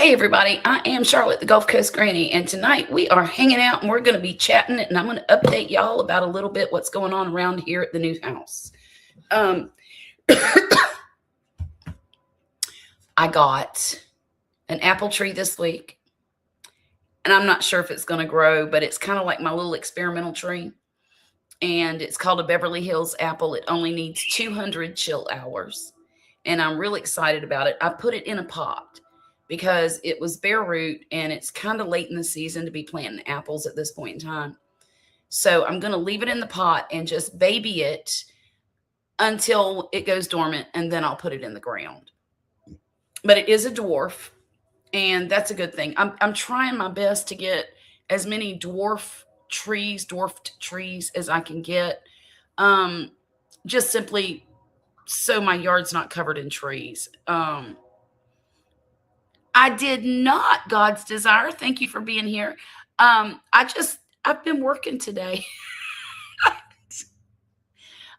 Hey everybody, I am Charlotte, the Gulf Coast Granny, and tonight we are hanging out and we're going to be chatting, and I'm going to update y'all about a little bit what's going on around here at the new house. I got an apple tree this week, and I'm not sure if it's going to grow, but it's kind of like my little experimental tree, and it's called a Beverly Hills apple. It only needs 200 chill hours, and I'm really excited about it. I put it in a pot because it was bare root and it's kind of late in the season to be planting apples at this point in time. So I'm going to leave it in the pot and just baby it until it goes dormant, and then I'll put it in the ground. But it is a dwarf, and that's a good thing. I'm trying my best to get as many dwarfed trees as I can get, just simply so my yard's not covered in trees. I did not, God's desire. Thank you for being here. I've been working today.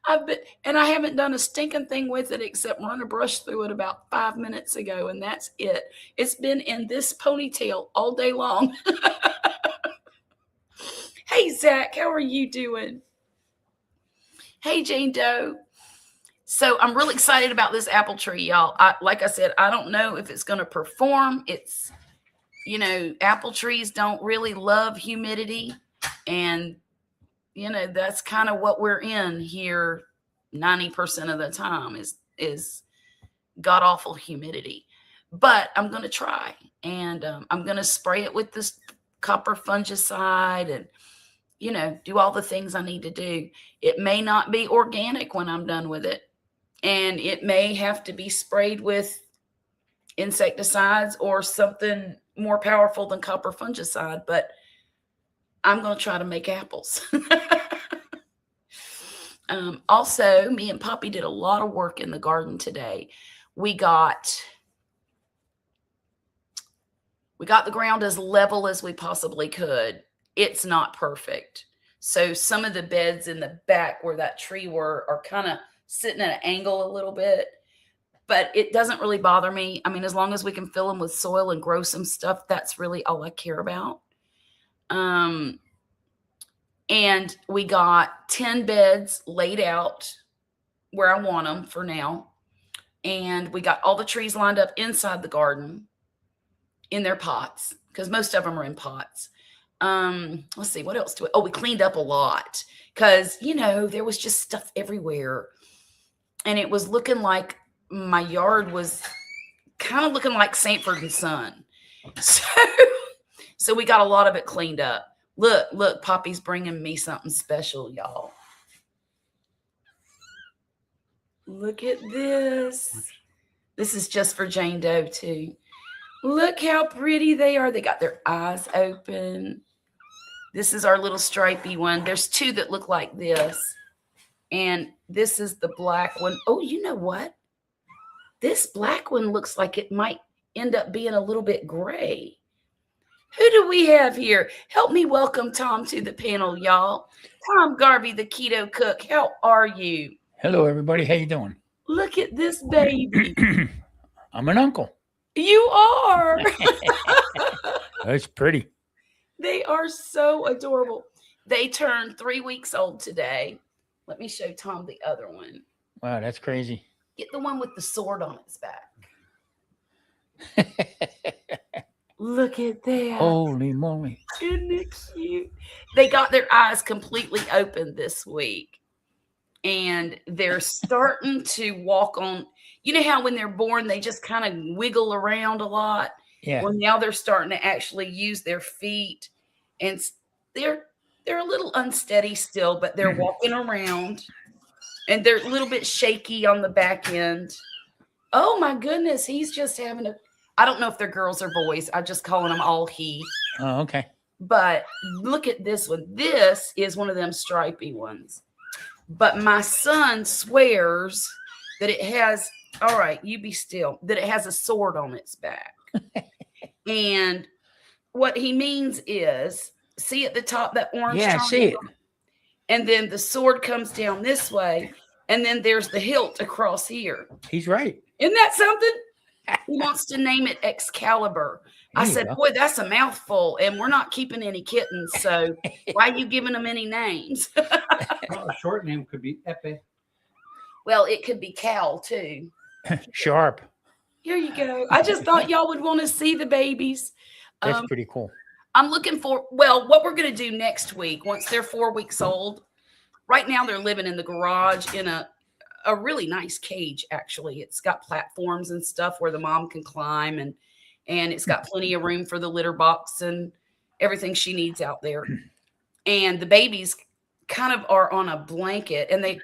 And I haven't done a stinking thing with it except run a brush through it about 5 minutes ago, and that's it. It's been in this ponytail all day long. Hey, Zach, how are you doing? Hey, Jane Doe. So I'm really excited about this apple tree, y'all. Like I said, I don't know if it's going to perform. It's, apple trees don't really love humidity. And, that's kind of what we're in here 90% of the time is god-awful humidity. But I'm going to try. And I'm going to spray it with this copper fungicide and, do all the things I need to do. It may not be organic when I'm done with it. And it may have to be sprayed with insecticides or something more powerful than copper fungicide, but I'm going to try to make apples. Also, me and Poppy did a lot of work in the garden today. We got the ground as level as we possibly could. It's not perfect. So some of the beds in the back where that tree are kind of sitting at an angle a little bit, but it doesn't really bother me. I mean, as long as we can fill them with soil and grow some stuff, that's really all I care about. And we got 10 beds laid out where I want them for now. And we got all the trees lined up inside the garden in their pots, because most of them are in pots. Let's see, what else do we? Oh, we cleaned up a lot because, there was just stuff everywhere. And it was looking like my yard was kind of looking like Sanford and Son. So we got a lot of it cleaned up. Look, Poppy's bringing me something special, y'all. Look at this. This is just for Jane Doe, too. Look how pretty they are. They got their eyes open. This is our little stripy one. There's two that look like this. And this is the black one. Oh, you know what? This black one looks like it might end up being a little bit gray. Who do we have here? Help me welcome Tom to the panel, y'all. Tom Garvey, the keto cook. How are you? Hello, everybody. How you doing? Look at this baby. I'm an uncle. You are. That's pretty. They are so adorable. They turned 3 weeks old today. Let me show Tom the other one. Wow, that's crazy. Get the one with the sword on its back. Look at that. Holy moly. Isn't it cute? They got their eyes completely open this week. And they're starting to walk on. You know how when they're born, they just kind of wiggle around a lot? Yeah. Well, now they're starting to actually use their feet. And they're a little unsteady still, but they're walking around. And they're a little bit shaky on the back end. Oh, my goodness. He's just having I don't know if they're girls or boys. I'm just calling them all he. Oh, okay. But look at this one. This is one of them stripy ones. But my son swears that it has, all right, you be still, that it has a sword on its back. And what he means is, see at the top, that orange triangle? I see it. And then the sword comes down this way. And then there's the hilt across here. He's right. Isn't that something? He wants to name it Excalibur. I There you said, go. boy, that's a mouthful, and we're not keeping any kittens, so why are you giving them any names? Well, a short name could be Epe. Well, it could be Cal too. Sharp. Here you go. I just thought y'all would want to see the babies. That's pretty cool. I'm looking for, well, what we're going to do next week, once they're 4 weeks old. Right now, they're living in the garage in a really nice cage, actually. It's got platforms and stuff where the mom can climb, and it's got plenty of room for the litter box and everything she needs out there. And the babies kind of are on a blanket, and they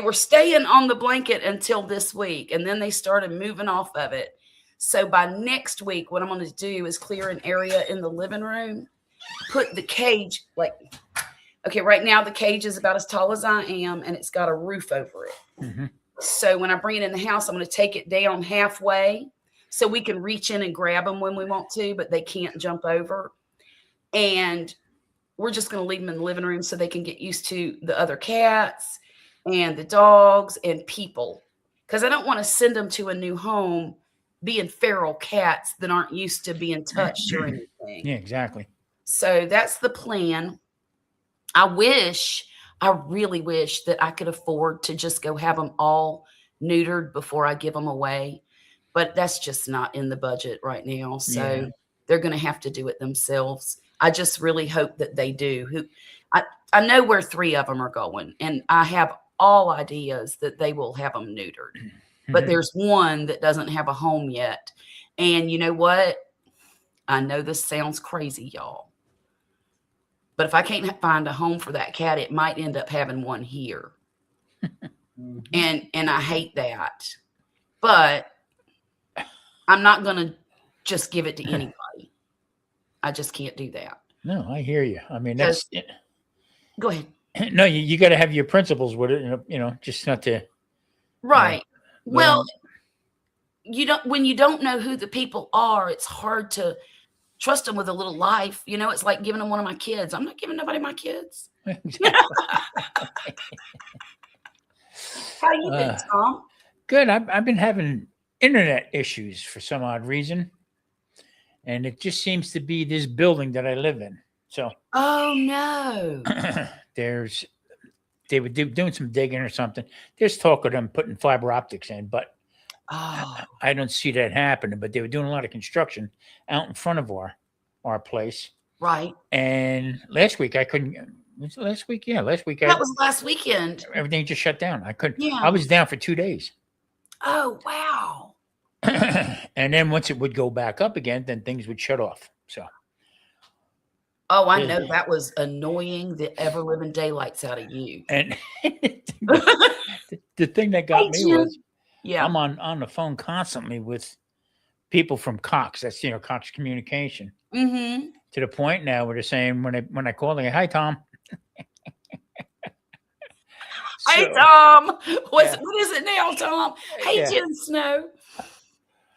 were staying on the blanket until this week, and then they started moving off of it. So by next week, what I'm going to do is clear an area in the living room, put the cage, like, okay, right now the cage is about as tall as I am, and it's got a roof over it. Mm-hmm. So when I bring it in the house, I'm going to take it down halfway so we can reach in and grab them when we want to, but they can't jump over. And we're just going to leave them in the living room so they can get used to the other cats and the dogs and people, because I don't want to send them to a new home being feral cats that aren't used to being touched or anything. Yeah, exactly. So that's the plan. I really wish that I could afford to just go have them all neutered before I give them away, but that's just not in the budget right now. So they're going to have to do it themselves. I just really hope that they do. I know where 3 of them are going, and I have all ideas that they will have them neutered. But there's one that doesn't have a home yet. And you know what? I know this sounds crazy, y'all. But if I can't find a home for that cat, it might end up having one here. And I hate that. But I'm not going to just give it to anybody. I just can't do that. No, I hear you. I mean, that's Go ahead. no, you got to have your principles with it, just not to. Right. Well, when you don't know who the people are, it's hard to trust them with a little life. It's like giving them one of my kids. I'm not giving nobody my kids. How you been, Tom? Good. I've been having internet issues for some odd reason, and it just seems to be this building that I live in. So, oh no, they were doing some digging or something. There's talk of them putting fiber optics in, but I don't see that happening. But they were doing a lot of construction out in front of our place. Right. And last week I couldn't. Was it last week? Yeah, last week. That was last weekend. Everything just shut down. I couldn't. Yeah. I was down for 2 days. Oh wow. And then once it would go back up again, then things would shut off. So. Oh, I know that was annoying the ever living daylights out of you. And the thing that got me was, I'm on the phone constantly with people from Cox. That's Cox Communication. Mm-hmm. To the point now where they're saying when I call, they go, "Hi, Tom." Hey, Tom. What is it now, Tom? Hey, Jen Snow.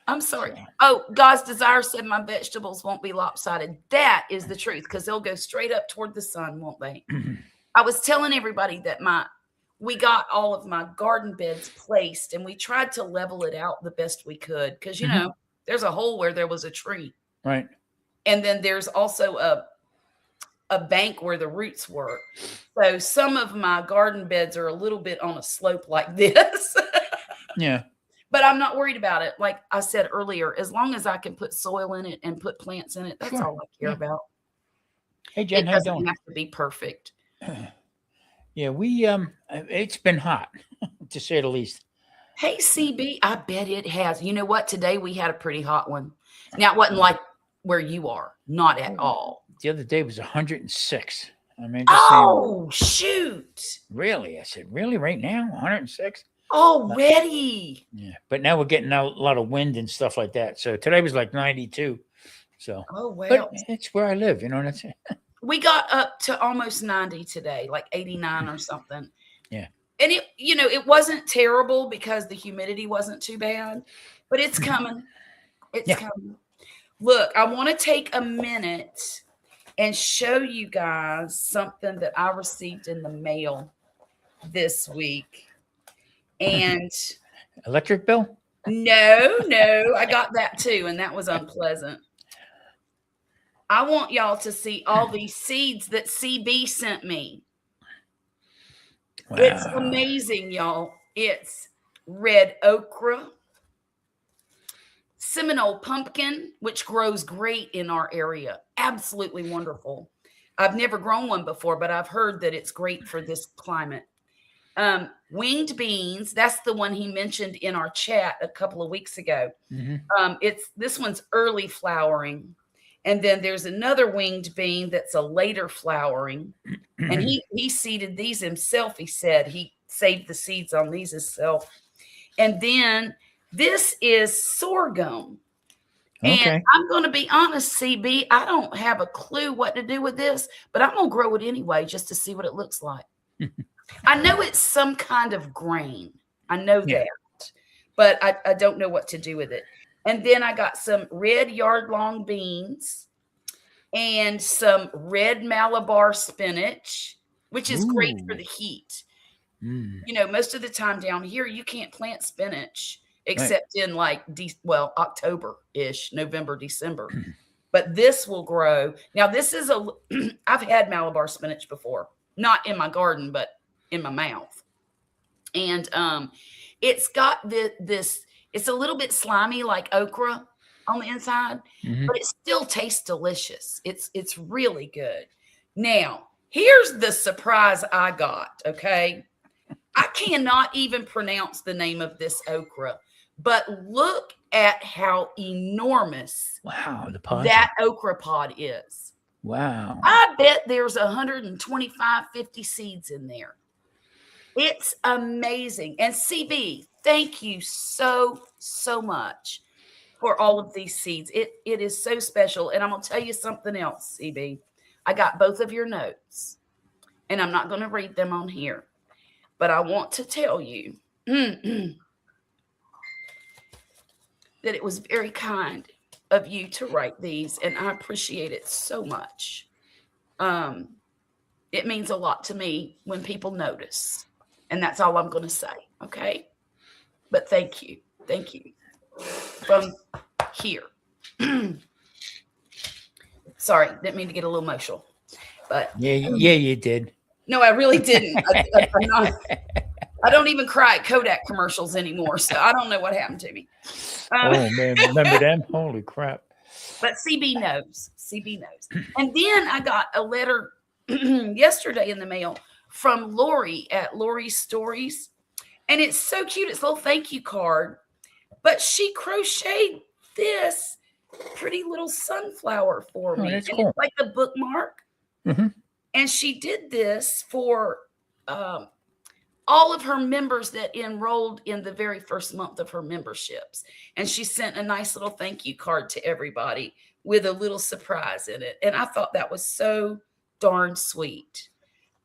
I'm sorry. Oh, God's desire said my vegetables won't be lopsided. That is the truth, because they'll go straight up toward the sun, won't they? I was telling everybody that we got all of my garden beds placed, and we tried to level it out the best we could, because there's a hole where there was a tree, right? And then there's also a bank where the roots were. So some of my garden beds are a little bit on a slope like this. Yeah. But I'm not worried about it. Like I said earlier, as long as I can put soil in it and put plants in it, that's all I care about. Hey, Jen, it doesn't have to be perfect. Yeah, it's been hot, to say the least. Hey, CB, I bet it has. You know what? Today we had a pretty hot one. Now, it wasn't like where you are. Not at all. The other day was 106. I mean, shoot. Really? I said, really? Right now? 106? Already? Yeah. But now we're getting a lot of wind and stuff like that. So today was like 92. So. Oh, well. But it's where I live, that's it. We got up to almost 90 today, like 89 or something. Yeah. And it wasn't terrible because the humidity wasn't too bad, but it's coming. It's coming. Look, I want to take a minute and show you guys something that I received in the mail this week. And electric bill? No, I got that too, and that was unpleasant. I want y'all to see all these seeds that CB sent me. Wow. It's amazing, y'all. It's red okra, Seminole pumpkin, which grows great in our area. Absolutely wonderful. I've never grown one before, but I've heard that it's great for this climate. Winged beans, that's the one he mentioned in our chat a couple of weeks ago. It's this one's early flowering. And then there's another winged bean that's a later flowering. And he seeded these himself. He said he saved the seeds on these himself. And then this is sorghum. Okay. And I'm going to be honest, CB, I don't have a clue what to do with this, but I'm going to grow it anyway just to see what it looks like. I know it's some kind of grain. I know that, but I don't know what to do with it. And then I got some red yard-long beans and some red Malabar spinach, which is great for the heat. You know, most of the time down here, you can't plant spinach except in like, October-ish, November, December. But this will grow. Now, this is I've had Malabar spinach before, not in my garden, but in my mouth. And it's got this, it's a little bit slimy like okra on the inside, but it still tastes delicious. It's really good. Now, here's the surprise I got, okay? I cannot even pronounce the name of this okra, but look at how enormous that okra pod is. Wow. I bet there's 125, 50 seeds in there. It's amazing. And CB, thank you so much for all of these seeds. It is so special. And I'm going to tell you something else, CB. I got both of your notes, and I'm not going to read them on here, but I want to tell you that it was very kind of you to write these, and I appreciate it so much. It means a lot to me when people notice, and that's all I'm going to say, okay? But thank you from here. Sorry, didn't mean to get a little emotional, but yeah, you did. No, I really didn't. I don't even cry at Kodak commercials anymore, so I don't know what happened to me. Oh man, remember them? Holy crap! But CB knows. And then I got a letter yesterday in the mail from Lori at Lori's Stories, and it's so cute. It's a little thank you card, but she crocheted this pretty little sunflower for me. That's and cool. It's like a bookmark. And she did this for all of her members that enrolled in the very first month of her memberships. And she sent a nice little thank you card to everybody with a little surprise in it. And I thought that was so darn sweet.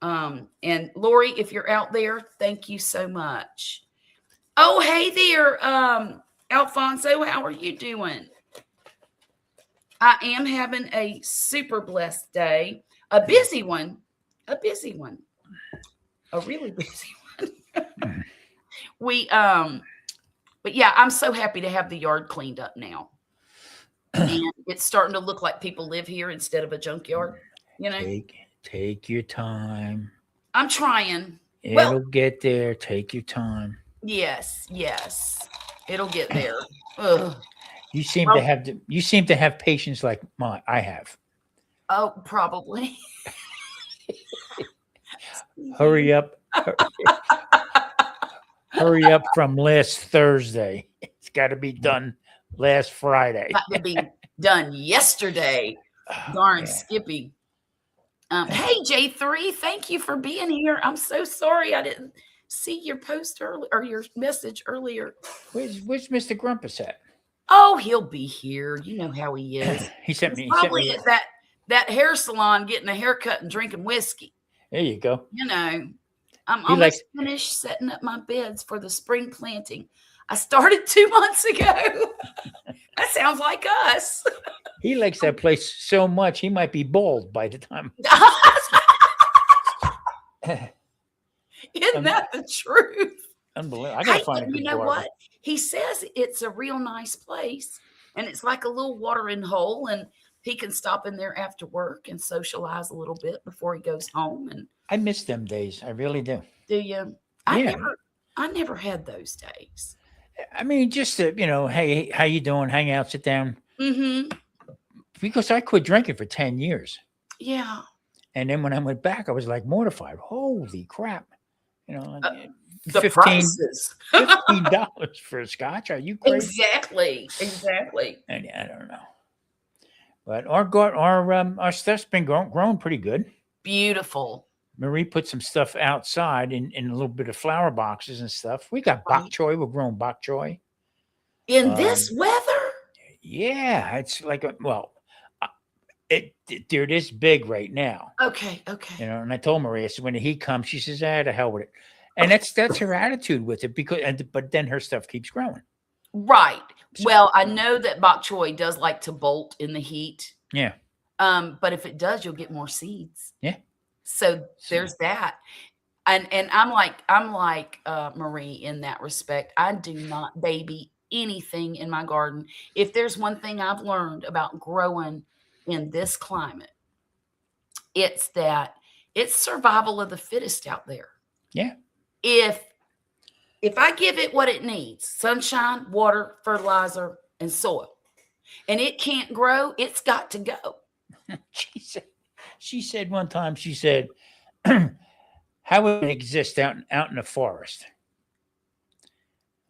And Lori, if you're out there, thank you so much. Oh, hey there, Alfonso, how are you doing? I am having a super blessed day. A busy one, a really busy one. But yeah, I'm so happy to have the yard cleaned up now. And it's starting to look like people live here instead of a junkyard, you know? Take your time. I'm trying. It'll get there. Take your time. Yes. It'll get there. Ugh. You seem to have patience like I have. Oh, probably. Hurry up. Hurry up from last Thursday. It's got to be done last Friday. Got to be done yesterday. Darn Skippy. Hey, J3, thank you for being here. I'm so sorry I didn't see your post earlier or your message earlier. Where's Mr. Grumpus at? Oh, he'll be here. You know how he is. He sent me Probably at that hair salon getting a haircut and drinking whiskey. There you go. You know, I'm almost finished setting up my beds for the spring planting. I started 2 months ago. That sounds like us. He likes that place so much, he might be bald by the time. Isn't that the truth? Unbelievable. I gotta Hey, find a and you good know barber. what? He says it's a real nice place, and it's like a little watering hole, and he can stop in there after work and socialize a little bit before he goes home. And I miss them days. I really do. do you? Yeah. I never had those days. I mean, just to, hey, how you doing? Hang out, sit down. Mm-hmm. Because I quit drinking for 10 years. Yeah. And then when I went back, I was like mortified. Holy crap. The 15 prices. $15 for a scotch. Are you crazy? Exactly. And I don't know. But our stuff's been grown pretty good. Beautiful. Marie put some stuff outside in a little bit of flower boxes and stuff. We got bok choy. We're growing bok choy. In this weather? Yeah, it's like they're this big right now. Okay. And I told Maria, I said, when the heat comes, she says, to hell with it. And that's her attitude with it but then her stuff keeps growing. Right. So, Well, I know that bok choy does like to bolt in the heat. Yeah. But if it does, you'll get more seeds. Yeah. So there's that. And I'm like Marie in that respect. I do not baby anything in my garden. If there's one thing I've learned about growing in this climate, it's that it's survival of the fittest out there. Yeah. If I give it what it needs, sunshine, water, fertilizer, and soil, and it can't grow, it's got to go. She said one time, she said, how would it exist out in the forest?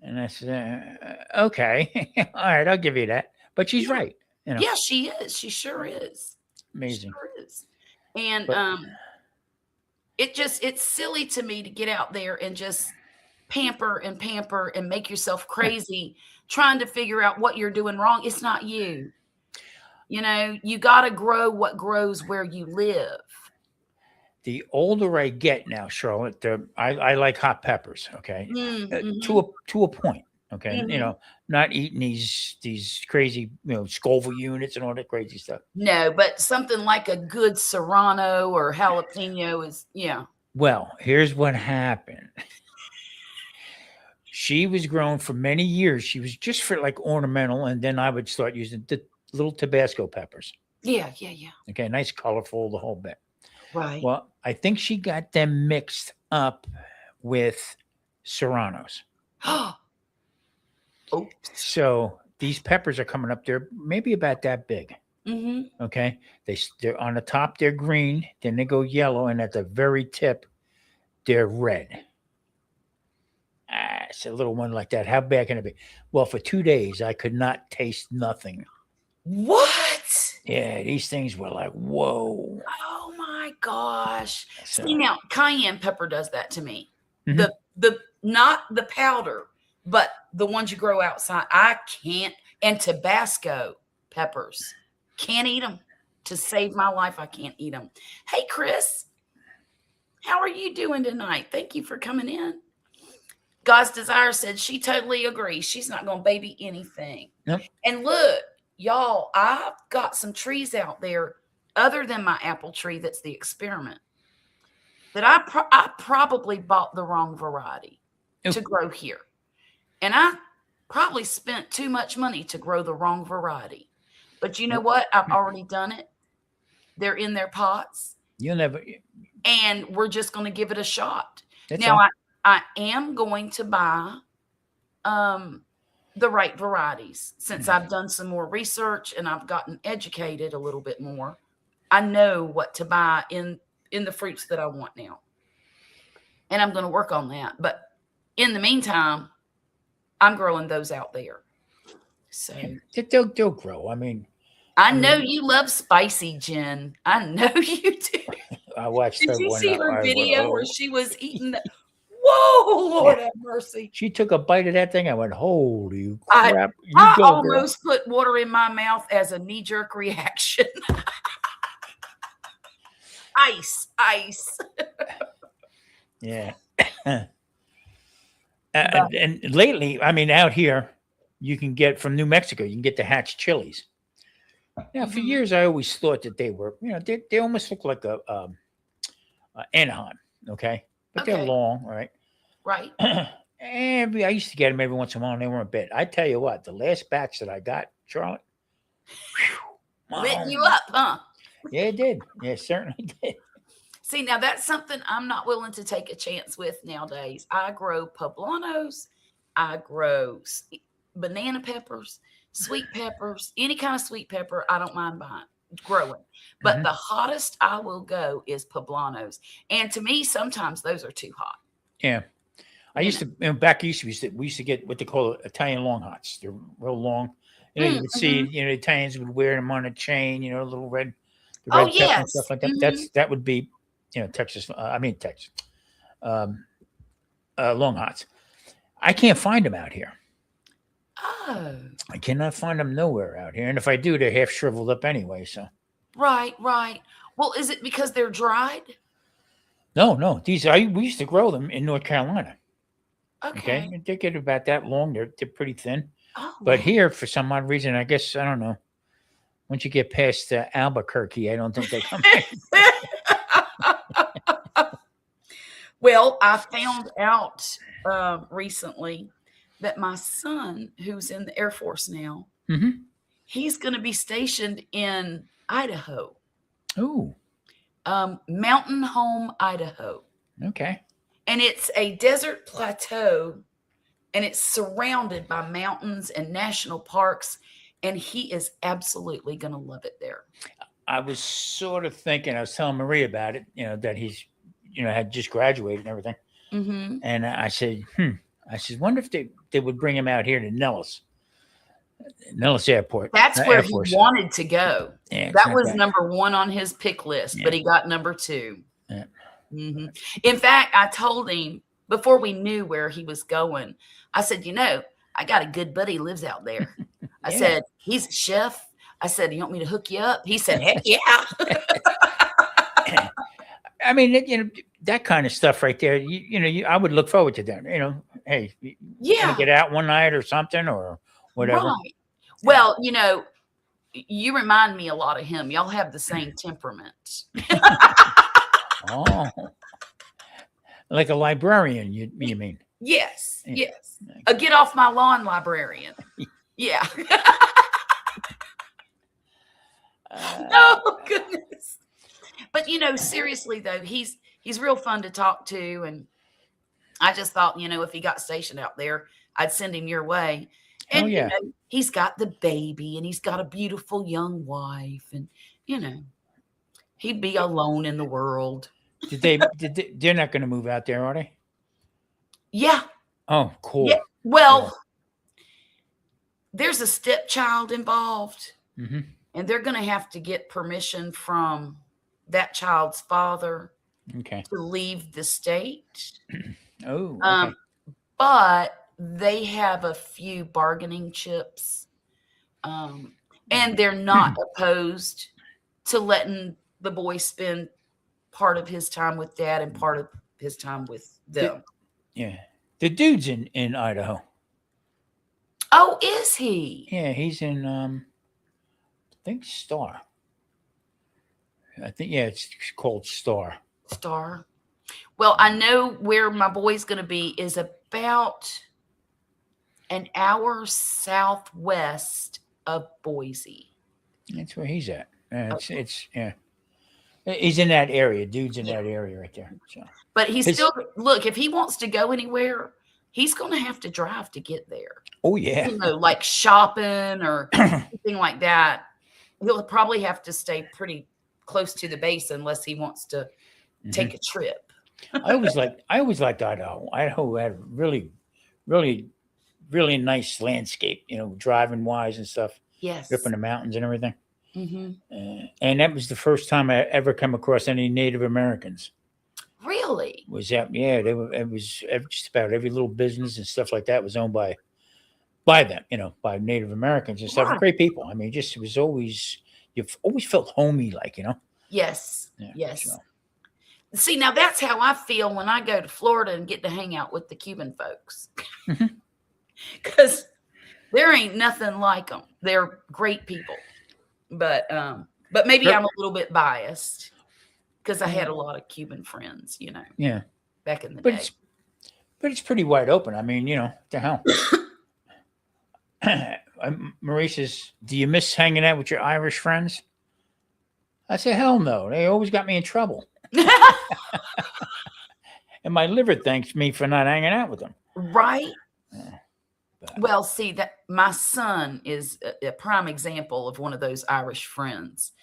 And I said, okay, all right, I'll give you that. But she's right. Yeah, she is. She sure is. Amazing. She sure is. And it's silly to me to get out there and just pamper and make yourself crazy trying to figure out what you're doing wrong. It's not you. You got to grow what grows where you live. The older I get now, Charlotte, I like hot peppers. Okay, to a point. Okay, not eating these crazy Scoville units and all that crazy stuff. No, but something like a good serrano or jalapeno is Well, here's what happened. She was grown for many years. She was just for like ornamental, and then I would start using the little Tabasco peppers. Yeah. Okay, nice, colorful, the whole bit. Right. Well, I think she got them mixed up with serranos. Oops. So these peppers are coming up. They're maybe about that big. Mm-hmm. Okay, they're on the top. They're green. Then they go yellow, and at the very tip, they're red. It's a little one like that. How bad can it be? Well, for 2 days, I could not taste nothing. What? Yeah, these things were like, whoa. Oh my gosh. So, See, now cayenne pepper does that to me. Mhm. The not the powder, but the ones you grow outside. I can't. And Tabasco peppers. Can't eat them. To save my life, I can't eat them. Hey, Chris. How are you doing tonight? Thank you for coming in. God's Desire said she totally agrees. She's not going to baby anything. Nope. And look, y'all, I've got some trees out there other than my apple tree that's the experiment that I probably bought the wrong variety to grow here. And I probably spent too much money to grow the wrong variety. But you know what? I've already done it. They're in their pots. You'll never. And we're just going to give it a shot. That's Now, all. I am going to buy the right varieties since I've done some more research and I've gotten educated a little bit more. I know what to buy in the fruits that I want now. And I'm going to work on that. But in the meantime, I'm growing those out there. So They'll grow. I mean, I know you love spicy, Jen. I know you do. I watched Did her you one. see her I video went, where she was eating the whoa, Lord have mercy. She took a bite of that thing. I went, holy I- crap. You I go, girl. almost put water in my mouth as a knee-jerk reaction. Ice. Yeah. And lately, I mean, out here, you can get from New Mexico, you can get the Hatch chilies. Now, for Mhm. years, I always thought that they were, they almost look like a Anaheim, okay? But they're Okay. long, right? Right. I used to get them every once in a while, and they weren't bad. I tell you what, the last batch that I got, Charlotte, whew, Lit you my- up, huh? yeah, it did. Yeah, it certainly did. See, now that's something I'm not willing to take a chance with nowadays. I grow poblanos, I grow banana peppers, sweet peppers, any kind of sweet pepper. I don't mind buying, growing. But Mhm. the hottest I will go is poblanos. And to me, sometimes those are too hot. Yeah. I You used to back east. We used to get what they call Italian long hots. They're real long. You would see, Mhm. the Italians would wear them on a chain. A little red, the Oh, red pepper and yes. stuff like that. Mhm. That would be, Texas. Texas, long hots. I can't find them out here. Oh, I cannot find them nowhere out here. And if I do, they're half shriveled up anyway. So right, right. Well, is it because they're dried? no. We used to grow them in North Carolina. Okay. Okay, they get about that long. They're pretty thin. Oh, But here, for some odd reason, I guess I don't know. Once you get past Albuquerque, I don't think they come. Well, I found out recently that my son, who's in the Air Force now, Mhm. he's going to be stationed in Idaho, Oh, Mountain Home, Idaho. okay. And it's a desert plateau, and it's surrounded by mountains and national parks. And he is absolutely going to love it there. I was sort of thinking. I was telling Marie about it. That he's, had just graduated and everything. Mm-hmm. And I said, I said, wonder if they would bring him out here to Nellis Airport. That's where Air he Force. wanted to go. Yeah, it's That not was bad. number one on his pick list, but Yeah. he got number two. Yeah. hmm In fact, I told him before we knew where he was going, I said, I got a good buddy who lives out there. I Yeah. said, he's a chef. I said, you want me to hook you up? He said, heck yeah. I mean, that kind of stuff right there. I would look forward to that. Hey, you Yeah. gonna get out one night or something or whatever. Right. Well, you remind me a lot of him. Y'all have the same temperament. Oh, like a librarian, you mean? Yes. Yeah. Yes. A get off my lawn librarian. Yeah. Oh goodness. But seriously though, he's real fun to talk to, and I just thought, if he got stationed out there, I'd send him your way. Oh, And yeah. he's got the baby, and he's got a beautiful young wife, and he'd be alone in the world. They're not going to move out there, are they? Yeah. Oh, cool. Yeah. Well, there's a stepchild involved, hmm and they're going to have to get permission from that child's father Okay. to leave the state. Oh, okay. But they have a few bargaining chips, and they're not opposed to letting the boy spend part of his time with dad and part of his time with them. Yeah. The dude's in Idaho. Oh, is he? Yeah, he's in I think Star. I think it's called Star. Star. Well, I know where my boy's going to be is about an hour southwest of Boise. That's where he's at. It's yeah. He's in that area. Dude's in that area right there. So But he's still, look, if he wants to go anywhere, he's going to have to drive to get there. oh yeah. Like shopping or anything like that. He'll probably have to stay pretty close to the base unless he wants to take a trip. I always liked Idaho. Idaho had really, really, really nice landscape, driving wise and stuff, Yes. up in the mountains and everything. hmm And that was the first time I ever come across any Native Americans. Really? Was that? Yeah, it was just about every little business and stuff like that was owned by them, by Native Americans and stuff. Right. Great people. I mean, it was always, you've always felt homey, Yes. Yeah, Yes. so. See, now that's how I feel when I go to Florida and get to hang out with the Cuban folks. Mhm. Because there ain't nothing like them. They're great people. But maybe Sure. I'm a little bit biased because I had a lot of Cuban friends, Yeah. back in the But day. it's but it's pretty wide open. I mean, the hell. Marie says, "Do you miss hanging out with your Irish friends?" I say, "Hell no. They always got me in trouble, and my liver thanks me for not hanging out with them." Right. But- Well, see that my son is a prime example of one of those Irish friends.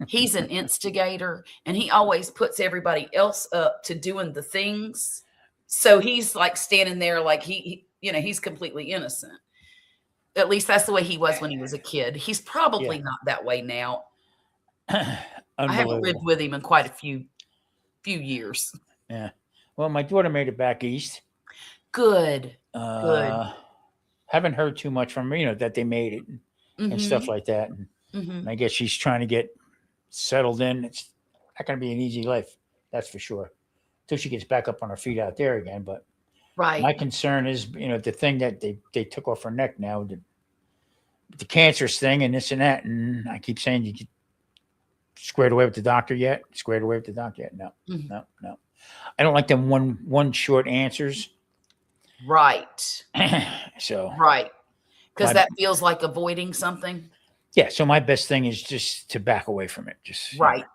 He's an instigator, and he always puts everybody else up to doing the things. So he's like standing there like he's completely innocent. At least that's the way he was when he was a kid. He's probably not that way now. I haven't lived with him in quite a few years. Yeah. Well, my daughter made it back east. Good. Haven't heard too much from her, that they made it and stuff like that. And I guess she's trying to get settled in. It's not going to be an easy life, that's for sure, until she gets back up on her feet out there again. But my concern is, the thing that they took off her neck now, the cancerous thing and this and that. And I keep saying, you squared away with the doctor yet? Squared away with the doctor yet? No, no. I don't like them one short answers. Right. So right. Because that feels like avoiding something. Yeah. So my best thing is just to back away from it. Just right.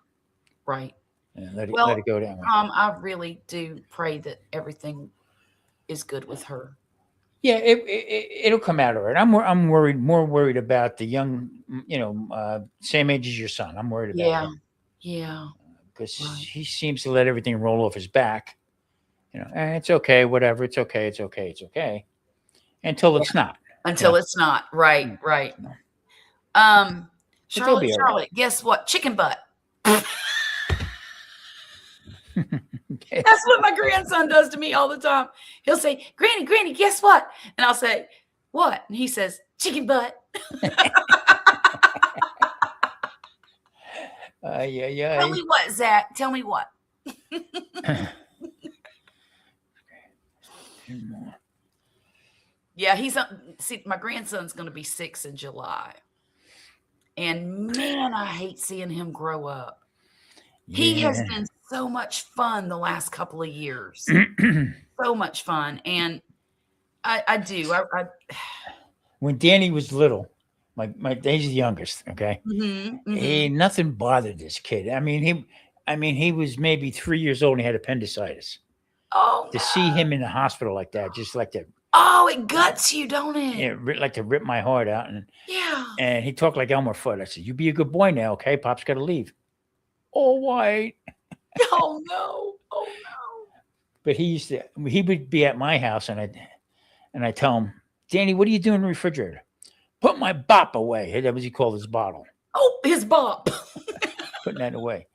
And let it go down. I really do pray that everything is good with her. Yeah, it'll come out all right. I'm more worried about the young, same age as your son. I'm worried about him. Yeah. Because he seems to let everything roll off his back. It's okay, whatever. It's okay. Until it's not. Until it's not. Right. Charlotte, guess what? Chicken butt. That's what my grandson does to me all the time. He'll say, Granny, guess what? And I'll say, what? And he says, chicken butt. Tell me what, Zach. Tell me what. Yeah, my grandson's going to be 6 in July. And man, I hate seeing him grow up. Yeah. He has been so much fun the last couple of years. So much fun. And I do. When Danny was little, he's the youngest, okay? Nothing bothered this kid. I mean, he was maybe 3 years old and he had appendicitis. Oh, to see him in the hospital like that, just like that. Oh, it guts you, don't it? Yeah, like to rip my heart out. And yeah. And he talked like Elmer Fudd. I said, "You be a good boy now, okay? Pop's got to leave." All right. Oh no! Oh no! But he would be at my house, and I tell him, "Danny, what are you doing in the refrigerator?" "Put my bop away." That was he called his bottle. Oh, his bop. Putting that away.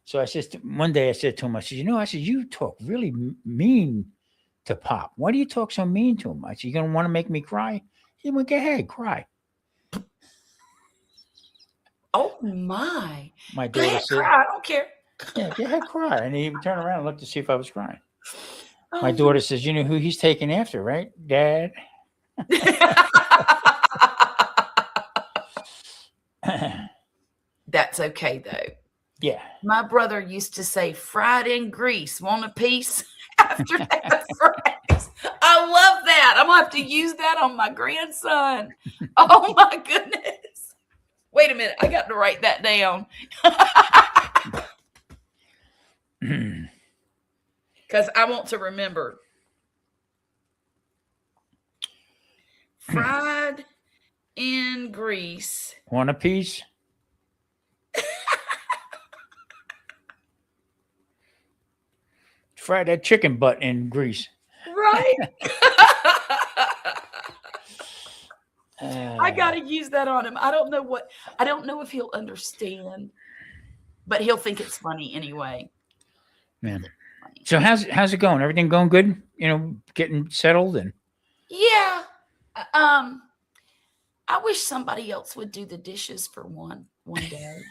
So one day I said to him, I said, "You talk really mean to Pop. Why do you talk so mean to him?" I said, "You gonna want to make me cry?" He went, "Go ahead, cry." Oh my! My daughter said, "Cry, I don't care." Yeah, go ahead, cry. And he would turn around and look to see if I was crying. Oh. My daughter says, "You know who he's taking after, right, Dad?" That's okay though. Yeah. My brother used to say, "Fried in grease, want a piece?" After that phrase. I love that. I'm gonna have to use that on my grandson. Oh my goodness. Wait a minute. I got to write that down. Because I want to remember. Fried in grease. Want a piece? Fry that chicken butt in grease. Right. I got to use that on him. I don't know if he'll understand, but he'll think it's funny anyway. Man. So how's it going? Everything going good? Getting settled and. Yeah. I wish somebody else would do the dishes for one day.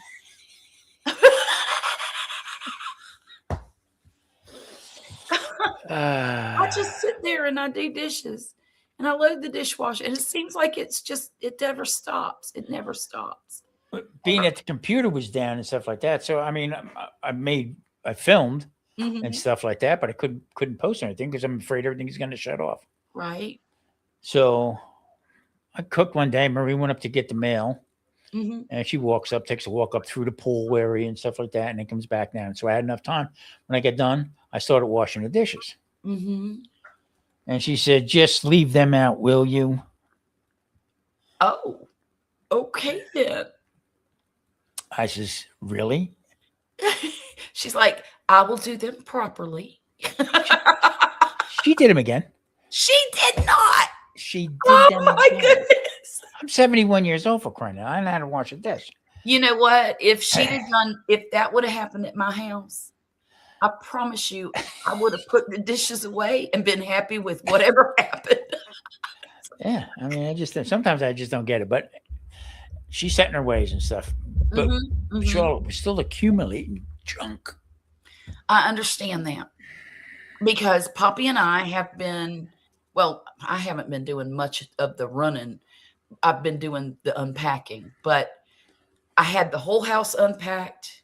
I just sit there and I do dishes and I load the dishwasher and it seems like it never stops. It never stops. Being that the computer was down and stuff like that. So, I mean, I filmed Mhm. and stuff like that. But I couldn't post anything because I'm afraid everything's going to shut off. Right. So I cooked one day. Marie went up to get the mail, Hmm. and she walks up, takes a walk up through the pool area and stuff like that, and then comes back down. So I had enough time. When I get done, I started washing the dishes. Hmm. And she said, "Just leave them out, will you?" Oh, okay then. I says, "Really?" She's like, I will do them properly. She did them again. She did not. She did Oh them my again. goodness. I'm 71 years old for crying out. I know how to wash a dish. You know what? If she'd have done, if that would have happened at my house, I promise you, I would have put the dishes away and been happy with whatever happened. Yeah, I mean, sometimes I just don't get it. But she's set in her ways and stuff. But Mhm, mhm. Charlotte, we're still accumulating junk. I understand that because Poppy and I have been, well, I haven't been doing much of the running. I've been doing the unpacking, but I had the whole house unpacked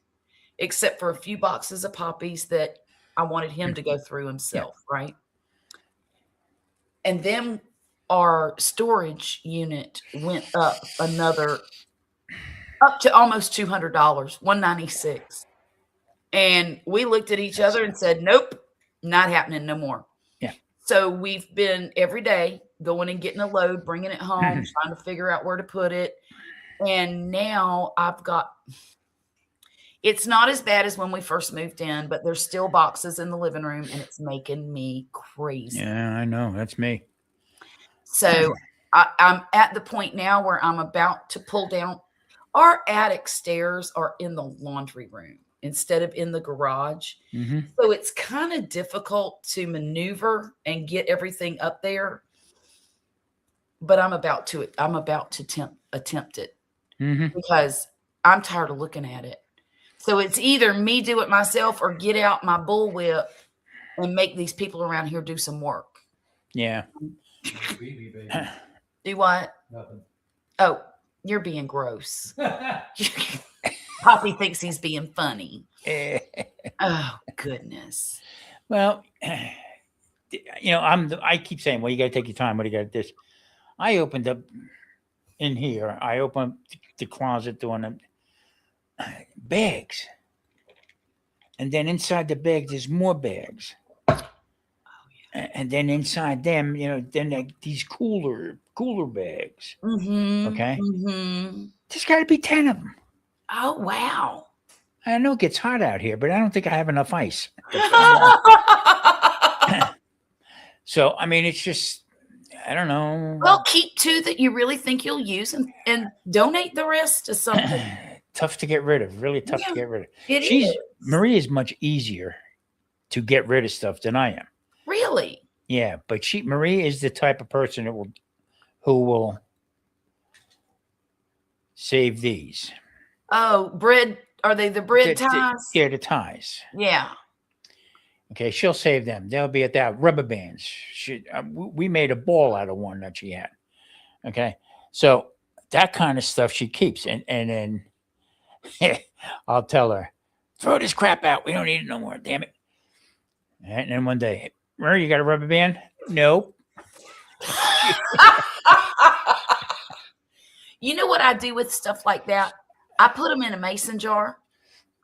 except for a few boxes of Poppy's that I wanted him to go through himself, right? And then our storage unit went up up to almost $200, 196. And we looked at each other and said, nope, not happening no more. Yeah. So we've been every day going and getting a load, bringing it home, trying to figure out where to put it. And now it's not as bad as when we first moved in, but there's still boxes in the living room and it's making me crazy. Yeah, I know. That's me. So I'm at the point now where I'm about to pull down. Our attic stairs are in the laundry room instead of in the garage. Mm-hmm. So it's kind of difficult to maneuver and get everything up there. But I'm about to attempt it Mm-hmm. because I'm tired of looking at it. So it's either me do it myself or get out my bullwhip and make these people around here do some work. Yeah. Baby, baby. Do what? Nothing. Oh, you're being gross. Poppy thinks he's being funny. Oh, goodness. Well, I keep saying, well, you got to take your time. What do you got this? I opened up in here. I opened the closet doing the bags. And then inside the bag, there's more bags. And then inside them, then these cooler bags. Mm-hmm. Okay. Mm-hmm. There's got to be 10 of them. Oh, wow. I know it gets hot out here, but I don't think I have enough ice. So, I mean, it's just, I don't know. Well, keep two that you really think you'll use and donate the rest to something. Tough to get rid of. Really tough to get rid of. It is. Marie is much easier to get rid of stuff than I am. Really? Yeah, but Marie is the type of person who will save these. Oh, bread. Are they the bread ties? They're the ties. Yeah. Okay, she'll save them. They'll be at that rubber bands. We made a ball out of one that she had. Okay, so that kind of stuff she keeps, and then I'll tell her, throw this crap out. We don't need it no more. Damn it. And then one day, Marie, you got a rubber band? Nope. You know what I do with stuff like that? I put them in a mason jar.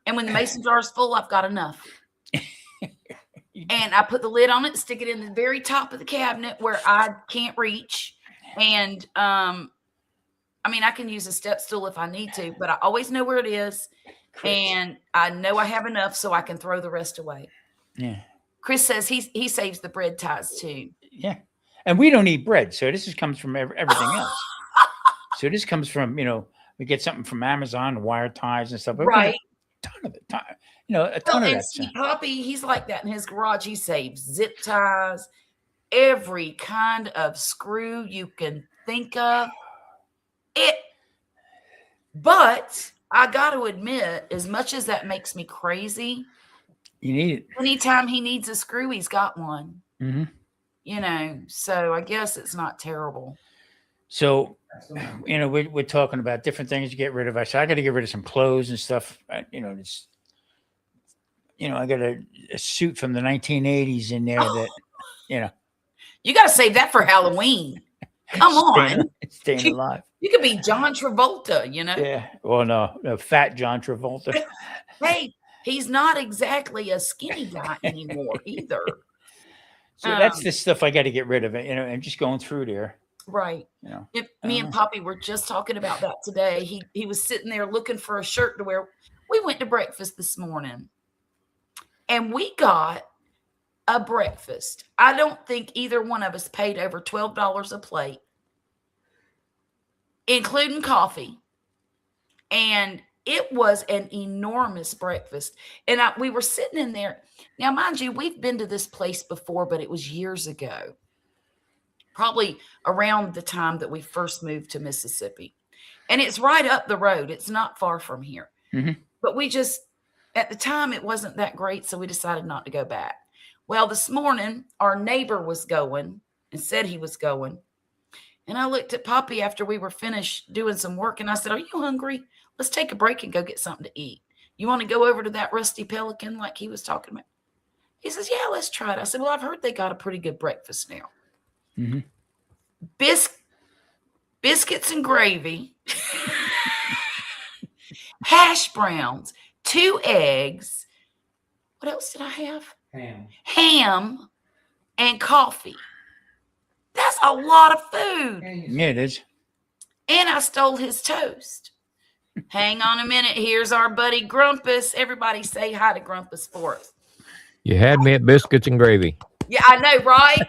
And when the mason jar is full, I've got enough. And I put the lid on it, stick it in the very top of the cabinet where I can't reach. And I mean, I can use a step stool if I need to, but I always know where it is. And I know I have enough so I can throw the rest away. Yeah. Chris says he saves the bread ties too. Yeah. And we don't eat bread. So this comes from everything else. So this comes from, we get something from Amazon, wire ties and stuff. Right. A ton of it. A ton of that see, stuff. Poppy, he's like that in his garage. He saves zip ties, every kind of screw you can think of. But I got to admit, as much as that makes me crazy, you need it. Anytime he needs a screw, he's got one. Mm-hmm. So I guess it's not terrible. So, we're talking about different things to get rid of. I got to get rid of some clothes and stuff. I got a suit from the 1980s in there that, You got to save that for Halloween. Come on. staying alive. You could be John Travolta, Yeah. Well, no, fat John Travolta. Hey, he's not exactly a skinny guy anymore either. So that's the stuff I got to get rid of it, and just going through there. Right. Me and Poppy were just talking about that today. He was sitting there looking for a shirt to wear. We went to breakfast this morning and we got a breakfast. I don't think either one of us paid over $12 a plate, including coffee. And it was an enormous breakfast. And we were sitting in there. Now, mind you, we've been to this place before, but it was years ago. Probably around the time that we first moved to Mississippi. And it's right up the road. It's not far from here. Mm-hmm. But at the time, it wasn't that great, so we decided not to go back. Well, this morning, our neighbor was going and said he was going. And I looked at Poppy after we were finished doing some work, and I said, "Are you hungry? Let's take a break and go get something to eat. You want to go over to that Rusty Pelican like he was talking about?" He says, "Yeah, let's try it." I said, "Well, I've heard they got a pretty good breakfast now." Mm-hmm. Biscuits and gravy, hash browns, 2 eggs. What else did I have? Ham and coffee. That's a lot of food. Yeah, it is. And I stole his toast. Hang on a minute. Here's our buddy Grumpus. Everybody say hi to Grumpus for us. You had me at biscuits and gravy. Yeah, I know, right?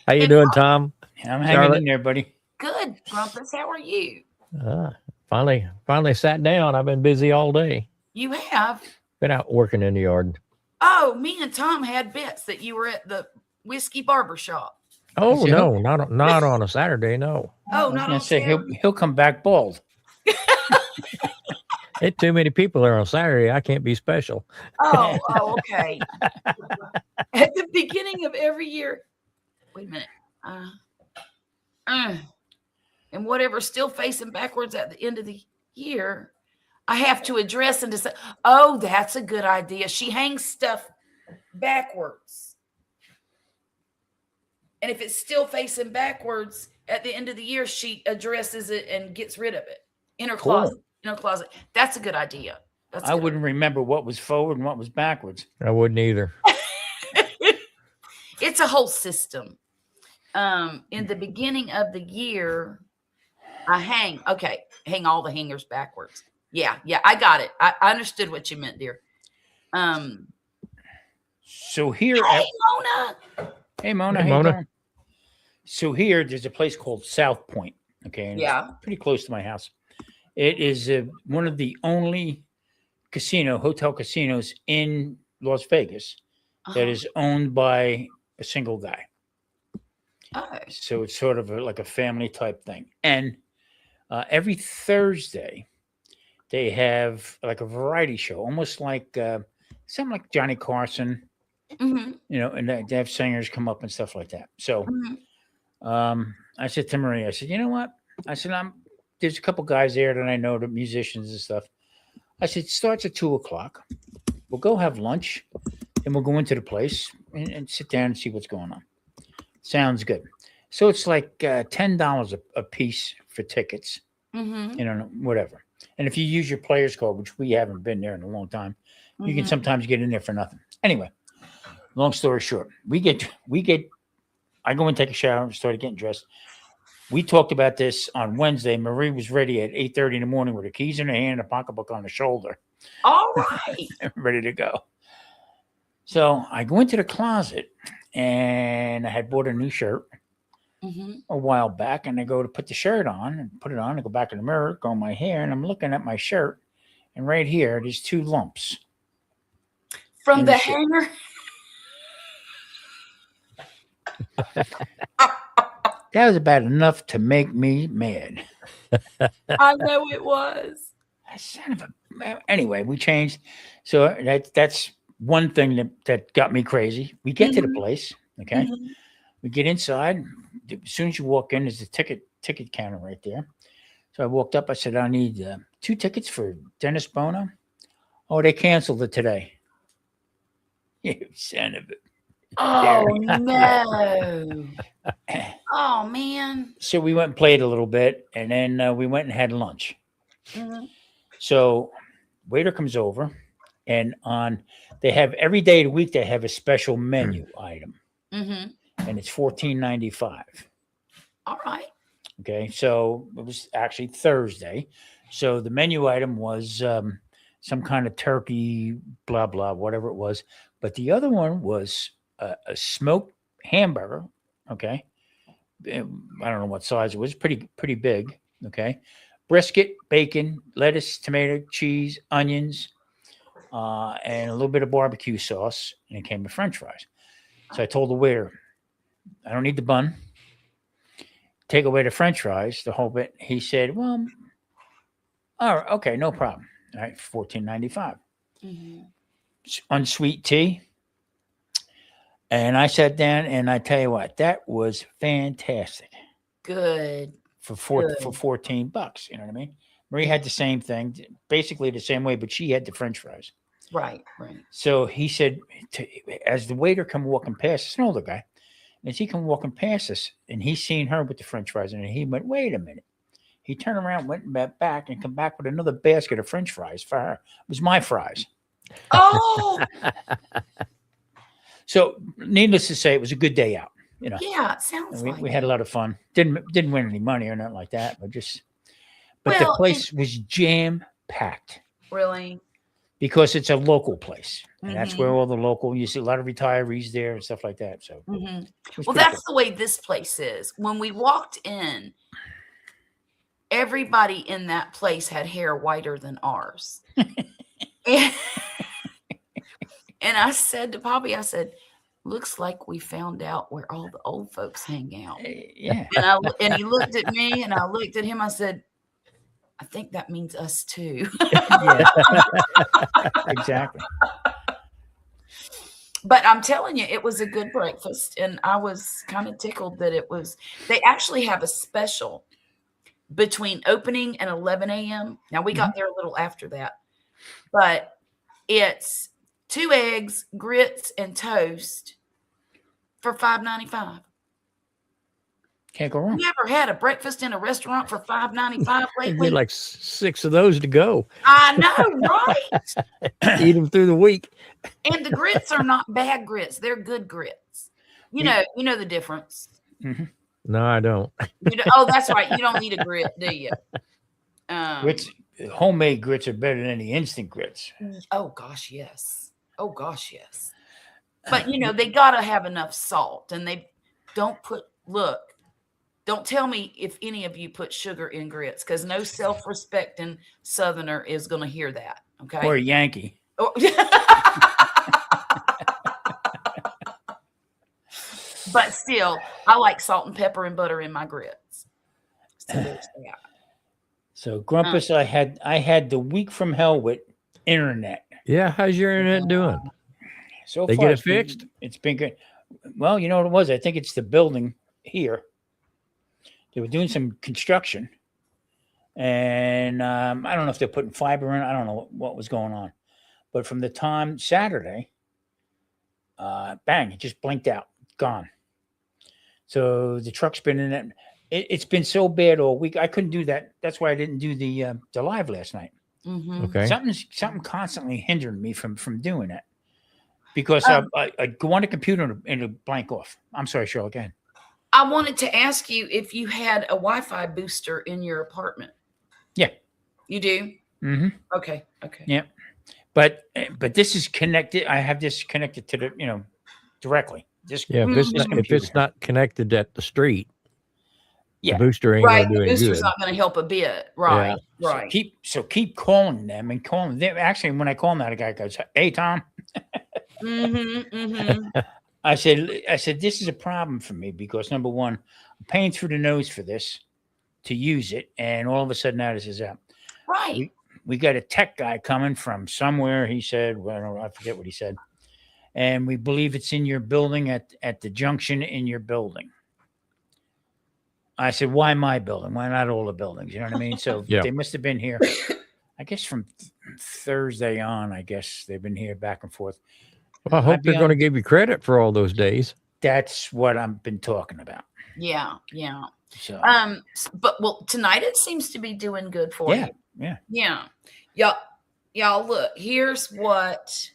How you doing, Tom? I'm hanging Charlotte? in there, buddy. Good, Grumpus. How are you? Finally sat down. I've been busy all day. You have? Been out working in the yard. Oh, me and Tom had bets that you were at the whiskey barber shop. Oh See, no, not on a Saturday. No, Oh, I was not gonna on say Saturday. he'll come back bald. it's too many people there on Saturday. I can't be special. Oh, okay. At the beginning of every year, wait a minute. And whatever's still facing backwards at the end of the year, I have to address and decide. Oh, that's a good idea. She hangs stuff backwards. And if it's still facing backwards at the end of the year, she addresses it and gets rid of it in her closet. In her closet. That's a good idea. I wouldn't remember what was forward and what was backwards. I wouldn't either. It's a whole system. In the beginning of the year, I hang all the hangers backwards. Yeah, I got it. I understood what you meant, dear. So here, Hey, Mona. hey Mona, Hey, how you Mona. doing? So here, there's a place called South Point. Okay, and Yeah. it's pretty close to my house. It is one of the only hotel casinos in Las Vegas that is owned by a single guy. Oh. So it's sort of like a family type thing. And every Thursday, they have like a variety show, almost like something like Johnny Carson, Mhm, and they have singers come up and stuff like that. So mhm. I said to Maria, I said, you know what? I said, there's a couple guys there that I know, the musicians and stuff. I said, it starts at 2:00. We'll go have lunch and we'll go into the place and sit down and see what's going on. Sounds good. So it's like $10 a piece for tickets, Mhm, whatever. And if you use your player's card, which we haven't been there in a long time, you can mhm. sometimes get in there for nothing. Anyway, long story short, I go and take a shower and started getting dressed. We talked about this on Wednesday. Marie was ready at 8:30 in the morning with the keys in her hand and a pocketbook on her shoulder, All right. ready to go. So I go into the closet and I had bought a new shirt Mhm. a while back, and I go to put the shirt on and put it on. I go back in the mirror, comb my hair, and I'm looking at my shirt, and right here, there's 2 lumps. From In the the shirt. hanger. That was about enough to make me mad. I know it was. Son of a. Anyway, we changed. So that's one thing that got me crazy. We get to the place. Okay. Mhm. We get inside. As soon as you walk in, there's a ticket counter right there. So I walked up. I said, I need 2 tickets for Dennis Bono. Oh, they canceled it today. You son of Oh no. Oh man. So we went and played a little bit, and then we went and had lunch. Mhm. So waiter comes over, and they have every day of the week they have a special menu item, Mhm. and it's $14.95. All right. Okay, so it was actually Thursday. So the menu item was some kind of turkey, blah blah, whatever it was. But the other one was a smoked hamburger. Okay, I don't know what size it was. Pretty big. Okay, brisket, bacon, lettuce, tomato, cheese, onions, and a little bit of barbecue sauce, and it came with French fries. So I told the waiter, I don't need the bun. Take away the French fries, the whole bit. He said, "Well, all right, okay, no problem. All right, $14.95. Mhm. Unsweet tea." And I sat down, and I tell you what, that was fantastic Good. for Good. $14. You know what I mean? Marie had the same thing, basically the same way, but she had the French fries. Right. Right. So he said, as the waiter come walking past, it's an older guy, as he come walking past us, and he seen her with the French fries, and he went, "Wait a minute." He turned around, went back, and come back with another basket of French fries for her. It was my fries. Oh So, needless to say, it was a good day out. You know, yeah. It sounds we, like we had a it. lot of fun. Didn't win any money or nothing like that, but the Well, place was jam packed really. because it's a local place, and that's where Mhm. all the local. You see a lot of retirees there and stuff like that. So, Mhm. it was Well, pretty that's the way this place is. When we walked in, everybody in that place had hair whiter than ours. And, and I said to Poppy, I said, "Looks like we found out where all the old folks hang out." good. Yeah, And he looked at me, and I looked at him. I said, "I think that means us too." yeah, exactly. But I'm telling you, it was a good breakfast, and I was kind of tickled that it was. They actually have a special between opening and 11 a.m. Now we got there a little after that, but it's 2 eggs, grits, and toast for $5.95. Can't go wrong. You ever had a breakfast in a restaurant for $5.95 It'd lately? be like 6 of those to go. I know, right? Eat them through the week. And the grits are not bad grits; they're good grits. You know the difference. Mhm. No, I don't. Oh, that's right. You don't need a grit, do you? Grits, homemade grits are better than any instant grits. Oh gosh, yes. Oh gosh, yes. But they gotta have enough salt, and they don't put. Look, don't tell me if any of you put sugar in grits, because no self-respecting Southerner is going to hear that. Okay. Or a Yankee. Or- but still, I like salt and pepper and butter in my grits. So there's that. So Grumpus, I had the week from hell with internet. Yeah, how's your internet doing? So They far, get it it's been- fixed? It's been good. Well, you know what it was? I think it's the building here. They were doing some construction, and I don't know if they're putting fiber in. I don't know what was going on, but from the time Saturday, bang, it just blinked out, gone. So the truck's been in it. It's been so bad all week. I couldn't do that. That's why I didn't do the live last night. Mhm. Okay. Something constantly hindered me from doing it because I go on the computer and it'll blank off. I'm sorry, Cheryl. Again, I wanted to ask you if you had a Wi-Fi booster in your apartment. Yeah. You do? mm-hmm. Okay. Okay. Yeah. But this is connected. I have this connected to the directly. This Yeah, if it's, Mhm. not, if computer. it's not connected at the street, Yeah. the booster ain't Right. gonna do The any booster's good. not going to help a bit. Right. Right. Keep calling them and calling them. Actually, when I call them, that guy goes, "Hey, Tom." Mm-hmm. Mm-hmm. I said, this is a problem for me because number one, I'm paying through the nose for this to use it, and all of a sudden now this is out. Right. We got a tech guy coming from somewhere. He said, well, I forget what he said, and we believe it's in your building at the junction in your building. I said, why my building? Why not all the buildings? You know what I mean? So Yeah. they must have been here, I guess, from Thursday on. I guess they've been here back and forth. Well, I hope I'd be they're going to on- give you credit for all those days. That's what I've been talking about. Yeah. So But well, tonight it seems to be doing good for yeah, you. yeah. Y'all look, here's what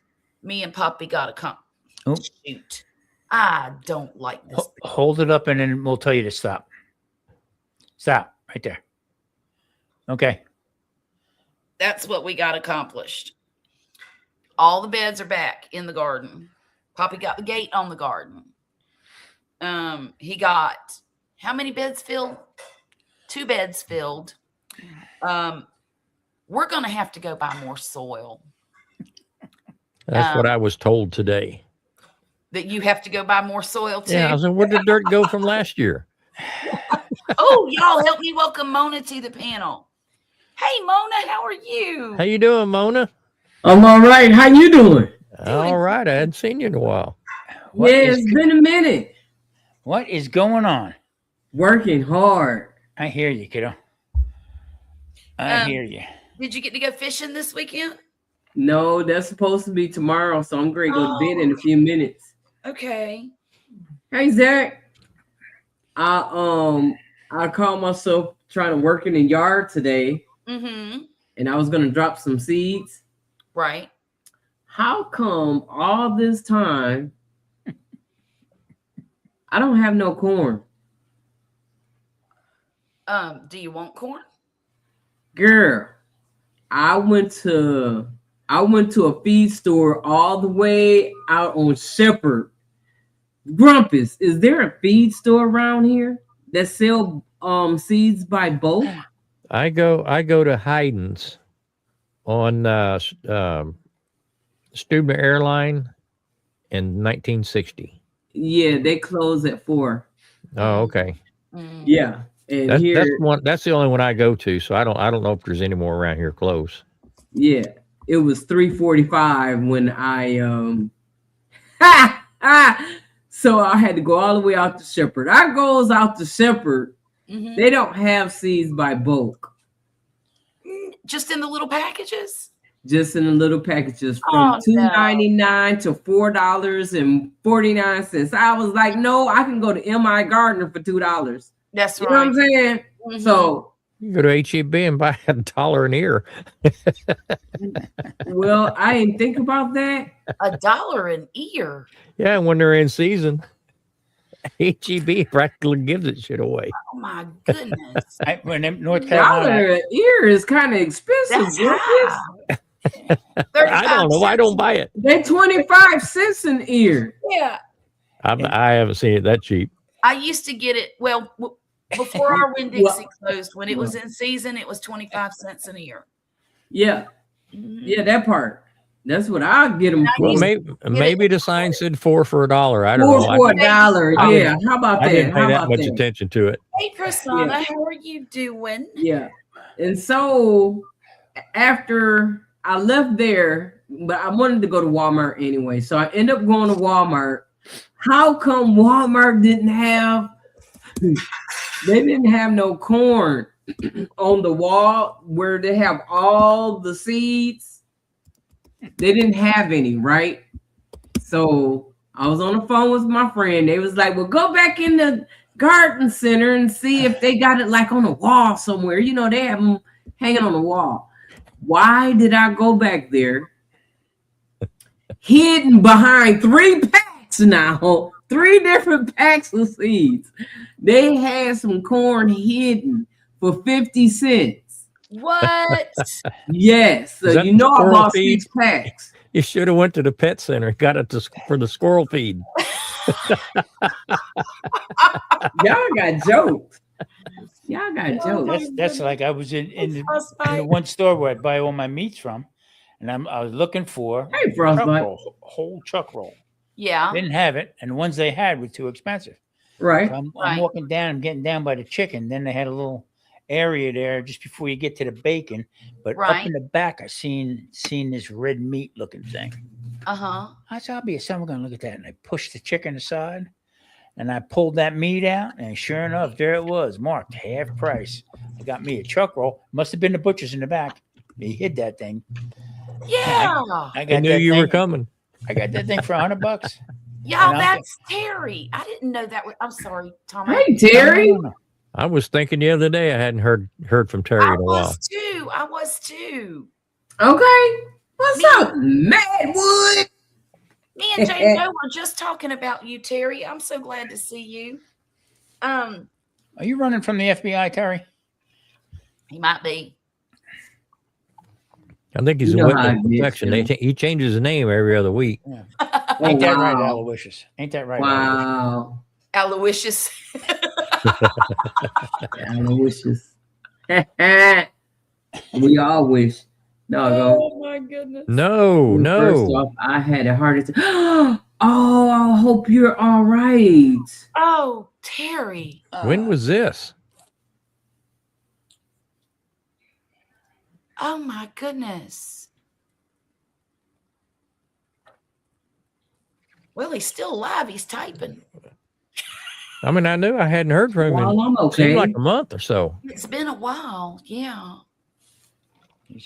me and Poppy got to come. Oh. Shoot. I don't like this. Hold it up, and then we'll tell you to stop. Stop right there. Okay. That's what we got accomplished. All the beds are back in the garden. Poppy got the gate on the garden. He got how many beds filled? 2 beds filled. We're gonna have to go buy more soil. That's what I was told today. That you have to go buy more soil too. Yeah, I was like, where did the dirt go from last year? Oh, y'all help me welcome Mona to the panel. Hey, Mona, how are you? How you doing, Mona? I'm all right. How you doing? All right. I hadn't seen you in a while. What Yeah, is it's been a minute. what is going on? Working hard. I hear you, kiddo. I Um, hear you. Did you get to go fishing this weekend? No, that's supposed to be tomorrow, so I'm going to go to bed in a few minutes. Okay. Hey, Zach. I called myself trying to work in the yard today, Mm-hmm. and I was going to drop some seeds. Right. How come all this time I don't have no corn? Do you want corn? Girl, I went to a feed store all the way out on Shepherd. Grumpus, is there a feed store around here that sell seeds by bulk? I go to Hayden's on Student Airline in 1960. Yeah, they close at 4. Oh, okay. Mm. Yeah, and That's here, one. That's the only one I go to. So I don't know if there's any more around here close. yeah, it was 3:45 when I so I had to go all the way out to Shepherd. I goes out to Shepherd. Mhm. They don't have seeds by bulk. Just in the little packages? Just in the little packages Oh, from no. $2.99 to $4.49. I was like, no, I can go to M.I. Gardner for $2. That's You know what right. I'm saying? Mhm. So, You go to HEB and buy $1 an ear. well, I didn't think about that. $1 an ear. Yeah, when they're in season, HEB practically gives that shit away. Oh my goodness. When in North Carolina, $1 an ear is kind of expensive. That's Griffiths. high. I don't know. I don't buy it. They 25 cents an ear. Yeah. I haven't seen it that cheap. I used to get it. Well, before our Winn-Dixie Well- closed, when it was in season, it was 25 cents an ear. Yeah, Mhm. yeah, that part. That's what I'll get them Well, for. maybe the sign said 4 for $1. I don't Four know. for $1. I Yeah, how about I that? didn't How pay that about much that? attention to it. Hey, Prasanna, Yeah. how are you doing? Yeah. And so after I left there, but I wanted to go to Walmart anyway. So I ended up going to Walmart. How come Walmart didn't have no corn on the wall where they have all the seeds? They didn't have any, right? So I was on the phone with my friend. They was like, well, go back in the garden center and see if they got it like on a wall somewhere. You know, they have them hanging on the wall. Why did I go back there? Hidden behind 3 packs now, 3 different packs of seeds. They had some corn hidden for 50 cents. What? Yes. Is So that you know I squirrel bought feed? 6 packs. You should have went to the pet center and got it for the squirrel feed. Y'all got jokes. Y'all got Oh, jokes. that's like I was in the Frostbite. one store where I buy all my meats from, and I was looking for Hey, chuck Frostbite. roll, whole chuck roll. Yeah. Didn't have it, and the ones they had were too expensive. Right. So I'm Right. walking down, I'm getting down by the chicken. Then they had a little area there just before you get to the bacon, but up Right. in the back, I seen this red meat looking thing. Uh-huh. I said, I'll be someone gonna look at that, and I pushed the chicken aside, and I pulled that meat out, and sure enough, there it was, marked half price. I got me a chuck roll. Must have been the butcher's in the back. He hid that thing. Yeah. I I got knew that you thing. were coming. I got that thing for $100. Y'all, And that's Terry. I didn't know that. I'm sorry, Tom. Hey, No, Terry. no, no. I was thinking the other day I hadn't heard from Terry I in a while. was too. I was too. Okay. What's Me- up, Madwood? Me and Jane Doe were just talking about you, Terry. I'm so glad to see you. Are you running from the FBI, Terry? He might be. I think he's You a know how witness it gets, protection. you know. He changes his name every other week. Ain't that right, wow. Aloysius? Ain't that right, Aloysius? Wow. Aloysius. Aloysius. We all wish. No, Oh my goodness. No, First no. off, I had a heart attack. Oh, I hope you're all right. Oh, Terry. When was this? Oh my goodness. Well, he's still alive. He's typing. I mean, I knew I hadn't heard from him Well, in I'm seemed okay. like a month or so. It's been a while. Yeah.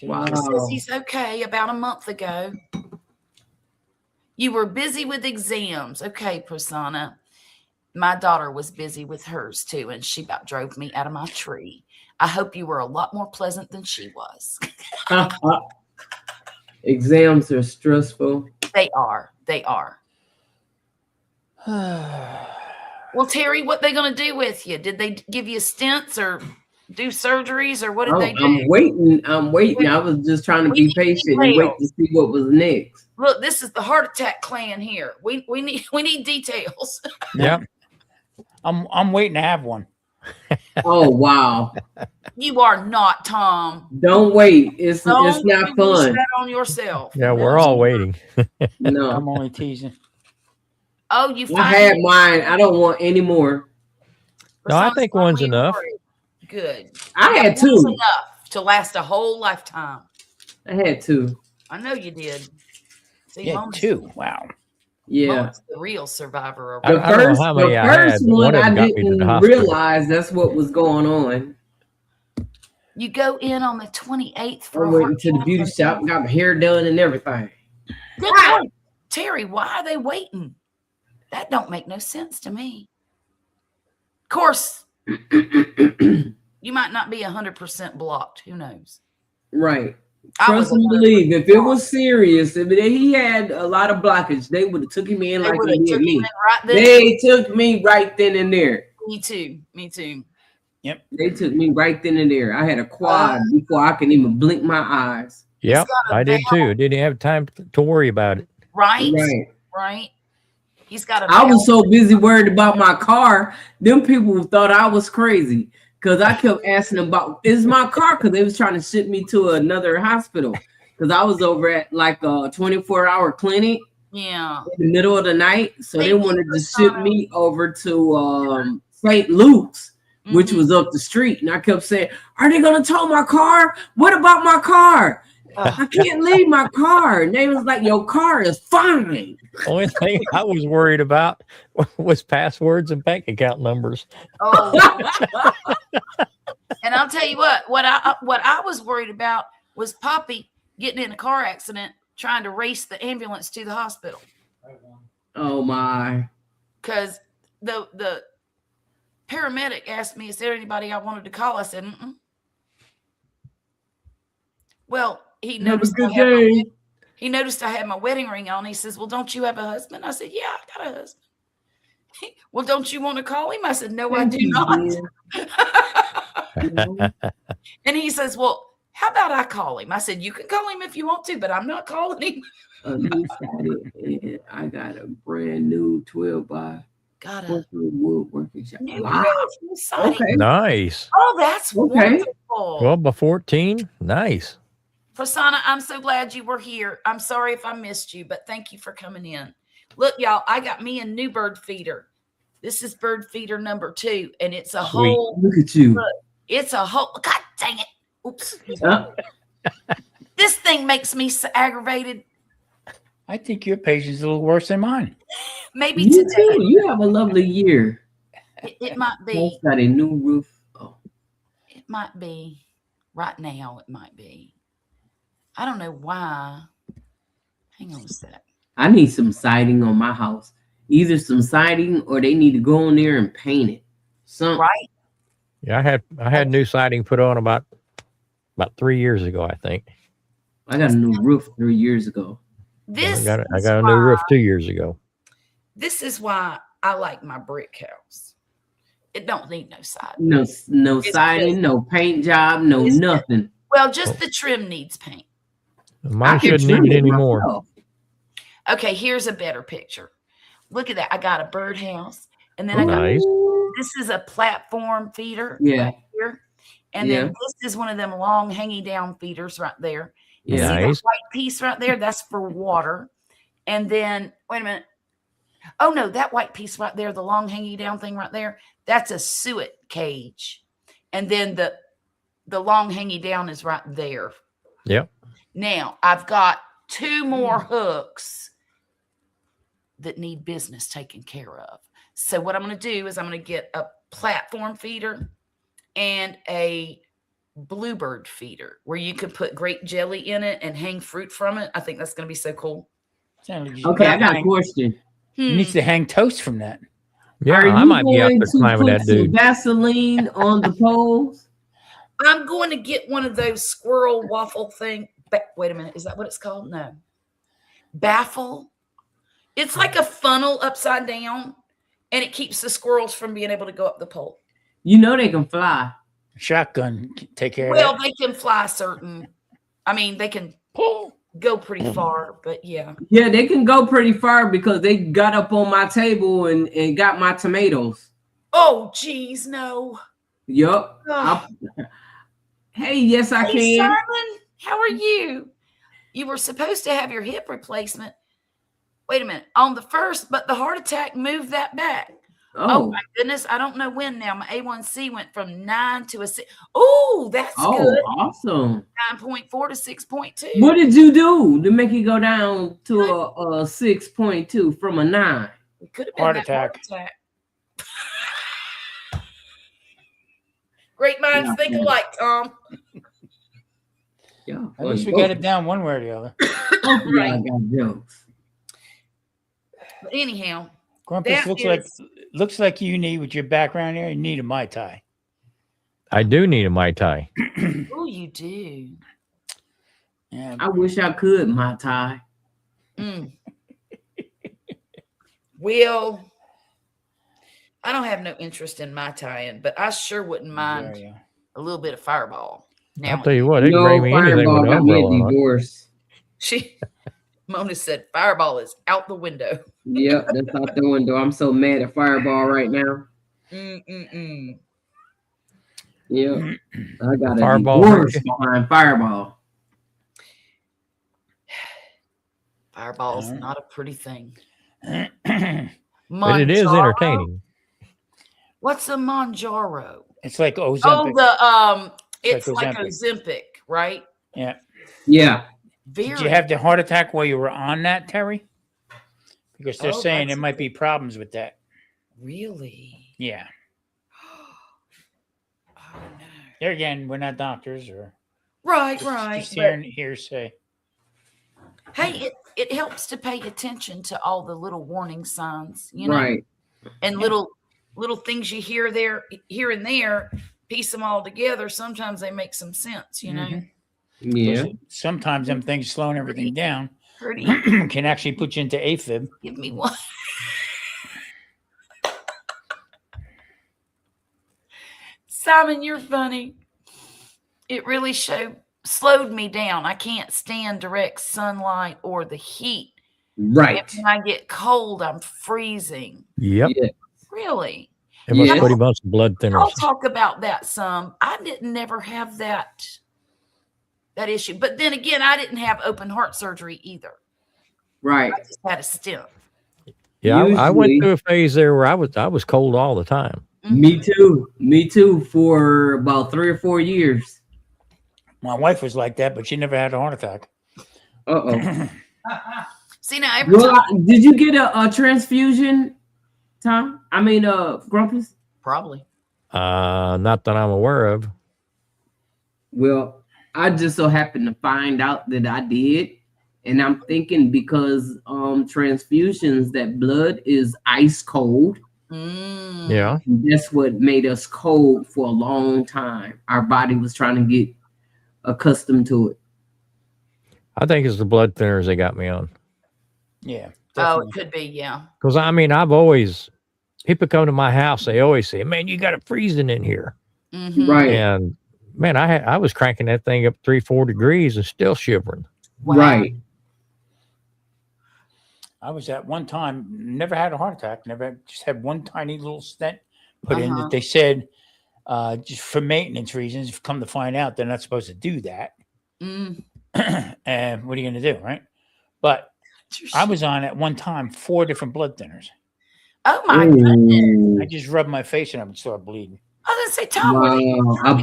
Wow. He says he's okay about a month ago. You were busy with exams. Okay, Prasanna. My daughter was busy with hers too, and she about drove me out of my tree. I hope you were a lot more pleasant than she was. Exams are stressful. They are. They are. Well, Terry, what they going to do with you? Did they give you stents or do surgeries or what did they do? I'm waiting. I was just trying to We be need patient and wait to see what was next. Look, this is the heart attack clan here. We need details. Yeah. I'm waiting to have one. Oh wow! You are not, Tom. Don't wait. It's Don't not you wish fun. that on yourself. Yeah, we're all waiting. No, I'm only teasing. Oh, you I had mine. I don't want any more. No, I think one's enough. Good. I had One's two. enough to last a whole lifetime. I had two. I know you did. See, Yeah, Mama's- 2. Wow. Yeah. Mama's the real survivor. Of I don't know how many I had, but one one of I them got me to the didn't hospital. realize that's what was going on. You go in on the 28th I for a went heart into the beauty attack. shop and got my hair done and everything. Good point. Terry, why are they waiting? That don't make no sense to me. Of course, you might not be 100% blocked. Who knows? Right. I Trust was and believe. If it was serious, if he had a lot of blockage, they would have took him in They like would they have did took him me. in right then. They took me right then and there. Me too. Me too. They took me right then and there. I had a quad before I can even blink my eyes. Yep, got a I did too. Didn't have time to worry about it. Right? Right. Right. He's got a I was so busy worried about my car. Them people thought I was crazy because I kept asking them about, is my car? Because they was trying to ship me to another hospital. Because I was over at like a 24-hour clinic Yeah. in the middle of the night. So they Thank you wanted for to ship signing. me over to St. Luke's, which Mhm. was up the street. And I kept saying, are they going to tow my car? What about my car? I can't leave my car. And they was like, your car is fine. Only thing I was worried about was passwords and bank account numbers. Oh. And I'll tell you what I was worried about was Poppy getting in a car accident trying to race the ambulance to the hospital. Oh, my. Because the paramedic asked me, is there anybody I wanted to call? I said, mm-mm. Well, he Have a noticed good I had my day. wed- he noticed I had my wedding ring on. He says, well, don't you have a husband? I said, yeah, I got a husband. Well, don't you want to call him? I said, no, I do not. And he says, well, how about I call him? I said, you can call him if you want to, but I'm not calling him. At least I got a brand new 12 by Got a 4 woodworking shop. new Wow. roof siding. Okay. Nice. Oh, that's Okay. wonderful. 12 by 14. Nice. Prasanna, I'm so glad you were here. I'm sorry if I missed you, but thank you for coming in. Look, y'all, I got me a new bird feeder. This is bird feeder number 2, and it's a Sweet. whole, Look at you. it's a whole, God dang it. Oops. Huh? This thing makes me so aggravated. I think your patient's a little worse than mine. Maybe You today. too. You have a lovely year. It might be. House got a new roof. Oh, It might be. Right now, it might be. I don't know why. Hang on a sec. I need some siding on my house. Either some siding or they need to go in there and paint it. Something. Right? Yeah, I had new siding put on about 3 years ago, I think. I got a new roof 3 years ago. This I is got a new roof 2 years ago. This is why I like my brick house. It don't need no siding. No It's siding, good. no paint job, no It's good. nothing. Well, just the trim needs paint. Mine I can shouldn't trim need it it anymore. myself. Okay, here's a better picture. Look at that. I got a birdhouse. And then I got Nice. this is a platform feeder Yeah. right here. And Yeah. then this is one of them long hanging down feeders right there. Yeah. See that Nice. white piece right there? That's for water. And then, wait a minute. Oh no, that white piece right there, the long hanging down thing right there, that's a suet cage. And then the long hanging down is right there. Yep. Now I've got 2 more hooks that need business taken care of. So what I'm going to do is I'm going to get a platform feeder and a bluebird feeder where you can put grape jelly in it and hang fruit from it. I think that's going to be so cool. Sound like Okay, I got a hang- question. You need to hang toast from that. Yeah, Are I you might be out going there to climbing put that some dude. Vaseline on the poles? I'm going to get one of those squirrel waffle thing. Wait a minute. Is that what it's called? No. Baffle. It's like a funnel upside down and it keeps the squirrels from being able to go up the pole. You know they can fly. Shotgun can take care Well, of that. they can fly they can Pull. go pretty far, but yeah. Yeah, they can go pretty far because they got up on my table and got my tomatoes. Oh, geez, no. Yup. Ugh. Hey, yes, I Hey, can. Simon, how are you? You were supposed to have your hip replacement. Wait a minute. On the 1st, but the heart attack moved that back. Oh, Oh, my goodness. I don't know when now. My A1C went from 9 to a 6. Oh, that's oh, good. awesome. 9.4 to 6.2. What did you do to make it go down to a 6.2 from a 9? It could have been Heart that attack. Heart attack. Great minds Yeah. think alike, Tom. Yeah. At least we got it down one way or the other. Hopefully I got jokes. But anyhow, Grumpus That looks like you need, with your background here, you need a Mai Tai. I do need a Mai Tai. oh, you do. Yeah. I wish I could, my tie. Mm. Well, I don't have no interest in my tie-in, but I sure wouldn't mind There you go. a little bit of Fireball. Now, I'll tell you what, they can No, bring me anything Fireball with an got me a umbrella on it. divorce. Mona said Fireball is out the window. Yep, that's out the window. I'm so mad at Fireball right now. Mm-mm-mm. Yep. I got a Fireball divorce hurt behind Fireball. Fireball's Uh-huh. not a pretty thing. But it is Manjaro? entertaining. What's a Manjaro? It's like Oh, Ozempic. it's like like Ozempic, right? Yeah. Yeah. Very. Did you have the heart attack while you were on that, Terry? Because they're Oh, saying that's there might be problems with that. really? Yeah. Oh no. There again, we're not doctors or Right. just but- hearsay. Hey, it helps to pay attention to all the little warning signs, you know, Right. and little things you hear here and there, piece them all together. Sometimes they make some sense, you know. Mhm. Yeah. Sometimes them things slowing everything down Pretty, can actually put you into AFib. give me one. Simon, you're funny. It really slowed me down. I can't stand direct sunlight or the heat. Right. And when I get cold, I'm freezing. Yep. Yeah. Really? It must Yeah. put him on some blood I'll thinners. talk about that some. I didn't never have that issue. But then again, I didn't have open heart surgery either. Right. I just had a stent. Yeah, I went Usually- through a phase there where I was cold all the time. Me too. Me too. For about 3 or 4 years. My wife was like that, but she never had a heart attack. Uh-oh. See, now every Well, time, did you get a transfusion, Tom? I mean, Grumpus? probably. Not that I'm aware of. Well, I just so happened to find out that I did. And I'm thinking because transfusions, that blood is ice cold. Yeah. That's what made us cold for a long time. Our body was trying to get accustomed to it. I think it's the blood thinners they got me on. Yeah. Oh, definitely. it could be, yeah. Because I mean, I've always people come to my house, they always say, "Man, you got it freezing in here." Mhm. Right. And man, I was cranking that thing up 3-4 degrees and still shivering. Wow. Right. I was at one time, never had a heart attack, just had one tiny little stent put in Uh-huh. that they said just for maintenance reasons, come to find out they're not supposed to do that. Mm. And what are you going to do, right? But I was on at one time 4 different blood thinners. Oh my goodness. I just rubbed my face and I would start bleeding. I was gonna say, Tom, were they Wow, trying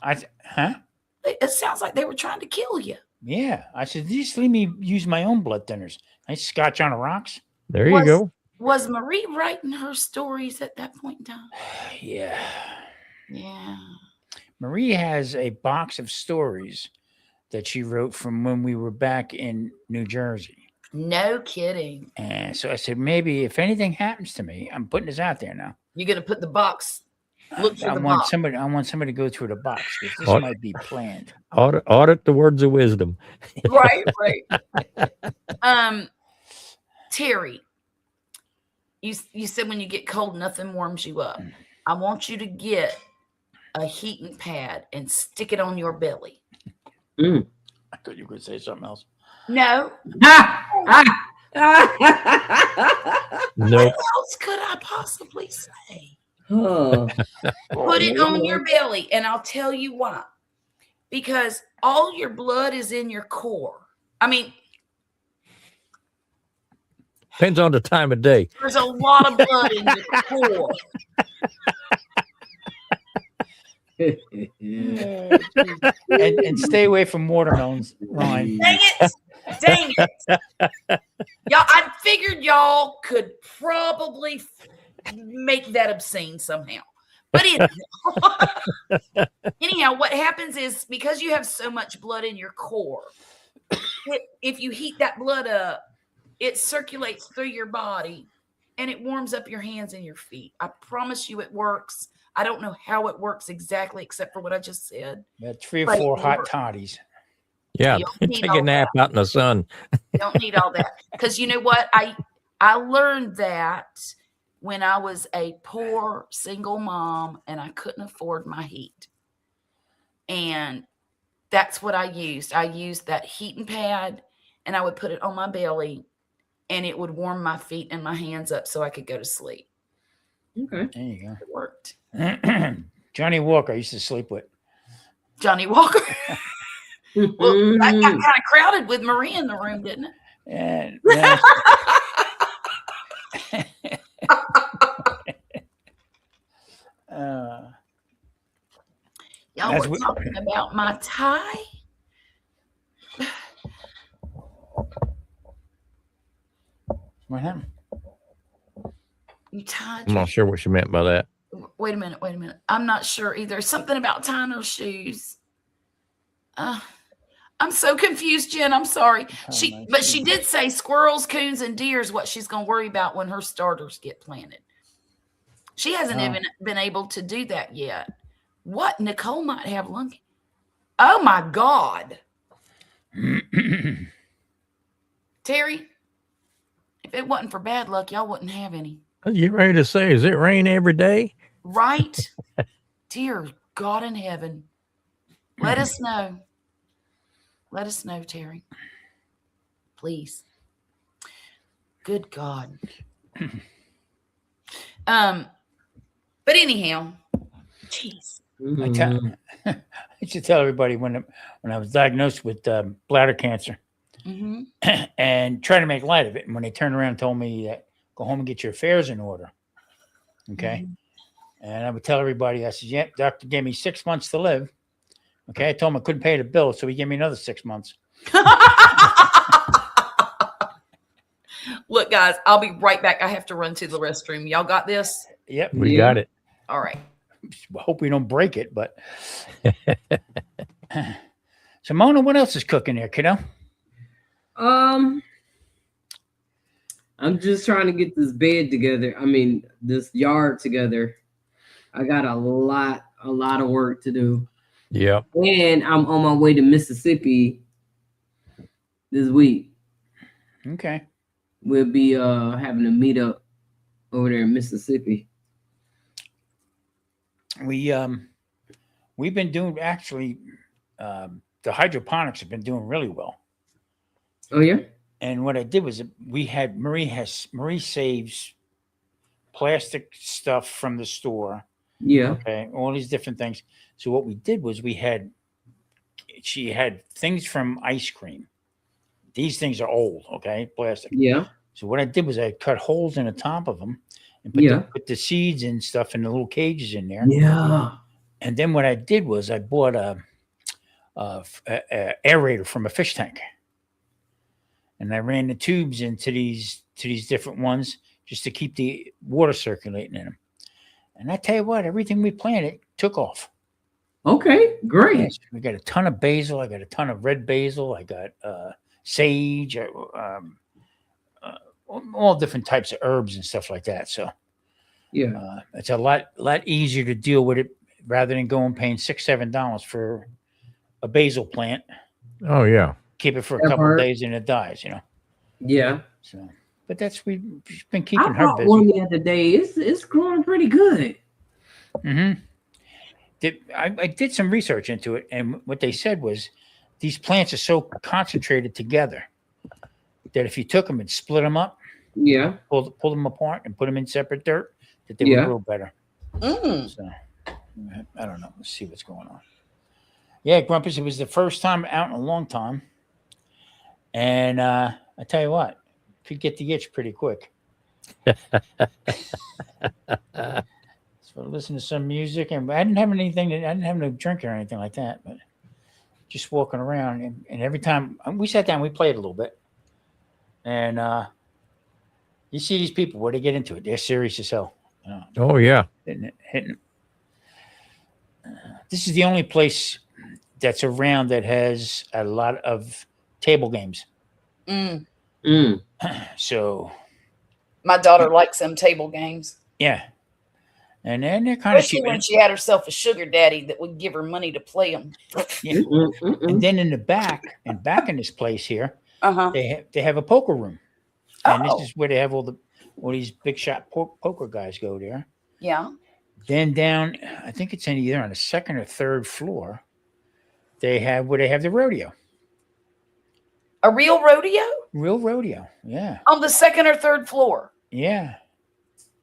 I to- bet. Huh? It sounds like they were trying to kill you. Yeah. I said, just leave me use my own blood thinners. I scotch on the rocks. There Was- you go. Was Marie writing her stories at that point in time? Yeah. Yeah. Marie has a box of stories that she wrote from when we were back in New Jersey. No kidding. And so I said, maybe if anything happens to me, I'm putting this out there now. You're gonna put the box. Look through I the want box. somebody to go through the box because this What? might be planned. Audit the words of wisdom. Right, right. Terry, you said when you get cold, nothing warms you up. I want you to get a heating pad and stick it on your belly. I thought you were going to say something else. No. No. What else could I possibly say? Huh. Put it on your belly, and I'll tell you why. Because all your blood is in your core. I mean, Depends on the time of day. there's a lot of blood in your core. And stay away from watermelons, Ryan. Dang it. Dang it. Y'all, I figured y'all could probably make that obscene somehow. But anyhow, what happens is because you have so much blood in your core, if you heat that blood up, it circulates through your body and it warms up your hands and your feet. I promise you it works. I don't know how it works exactly, except for what I just said. Got 3 or But 4 it hot works. toddies. Yeah. You don't need Take all a nap out in the sun. You don't need all that. Because you know what? I learned that when I was a poor single mom and I couldn't afford my heat. And that's what I used. I used that heating pad and I would put it on my belly and it would warm my feet and my hands up so I could go to sleep. Okay. There you It worked. go. Johnny Walker I used to sleep with. Johnny Walker. Well, that got kind of crowded with Marie in the room, didn't it? And Y'all As were we- talking about my tie. what happened? You tied I'm your not sure what she meant by that. Wait a minute. I'm not sure either. Something about tying her shoes. I'm so confused, Jen. I'm sorry. But she did say squirrels, coons, and deer is what she's going to worry about when her starters get planted. She hasn't even been able to do that yet. What? Nicole might have lung. Oh my God. Terry, if it wasn't for bad luck, y'all wouldn't have any. I was getting ready to say, is it rain every day? Right? Dear God in heaven, let us know. Let us know, Terry. Please. Good God. But anyhow, jeez. I used to tell everybody when I was diagnosed with bladder cancer Mm-hmm. and trying to make light of it. And when they turned around and told me that go home and get your affairs in order. Okay. And I would tell everybody, I said, yep, doctor gave me 6 months to live. Okay. I told him I couldn't pay the bill. So he gave me another 6 months. Look, guys, I'll be right back. I have to run to the restroom. Y'all got this? Yep. We Yeah. got it. All right. Hope we don't break it, but So Mona, what else is cooking there, kiddo? I'm just trying to get this bed together. I mean, this yard together. I got a lot of work to do. Yep. And I'm on my way to Mississippi this week. Okay. We'll be having a meetup over there in Mississippi. We've been doing actually the hydroponics have been doing really well. Oh yeah? And what I did was Marie saves plastic stuff from the store. Yeah. Okay, all these different things. So what we did was she had things from ice cream. These things are old, okay, plastic. Yeah. So what I did was I cut holes in the top of them and put the seeds and stuff in the little cages in there. Yeah. And then what I did was I bought a aerator from a fish tank, and I ran the tubes into these different ones just to keep the water circulating in them. And I tell you what, everything we planted took off. Okay, great. Yes, we got a ton of basil. I got a ton of red basil. I got sage, all different types of herbs and stuff like that. So Yeah. it's a lot easier to deal with it rather than going paying $6-7 for a basil plant. Oh yeah. Keep it for a That couple of part. days and it dies, Yeah. So, but we've been I keeping her bought one busy. the other day. It's growing pretty good. Mm-hmm. I did some research into it, and what they said was these plants are so concentrated together that if you took them and split them up, Yeah. pull them apart and put them in separate dirt, that they Yeah. would grow better. Mm. So I don't know. Let's see what's going on. Yeah, Grumpus, it was the first time out in a long time, and I tell you what, could get the itch pretty quick. So listen to some music, and I didn't have anything. I didn't have no drink or anything like that, but just walking around. And every time we sat down, we played a little bit, and you see these people where they get into it. They're serious as hell. Oh yeah. Hitting. This is the only place that's around that has a lot of table games. Mm. Mm. So My daughter likes them table games, yeah, and then they're kind of especially cheap. when she had herself a sugar daddy that would give her money to play them. Yeah. Mm-mm-mm-mm. And then in the back in this place here, Uh-huh. they have a poker room, and Oh. this is where they have all these big shot poker guys go there. Yeah. Then down, I think it's either on the second or third floor, they have the rodeo. A real rodeo Real rodeo, yeah, on the second or third floor. yeah.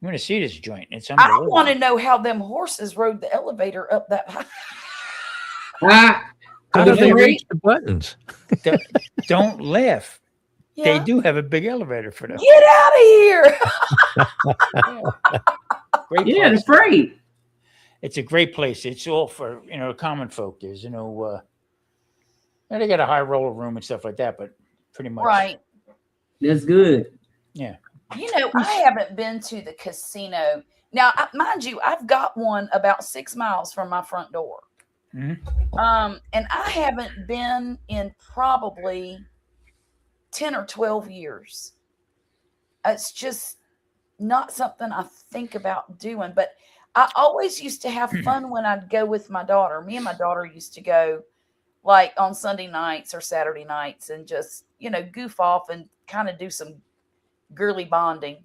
I'm gonna see this joint. It's I don't unbelievable. want to know how them horses rode the elevator up that high. Ah, How Don't do they laugh. reach the buttons? Don't laugh. Yeah. They do have a big elevator for them. Get out of here. Great yeah, place. it's great. It's a great place. It's all for common folk. There's and they got a high roller room and stuff like that, but pretty much Right. That's good. Yeah. I haven't been to the casino. Now, mind you, I've got one about 6 miles from my front door. Mhm. And I haven't been in probably 10 or 12 years. It's just not something I think about doing, but I always used to have fun when I'd go with my daughter. Me and my daughter used to go like on Sunday nights or Saturday nights and just, goof off and kind of do some girly bonding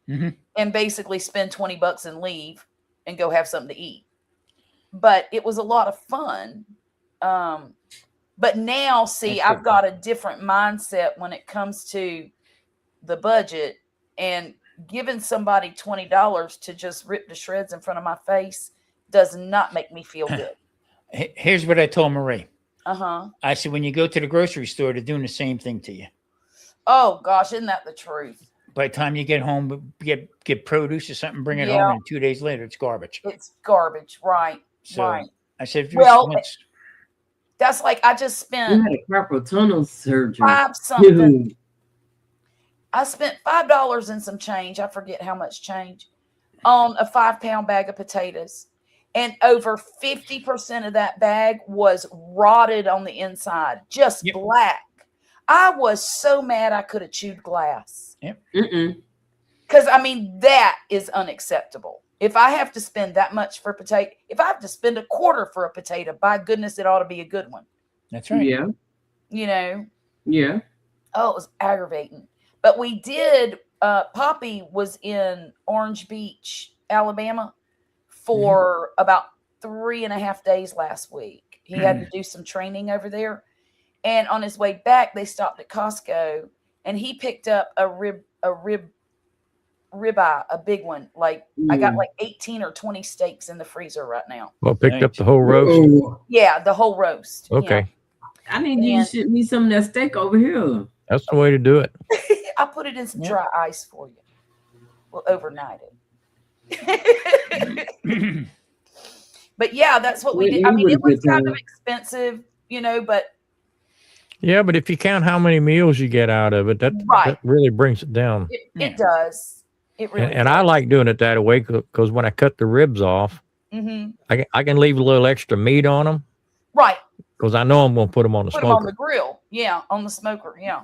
Mhm. and basically spend $20 and leave and go have something to eat. But it was a lot of fun. But now, see, That's I've good. got a different mindset when it comes to the budget, and giving somebody $20 to just rip to shreds in front of my face does not make me feel good. Here's what I told Marie. Uh-huh. I said, when you go to the grocery store, they're doing the same thing to you. Oh gosh, isn't that the truth? By the time you get home, get produce or something, bring it Yeah. home, and 2 days later, it's garbage. It's garbage, right? So right. I said, if you Well, once- That's like I just You spent had a carpal tunnel surgery. five something. Dude. I spent $5 and some change. I forget how much change on a 5-pound bag of potatoes. and over 50% of that bag was rotted on the inside, just Yep. black. I was so mad I could have chewed glass. Mm-mm. Because, I mean, that is unacceptable. If I have to spend that much for potato, if I have to spend a quarter for a potato, by goodness, it ought to be a good one. That's right. Yeah. You know? Yeah. Oh, it was aggravating. But we did, Poppy was in Orange Beach, Alabama for about 3.5 days last week. He had to do some training over there. And on his way back, they stopped at Costco and he picked up a ribeye, a big one. Like I got like 18 or 20 steaks in the freezer right now. Well, picked up Nice. the whole roast. Ooh, Yeah, the whole roast. Okay. I need you to And- ship me some of that steak over here. That's the way to do it. I'll put it in some Yeah. dry ice for you. We'll overnight it. But yeah, that's what we Yeah, did. you I mean, would it was have good kind of time. expensive, you know, but Yeah, but if you count how many meals you get out of it, that Right. really brings it down. it Yeah. does. It really And I like doing it that way because when I cut the ribs off, hmm I can leave a little extra meat on them Right. because I know I'm going to put them on the Put them on smoker. the grill. Yeah, on the smoker. Yeah.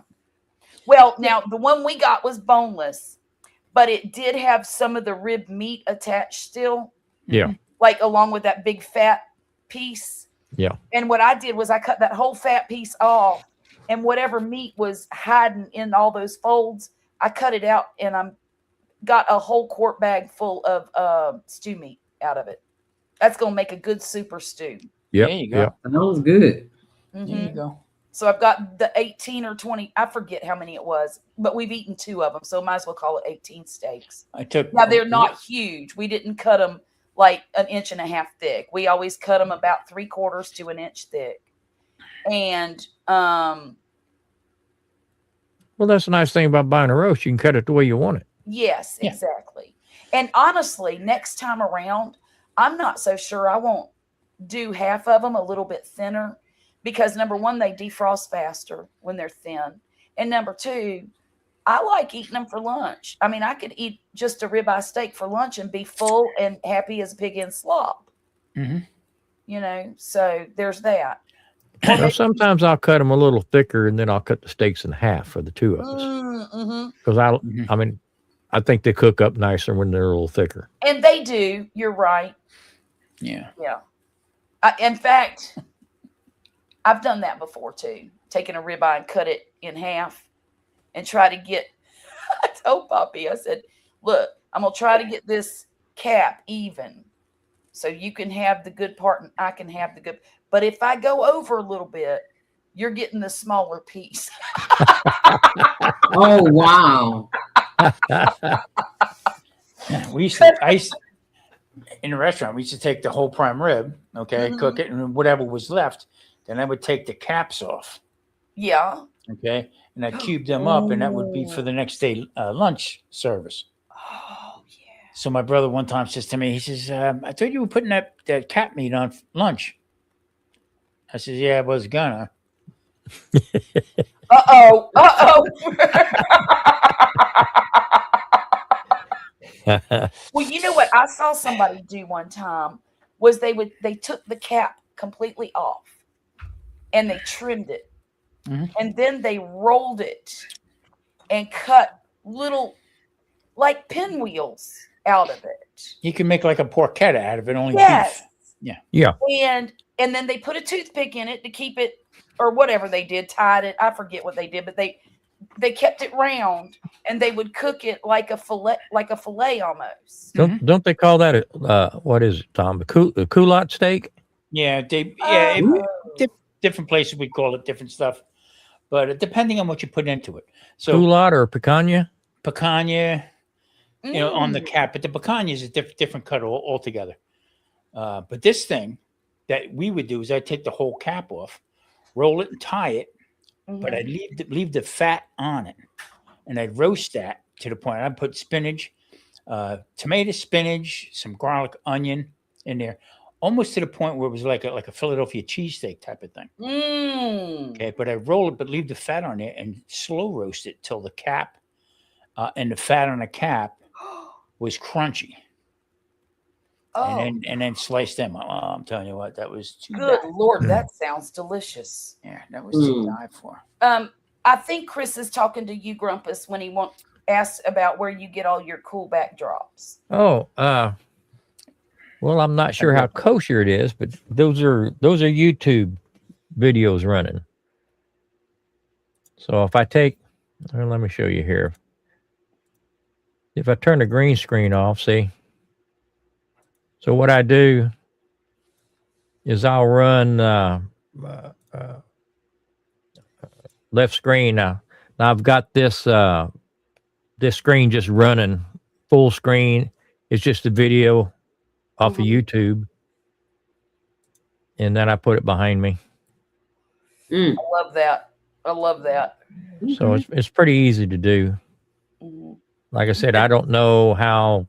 Well, now the one we got was boneless, but it did have some of the rib meat attached still. Yeah. Like along with that big fat piece. Yeah. And what I did was I cut that whole fat piece off, and whatever meat was hiding in all those folds, I cut it out, and I got a whole quart bag full of stew meat out of it. That's gonna make a good super stew. Yep. There you go. Yep. That was good. Mhm. There you go. So I've got the 18 or 20. I forget how many it was, but we've eaten 2 of them, so might as well call it 18 steaks. I took. Now they're not huge. We didn't cut them like 1.5 inches thick. We always cut them about 3/4 to an inch thick. And Well, that's the nice thing about buying a roast. You can cut it the way you want it. yes, Yeah. exactly. And honestly, next time around, I'm not so sure I won't do half of them a little bit thinner because number one, they defrost faster when they're thin. And number two, I like eating them for lunch. I mean, I could eat just a ribeye steak for lunch and be full and happy as a pig in slop. Mhm. You know, so there's that. Now, sometimes I'll cut them a little thicker and then I'll cut the steaks in half for the two of us. Mm-hmm. Because Mhm. I mean, I think they cook up nicer when they're a little thicker. And they do. You're right. Yeah. Yeah. In fact, I've done that before too. Taken a ribeye and cut it in half and try to get. I told Poppy, I said, "Look, I'm gonna try to get this cap even, so you can have the good part and I can have the good. But if I go over a little bit, you're getting the smaller piece." Oh wow. Yeah, we used to. I used in the restaurant. We used to take the whole prime rib, okay, Mhm. cook it, and whatever was left, then I would take the caps off, Yeah. okay, and I'd cube them up, and that would be for the next day lunch service. Oh yeah. So my brother one time says to me, he says, "I thought you were putting that cat meat on lunch." I says, "Yeah, I was gonna." Uh-oh. Well, you know what I saw somebody do one time was they took the cap completely off and they trimmed it. Mhm. And then they rolled it and cut little like pinwheels out of it. You can make like a porchetta out of it, only Yes. beef. And then they put a toothpick in it to keep it or whatever they did, tied it. I forget what they did, but they kept it round and they would cook it like a fillet almost. Don't they call that what is it, Tom? The culotte steak? Yeah, Oh. different places we call it different stuff, but depending on what you put into it. So Culotte or picanha? picanha, on the Mm. cap, but the picanha is a different cut altogether. But this thing that we would do is I'd take the whole cap off, roll it and tie it, but Mhm. I'd leave the fat on it, and I'd roast that to the point. I'd put spinach, tomato, spinach, some garlic, onion in there, almost to the point where it was like a Philadelphia cheesesteak type of thing. Mm. Okay, but I roll it, but leave the fat on it and slow roast it till the cap and the fat on the cap was crunchy. Oh, and then slice them. Oh, I'm telling you what, that was too good die. Lord, that sounds delicious. Yeah, that was to Mm. die for. I think Chris is talking to you, Grumpus, when he asks about where you get all your cool backdrops. Oh, well, I'm not sure how kosher it is, but those are YouTube videos running. So if I take, well, let me show you here. If I turn the green screen off, see. So what I do is I'll run left screen. Now I've got this this screen just running full screen. It's just a video off of YouTube, and then I put it behind me. Mm. I love that. I love that. So it's pretty easy to do. Mhm. Like I said, I don't know how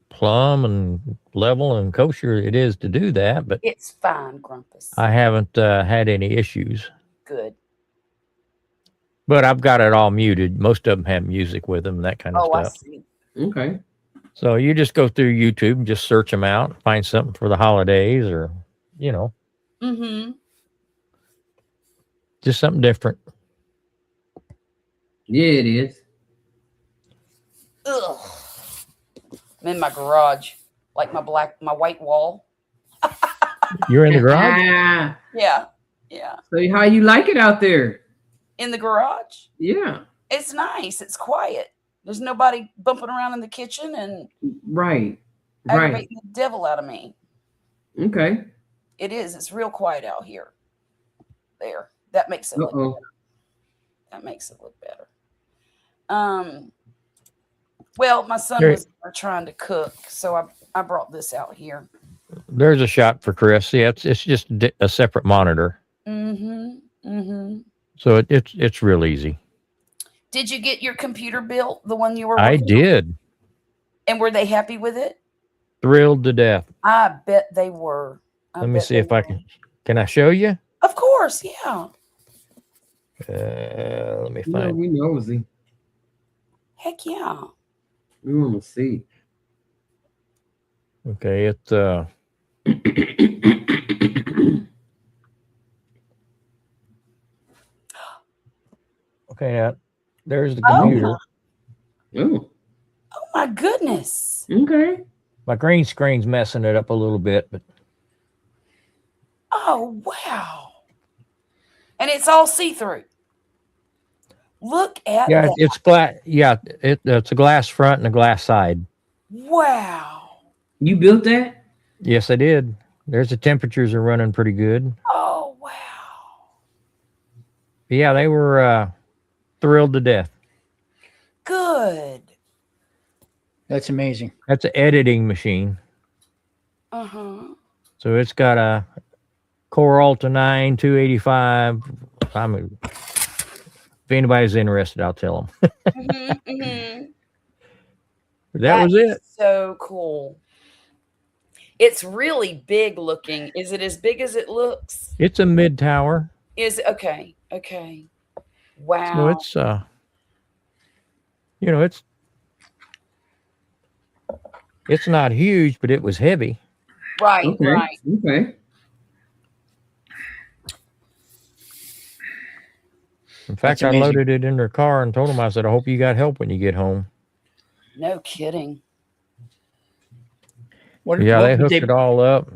plumb and level and kosher it is to do that, but It's fine, Grumpus. I haven't had any issues. Good. But I've got it all muted. Most of them have music with them, that kind of Oh, I stuff. see. Okay. So you just go through YouTube and just search them out, find something for the holidays, or Mm-hmm. just something different. Yeah, it is. Ugh. I'm in my garage, like my white wall. You're in the garage? Ah, Yeah. Yeah. so how you like it out there? In the garage. Yeah. It's nice. It's quiet. There's nobody bumping around in the kitchen and Right. Right. aggravating the devil out of me. Okay. It is. It's real quiet out here. There. That makes it look Uh-oh. better. That makes it look better. Well, my son There- was trying to cook, so I brought this out here. There's a shot for Chris. Yeah, it's just a separate monitor. Mm-hmm. Mm-hmm. So it's real easy. Did you get your computer built, the one you were I working on? did. And were they happy with it? Thrilled to death. I bet they were. Let me see if I can I show you? Of course, yeah. Let me No, find. we nosy. Heck yeah. We want to see. Okay, it's okay. Now, there's the Oh. computer. Oh, Oh my goodness. okay. My green screen's messing it up a little bit, but Oh wow. And it's all see-through. Look at yeah, that. it's glass. Yeah, it's a glass front and a glass side. Wow. You built that? Yes, I did. There's the temperatures are running pretty good. Oh wow. But yeah, they were thrilled to death. Good. That's amazing. That's an editing machine. Uh-huh. So it's got a Core Ultra 9 285. If anybody's interested, I'll tell them. Mm-hmm, mm-hmm. That was it. So cool. It's really big looking. Is it as big as it looks? It's a mid tower. Is okay. Okay. Wow. So it's it's not huge, but it was heavy. right, Okay. right. Okay. In fact, That's I amazing. loaded it in their car and told them, I said, I hope you got help when you get home. No kidding. What, Yeah, what they would hooked it all up.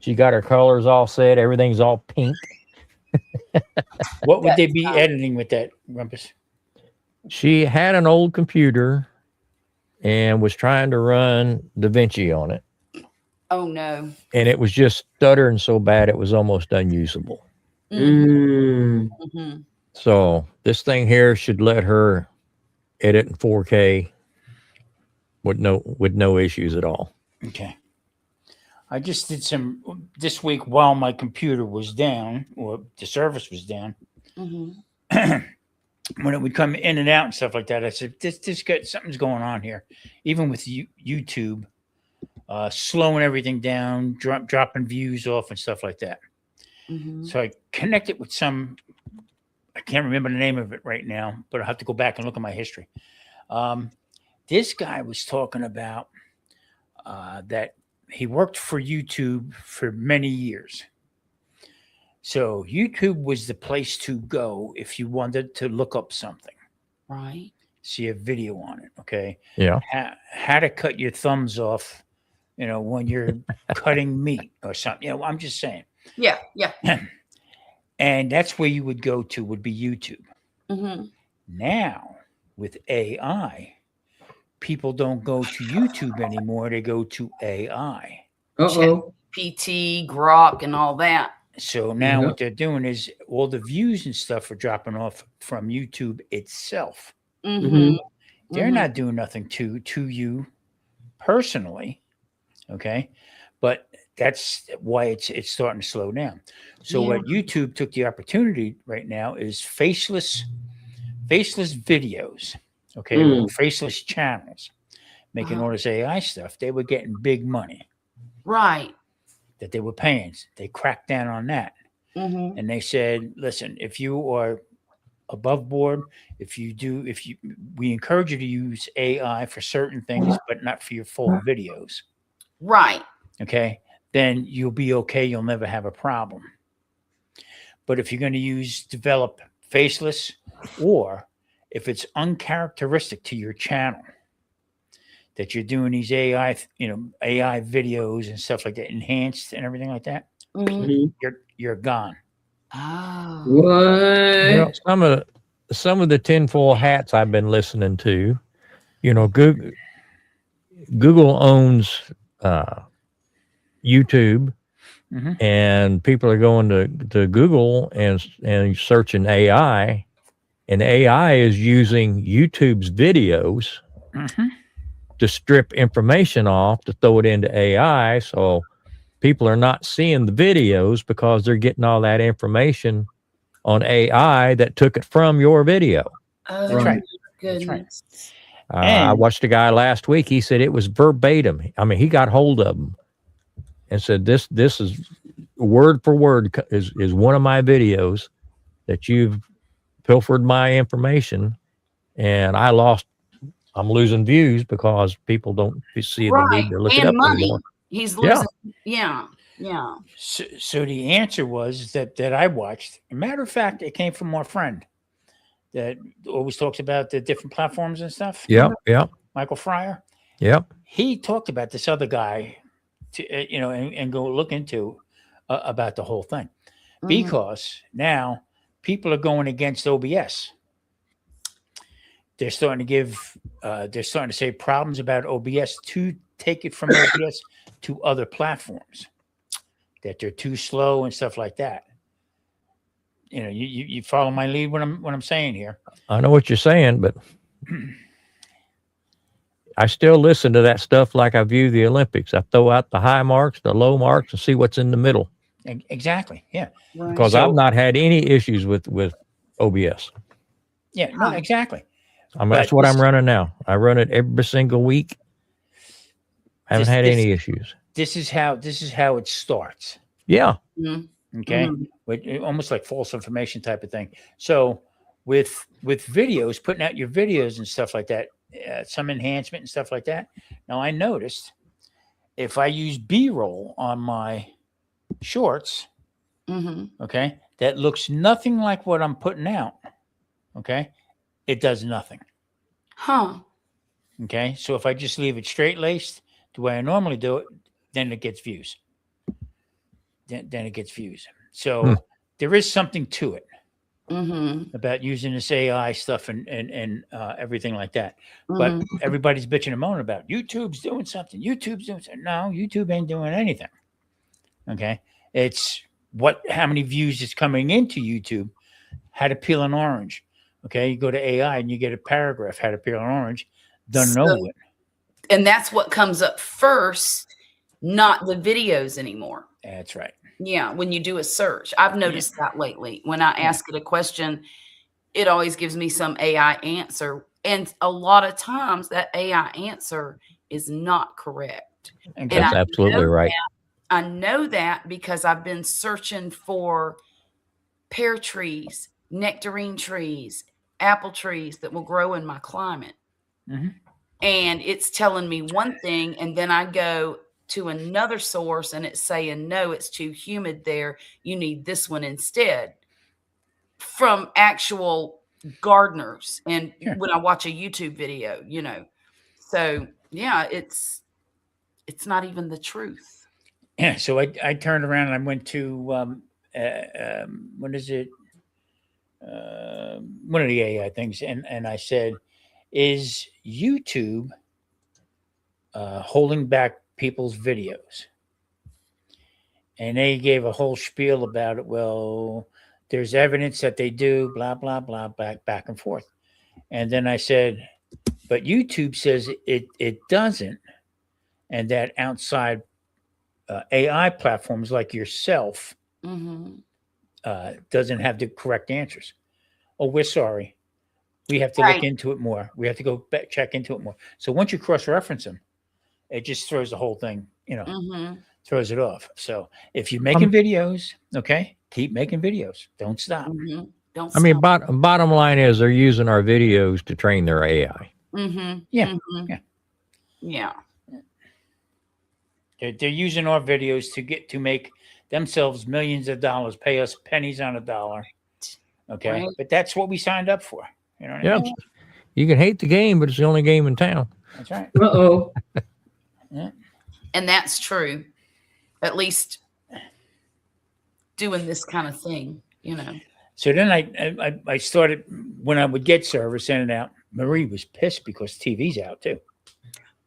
She got her colors all set. Everything's all pink. what would they be That's editing with that, Rumpus? She had an old computer and was trying to run DaVinci on it. Oh no. And it was just stuttering so bad it was almost unusable. Mm. Mm-hmm. So this thing here should let her edit in 4K with no issues at all. Okay. I just did some this week while my computer was down or the service was down. Mm-hmm. When it would come in and out and stuff like that, I said, something's going on here. Even with YouTube, slowing everything down, dropping views off and stuff like that. Mm-hmm. So I connected with I can't remember the name of it right now, but I'll have to go back and look at my history. This guy was talking about that he worked for YouTube for many years. So YouTube was the place to go if you wanted to look up something, Right. see a video on it. Okay. Yeah. How to cut your thumbs off, when you're cutting meat or something. I'm just saying. Yeah. Yeah. And that's where you would go to, would be YouTube. Mm-hmm. Now, with AI, people don't go to YouTube anymore. They go to AI. Uh-oh. PT, Grok, and all that. So now Yep. what they're doing is all the views and stuff are dropping off from YouTube itself. Mm-hmm. They're not doing nothing to you personally. Okay. But that's why it's starting to slow down. So what YouTube took the opportunity right now is faceless videos. Okay. Or faceless channels making all this AI stuff. They were getting big money Right. that they were paying. They cracked down on that. Mm-hmm. And they said, listen, if you are above board, we encourage you to use AI for certain things, but not for your full videos. Right. Okay. Then you'll be okay. You'll never have a problem. But if you're going to develop faceless, or if it's uncharacteristic to your channel, that you're doing these AI videos and stuff like that, enhanced and everything like that, you're gone. Oh. What? Some of the tinfoil hats I've been listening to, Google owns YouTube, and people are going to Google and searching AI, and AI is using YouTube's videos to strip information off to throw it into AI. So people are not seeing the videos because they're getting all that information on AI that took it from your video. Oh, That's right. goodness. I watched a guy last week. He said it was verbatim. I mean, he got hold of them and said, this is word for word is one of my videos that you've pilfered my information, and I'm losing views because people don't see the need to look it up anymore. He's losing. Yeah. So the answer was that I watched. A matter of fact, it came from our friend that always talks about the different platforms and stuff. Yep. Michael Fryer. Yep. He talked about this other guy to and go look into about the whole thing, because now people are going against OBS. They're starting to say problems about OBS, to take it from OBS to other platforms, that they're too slow and stuff like that. You follow my lead what I'm saying here. I know what you're saying, but I still listen to that stuff like I view the Olympics. I throw out the high marks, the low marks, and see what's in the middle. Exactly. Yeah. Right. Because I've not had any issues with OBS. Yeah. No. Exactly. I mean, that's what I'm running now. I run it every single week. I haven't had any issues. This is how it starts. Yeah. Okay. With almost like false information type of thing. So with videos, putting out your videos and stuff like that, some enhancement and stuff like that. Now I noticed if I use B-roll on my shorts, okay, that looks nothing like what I'm putting out. Okay. It does nothing. Huh. Okay. So if I just leave it straight laced the way I normally do it, then it gets views. Then it gets views. So there is something to it about using this AI stuff and everything like that. But everybody's bitching and moaning about YouTube's doing something. YouTube's doing something. No, YouTube ain't doing anything. Okay. It's how many views is coming into YouTube. How to peel an orange. Okay. You go to AI and you get a paragraph, how to peel an orange. Done and over with. And that's what comes up first, not the videos anymore. That's right. Yeah, when you do a search. I've noticed that lately. When I ask it a question, it always gives me some AI answer. And a lot of times that AI answer is not correct. Exactly. That's absolutely right. I know that because I've been searching for pear trees, nectarine trees, apple trees that will grow in my climate. and it's telling me one thing, and then I go to another source and it's saying, no, it's too humid there. You need this one instead, from actual gardeners. And Sure. when I watch a YouTube video, so yeah, it's not even the truth. Yeah. So I turned around and I went to what is it? One of the AI things, and I said, "Is YouTube holding back people's videos?" And they gave a whole spiel about it. Well, there's evidence that they do, blah blah blah, back and forth. And then I said, but YouTube says it doesn't, and that outside AI platforms like yourself doesn't have the correct answers. Oh, we're sorry. We have to look into it more. We have to go check into it more. So once you cross-reference them, it just throws the whole thing, throws it off. So if you're making videos, okay, keep making videos. Don't stop. Don't. I mean, stop. bottom line is they're using our videos to train their AI. Yeah. They're using our videos to make themselves millions of dollars, pay us pennies on a dollar. Okay. Right. But that's what we signed up for. You know what I mean? You can hate the game, but it's the only game in town. That's right. Uh-oh. Yeah. And that's true. At least doing this kind of thing, So then I started, when I would get service in and out, Marie was pissed because TV's out too.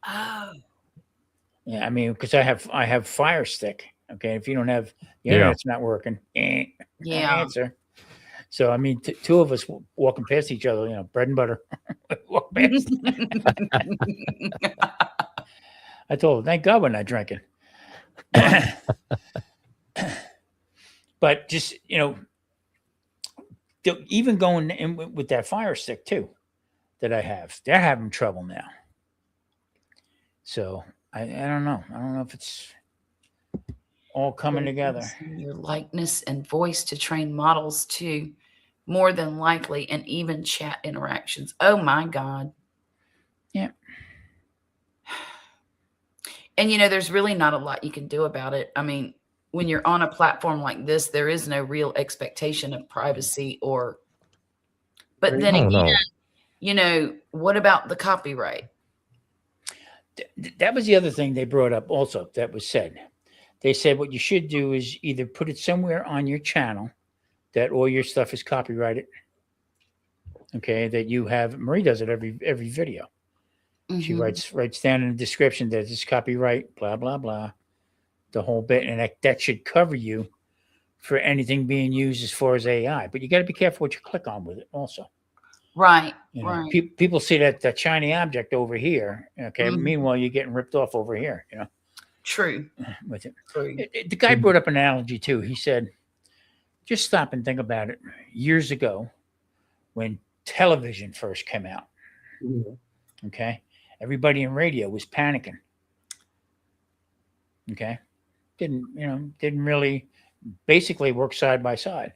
Oh. Yeah, I mean, because I have Fire Stick. Okay, if you don't have the internet's not working, Yeah. answer. So I mean, two of us walking past each other, bread and butter. Walk past. I told her, thank God we're not drinking. But just even going in with that Fire Stick too, that I have, they're having trouble now. So I don't know. I don't know if it's all coming together. Your likeness and voice to train models too, more than likely, and even chat interactions. Oh my God. Yeah. And there's really not a lot you can do about it. I mean, when you're on a platform like this, there is no real expectation of privacy but then again, what about the copyright? That was the other thing they brought up also that was said. They said what you should do is either put it somewhere on your channel that all your stuff is copyrighted. Okay, that you have. Marie does it every video. She writes down in the description that it's copyright, blah blah blah, the whole bit, and that should cover you for anything being used as far as AI. But you got to be careful what you click on with it, also. Right. Right. People see that shiny object over here. Okay. Meanwhile, you're getting ripped off over here. True. With it. True. The guy brought up an analogy too. He said, just stop and think about it. Years ago, when television first came out, okay, everybody in radio was panicking. Okay, didn't really basically work side by side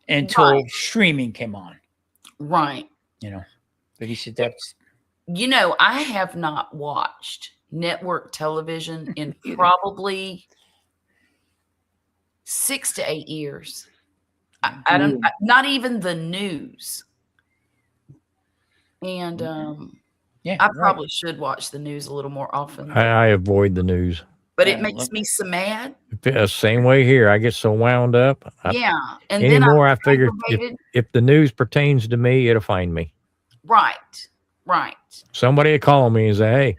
until streaming came on. Right. But he said that's. I have not watched network television in probably 6 to 8 years. I don't, not even the news. And I probably should watch the news a little more often. I avoid the news. But it makes me so mad. Same way here. I get so wound up. And anymore, then I figure if the news pertains to me, it'll find me. Right. Somebody will call me and say,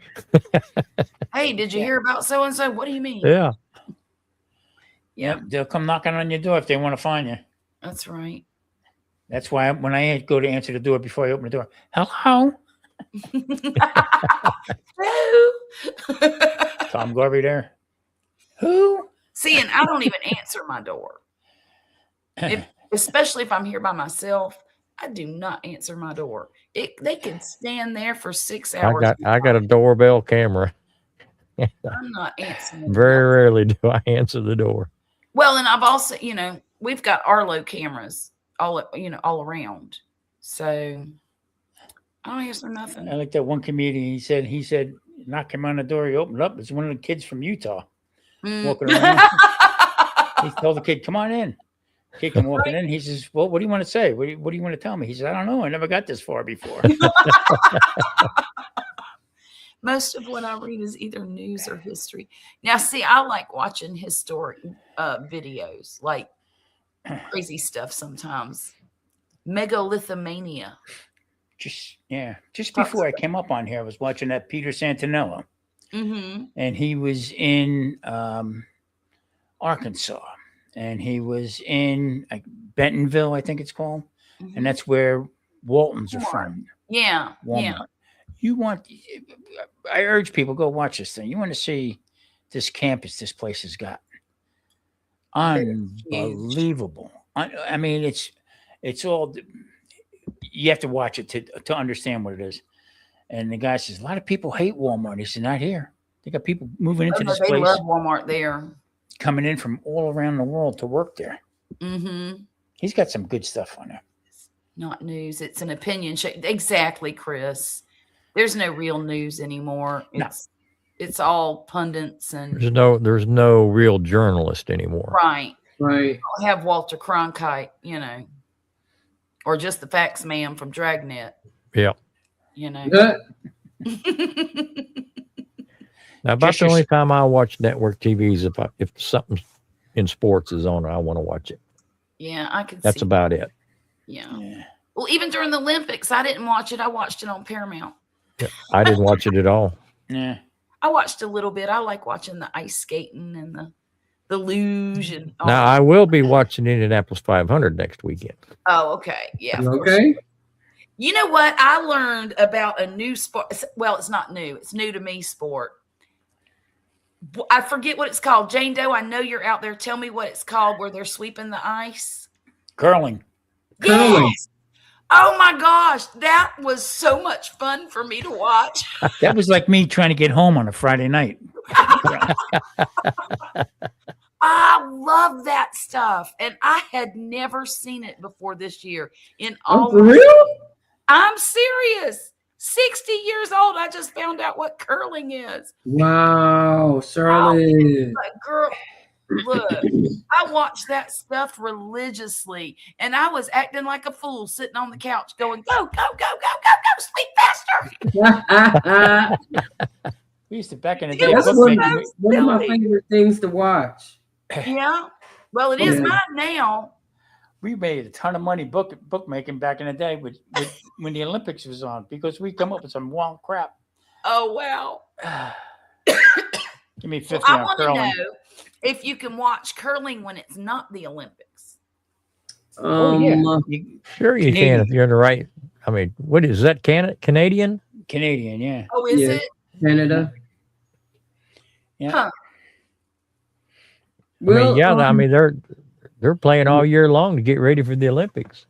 hey, did you hear about so-and-so? What do you mean? Yeah. Yeah. They'll come knocking on your door if they want to find you. That's right. That's why when I go to answer the door before I open the door, hello? Tom Garvey there. Who? See, and I don't even answer my door. Especially if I'm here by myself, I do not answer my door. They can stand there for 6 hours. I got a doorbell camera. I'm not answering. Very rarely do I answer the door. Well, and I've also, we've got Arlo cameras all around. So I don't answer nothing. I like that one comedian. He said, knock him on the door. He opened up. It's one of the kids from Utah walking around. He told the kid, "Come on in." Kid come walking in. He says, "Well, what do you want to say? What do you want to tell me?" He says, "I don't know. I never got this far before." Most of what I read is either news or history. Now, see, I like watching historic videos, like crazy stuff sometimes. Megalithomania. Just before I came up on here, I was watching that Peter Santinello, Mm-hmm. and he was in Arkansas, and he was in Bentonville, I think it's called, and that's where Waltons are from. Yeah. Walmart. Yeah. I urge people, go watch this thing. You want to see this campus this place has got. Unbelievable. I mean, it's all, you have to watch it to understand what it is. And the guy says, a lot of people hate Walmart. He said, not here. They got people moving into this They place, love Walmart there. coming in from all around the world to work there. Mm-hmm. He's got some good stuff on there. Not news. It's an opinion. Exactly, Chris. There's no real news anymore. No. It's all pundits and There's no real journalist anymore. right. Right. I'll have Walter Cronkite, or just the fax man from Dragnet. Yeah. Good. Now, about Just the your- only time I watch network TV is if something in sports is on, I want to watch it. Yeah, I can That's see. about it. Yeah. Yeah. Well, even during the Olympics, I didn't watch it. I watched it on Paramount. I didn't watch it at all. Yeah. I watched a little bit. I like watching the ice skating and the luge and all Now, that. I will be watching Indianapolis 500 next weekend. Oh, okay. Yeah. of course. Okay. You know what? I learned about a new sport. Well, it's not new. It's new to me sport. I forget what it's called. Jane Doe, I know you're out there. Tell me what it's called where they're sweeping the ice. Curling. Curling. Yes! Oh my gosh. That was so much fun for me to watch. That was like me trying to get home on a Friday night. I love that stuff. And I had never seen it before this year. In Oh, all for real? I'm serious. 60 years old. I just found out what curling is. Wow, Charlotte. But girl, look, I watched that stuff religiously, and I was acting like a fool sitting on the couch going, go, go, go, go, go, go, sleep faster. We used to back in the It day. was That's bookmaking- one of my silly. favorite things to watch. Yeah. Well, it is Yeah. mine now. we made a ton of money bookmaking back in the day with when the Olympics was on because we come up with some wild crap. Oh, wow. Give me 50 Well, I on want to curling. know if you can watch curling when it's not the Olympics. Oh yeah, You- Sure, you Canadian. can if you're in the right. I mean, what is that? Canadian? Canadian, yeah. Oh, is Yeah. it? Canada. Yeah. Huh. Well, I mean, they're playing all year long to get ready for the Olympics.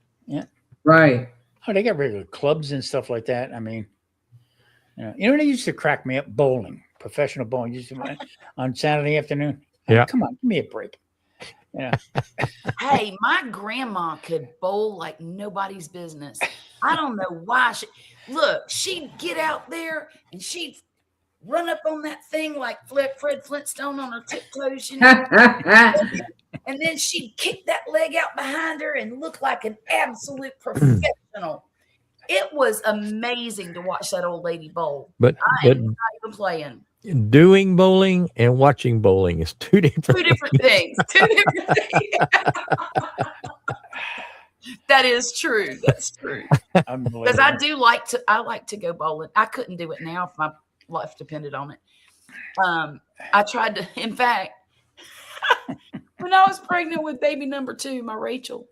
right. Oh, they got regular clubs and stuff like that. I mean, they used to crack me up bowling, professional bowling, used to, on Saturday afternoon. Yeah. Come on, give me a break. Yeah. Hey, my grandma could bowl like nobody's business. I don't know why. She'd get out there and she'd run up on that thing like Fred Flintstone on her tiptoes, and then she'd kick that leg out behind her and look like an absolute professional. It was amazing to watch that old lady bowl. But Not even playing. doing bowling and watching bowling is two different. Two different things. Two different things. That is true. That's true. Because I like to go bowling. I couldn't do it now if my life depended on it. I tried to, in fact, when I was pregnant with baby number 2, my Rachel,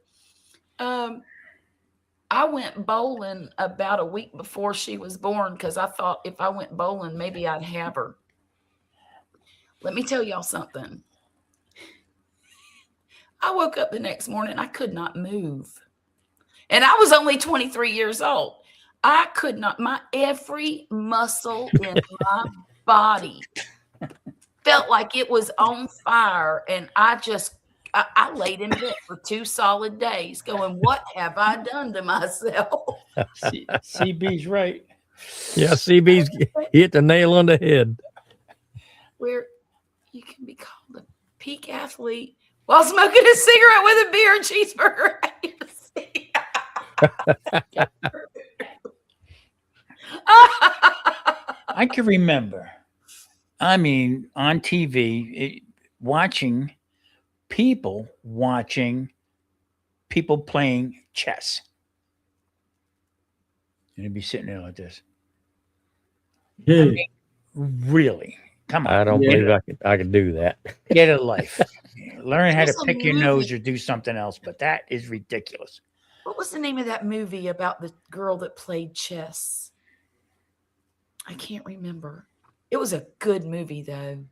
I went bowling about a week before she was born because I thought if I went bowling, maybe I'd have her. Let me tell y'all something. I woke up the next morning, I could not move. And I was only 23 years old. I could not, every muscle in my body felt like it was on fire. And I I laid in bed for 2 solid days going, what have I done to myself? CB's right. Yeah, CB's hit the nail on the head. Where you can be called a peak athlete while smoking a cigarette with a beer and cheeseburger. I can remember, I mean, on TV, watching people playing chess. And he'd be sitting there like this. Really? Come on. I don't Yeah. believe I could do that. Get a life. Learn how to There's a pick your movie. nose or do something else, but that is ridiculous. What was the name of that movie about the girl that played chess? I can't remember. It was a good movie though.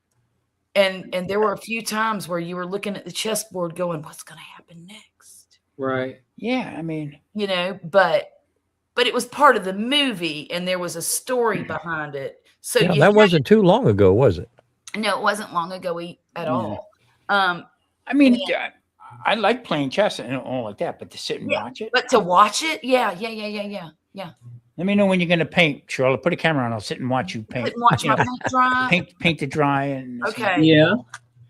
And there were a few times where you were looking at the chessboard going, what's going to happen next? Right. Yeah, I mean, You know, but it was part of the movie and there was a story behind it. So Yeah, you that had- wasn't too long ago, was it? no, it wasn't long ago at Yeah. all. I mean, I like playing chess and all like that, but to sit and Yeah, watch it. But to watch it, yeah. Let me know when you're going to paint, Charlotte. Put a camera on. I'll sit and watch you paint. Couldn't watch You my know, paint dry. paint to dry. And Okay. Yeah.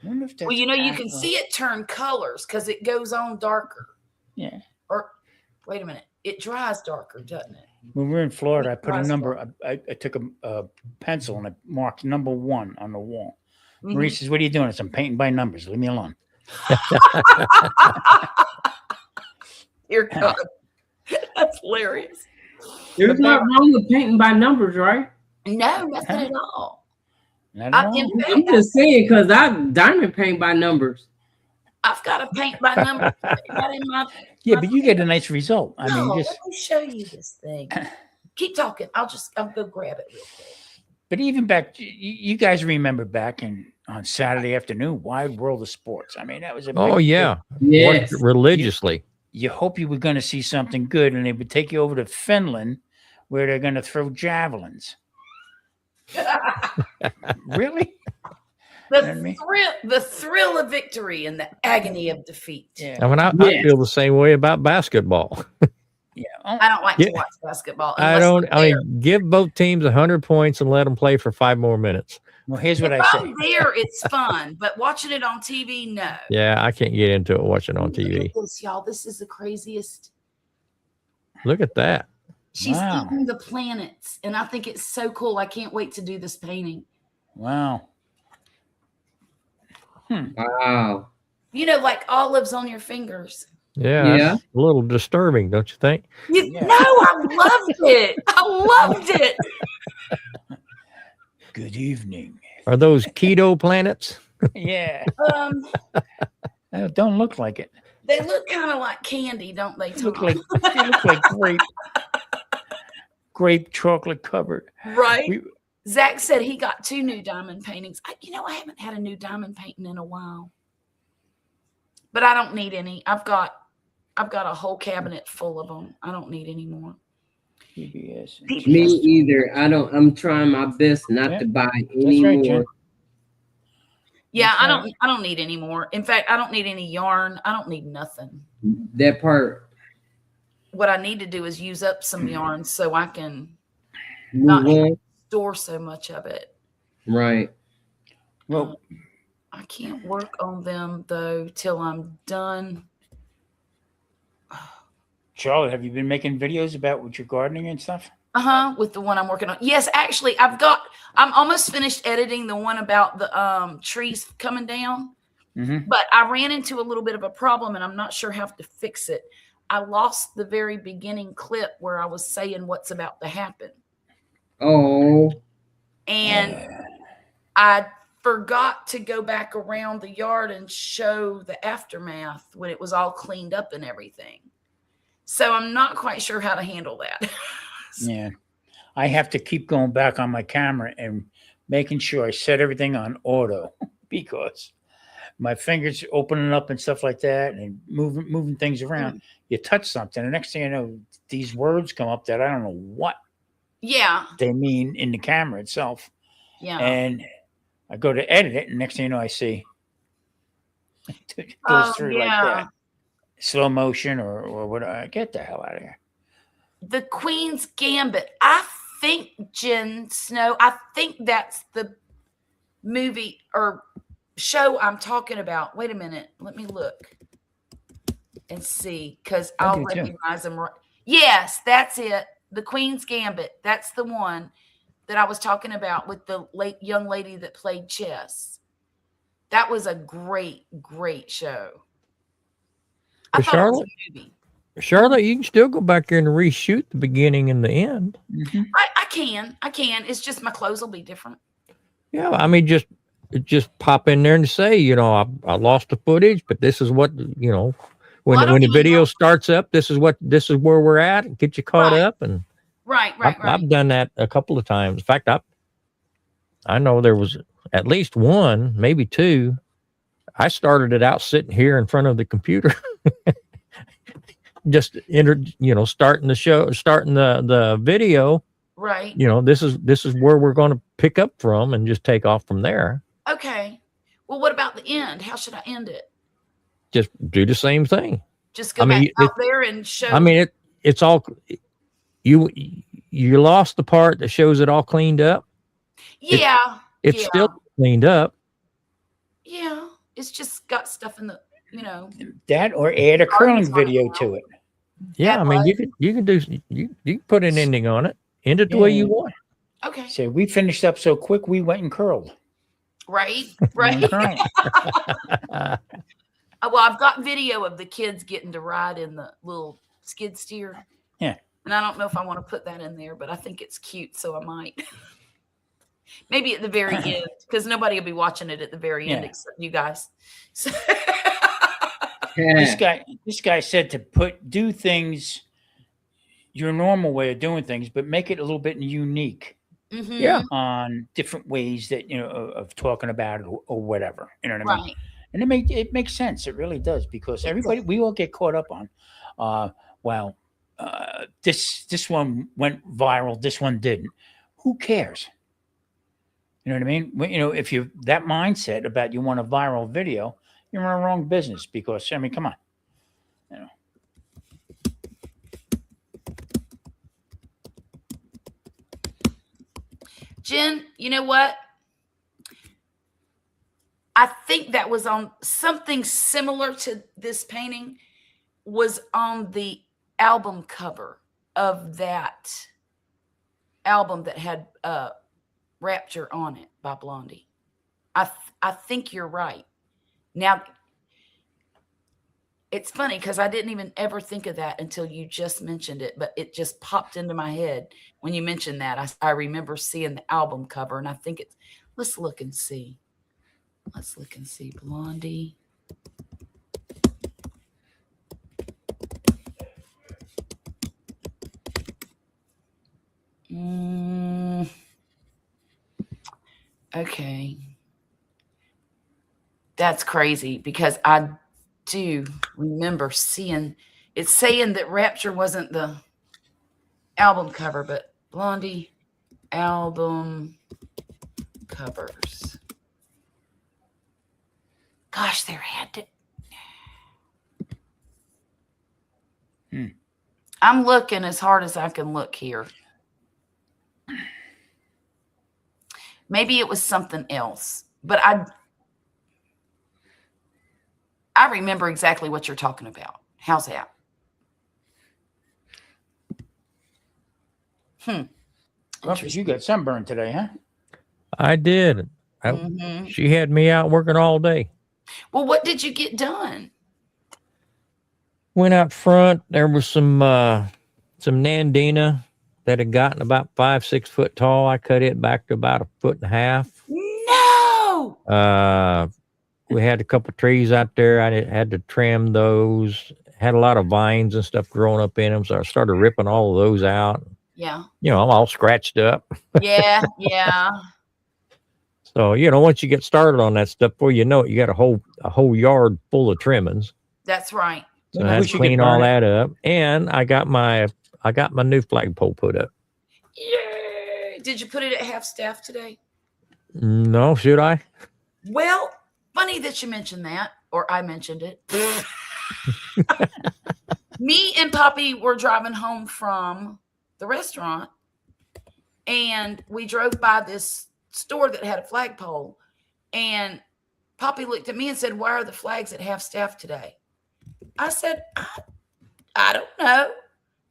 I wonder if Well, that's you know, you can actual- see it turn colors because it goes on darker. Yeah. Or wait a minute, it dries darker, doesn't it? When we were in Florida, I put a Dries number. I took a pencil and I marked number 1 on the wall. Mhm. Marie says, "What are you doing?" I said, "I'm painting by numbers. Leave me alone." Dear God, that's hilarious. There's not wrong with painting by numbers, right? No, nothing at all. Not at all. In I'm fact, just saying because I diamond paint by numbers. I've got a paint by number right in my. Yeah, but you get a nice result. I No, mean, just let me show you this thing. Keep talking. I'll go grab it real quick. but even back, you guys remember back on Saturday afternoon, Wide World of Sports. I mean, that was a Oh big yeah, Yes. Watched it religiously. You hope you were going to see something good, and they would take you over to Finland, where they're going to throw javelins. Really? The know what I mean? thrill of victory and the agony of defeat. Yeah. I mean, I Yes. feel the same way about basketball. Yeah. Oh, I don't like to Yeah. watch basketball. I unless don't. I'm I there. mean, give both teams 100 points and let them play for 5 more minutes. well, here's what If I say. I'm there, it's fun, but watching it on TV, no. Yeah, I can't get into it watching on Look at TV. this, y'all. This is the craziest. Look at that. She's Wow. eating the planets, and I think it's so cool. I can't wait to do this painting. Wow. Wow. You know, like olives on your fingers. Yeah, Yeah. that's a little disturbing, don't you think? Yeah. No, I loved it. I loved it. Good evening. Are those keto planets? Yeah. Don't look like it. they look kind of like candy, don't they? They look Tom? like grape chocolate covered. right. We- Zach said he got 2 new diamond paintings. I haven't had a new diamond painting in a while, but I don't need any. I've got a whole cabinet full of them. I don't need any more. PBS. Me either. I'm trying my best not Yeah. to buy any right, more. Jen. Yeah, That's I don't need any more. In fact, I don't need any yarn. I don't need nothing. That part. What I need to do is use up some yarn so I can Move Not- on. store so much of it. Right. Well, I can't work on them though till I'm done. Charlotte, have you been making videos about with your gardening and stuff? With the one I'm working on. Yes, actually, I'm almost finished editing the one about the trees coming down. Mm-hmm. But I ran into a little bit of a problem and I'm not sure how to fix it. I lost the very beginning clip where I was saying what's about to happen. Oh. And I forgot to go back around the yard and show the aftermath when it was all cleaned up and everything. So I'm not quite sure how to handle that. Yeah. I have to keep going back on my camera and making sure I set everything on auto because my fingers opening up and stuff like that and moving things around. You touch something, and next thing you know, these words come up that I don't know what Yeah. they mean in the camera itself. Yeah. And I go to edit it, and next thing you know, I see It Oh, goes through like that. Slow motion or what? Get the hell out of here. The Queen's Gambit. I think, Jen Snow, I think that's the movie or show I'm talking about. Wait a minute. Let me look and see, because I I'll do too. recognize them. Yes, that's it. The Queen's Gambit. That's the one that I was talking about with the young lady that played chess. That was a great, great show. I But thought it was a movie. Charlotte, you can still go back there and reshoot the beginning and the end. Mhm. I can. It's just my clothes will be different. Yeah, I mean, just pop in there and say, you know, I lost the footage, but this is what, you know, Well, I don't when the even video know. starts up, this is where we're at. Get you caught Right. up, and Right. I've done that a couple of times. In fact, I know there was at least one, maybe two. I started it out sitting here in front of the computer, just starting the show, starting the video. Right. You know, this is where we're going to pick up from and just take off from there. Okay. Well, what about the end? How should I end it? Just do the same thing. Just go I mean, back out there and show. I mean, it's all you lost the part that shows it all cleaned up. yeah. It's Yeah. still cleaned up. Yeah. It's just got stuff in the, That or add a curling video to it. Yeah, That I mean, was- you can put an ending on it. End it the way you Yeah. want. Okay. Say we finished up so quick we went and curled. Right. We Right. went curling. Well, I've got video of the kids getting to ride in the little skid steer. Yeah. And I don't know if I want to put that in there, but I think it's cute, so I might. Maybe at the very end, because nobody will be watching it at the very end Yeah. except you guys. So This guy said to do things your normal way of doing things, but make it a little bit unique Mhm. Yeah. on different ways that of talking about it or whatever. You know what I mean? Right. And it makes sense. It really does, because we all get caught up on, this one went viral, this one didn't. Who cares? You know what I mean? If you that mindset about you want a viral video, you're in the wrong business, because I mean, come on. Jen, you know what? I think that was on something similar to this painting was on the album cover of that album that had Rapture on it by Blondie. I think you're right. Now, it's funny because I didn't even ever think of that until you just mentioned it, but it just popped into my head when you mentioned that. I remember seeing the album cover, and I think let's look and see. Let's look and see. Blondie. Okay. That's crazy, because I do remember seeing it's saying that Rapture wasn't the album cover, but Blondie album covers. Gosh, there had to. I'm looking as hard as I can look here. Maybe it was something else, but I remember exactly what you're talking about. How's that? Rumpus, you got sunburn today, huh? I did. Mhm. She had me out working all day. Well, what did you get done? Went out front. There was some Nandina that had gotten about 5-6 foot tall. I cut it back to about 1.5 foot. No. We had a couple trees out there. I had to trim those. Had a lot of vines and stuff growing up in them, so I started ripping all of those out. Yeah. I'm all scratched up. Yeah. Yeah. So once you get started on that stuff, before you know it, you got a whole yard full of trimmings. That's right. So I I had wish to you could clean all burn it. that up, and I got my new flagpole put up. Yay. Did you put it at half staff today? No, should I? Well, funny that you mentioned that. or I mentioned it. Me and Poppy were driving home from the restaurant, and we drove by this store that had a flagpole, and Poppy looked at me and said, "Why are the flags at half staff today?" I said, I don't know.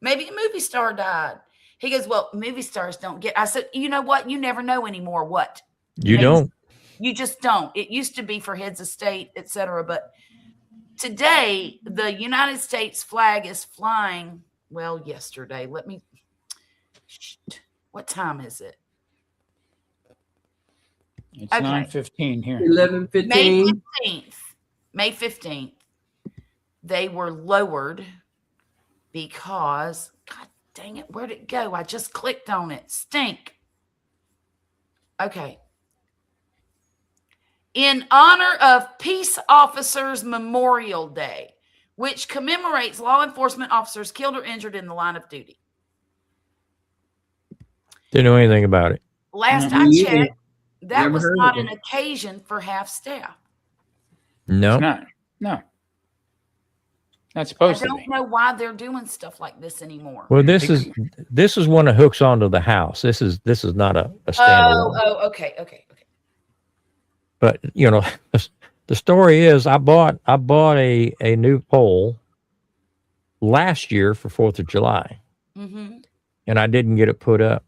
Maybe a movie star died. He goes, "Well, movie stars don't get." I said, "You know what? You never know anymore. What? You don't. You just don't. It used to be for heads of state, etc. But today, the United States flag is flying. Well, yesterday. What time is it? It's Okay. 9:15 here. 11:15. May 15th. They were lowered because, God dang it, where'd it go? I just clicked on it. Stink. Okay. In honor of Peace Officers Memorial Day, which commemorates law enforcement officers killed or injured in the line of duty. Didn't know anything about it. Last Mhm. I Me checked, that Never was heard not of an it. occasion for half staff. No. It's not. No. Not I supposed to don't be. know why they're doing stuff like this anymore. Well, this is one that hooks onto the house. This is not a standalone. Oh, okay. But you know, the story is I bought a new pole last year for 4th of July, Mm-hmm. and I didn't get it put up,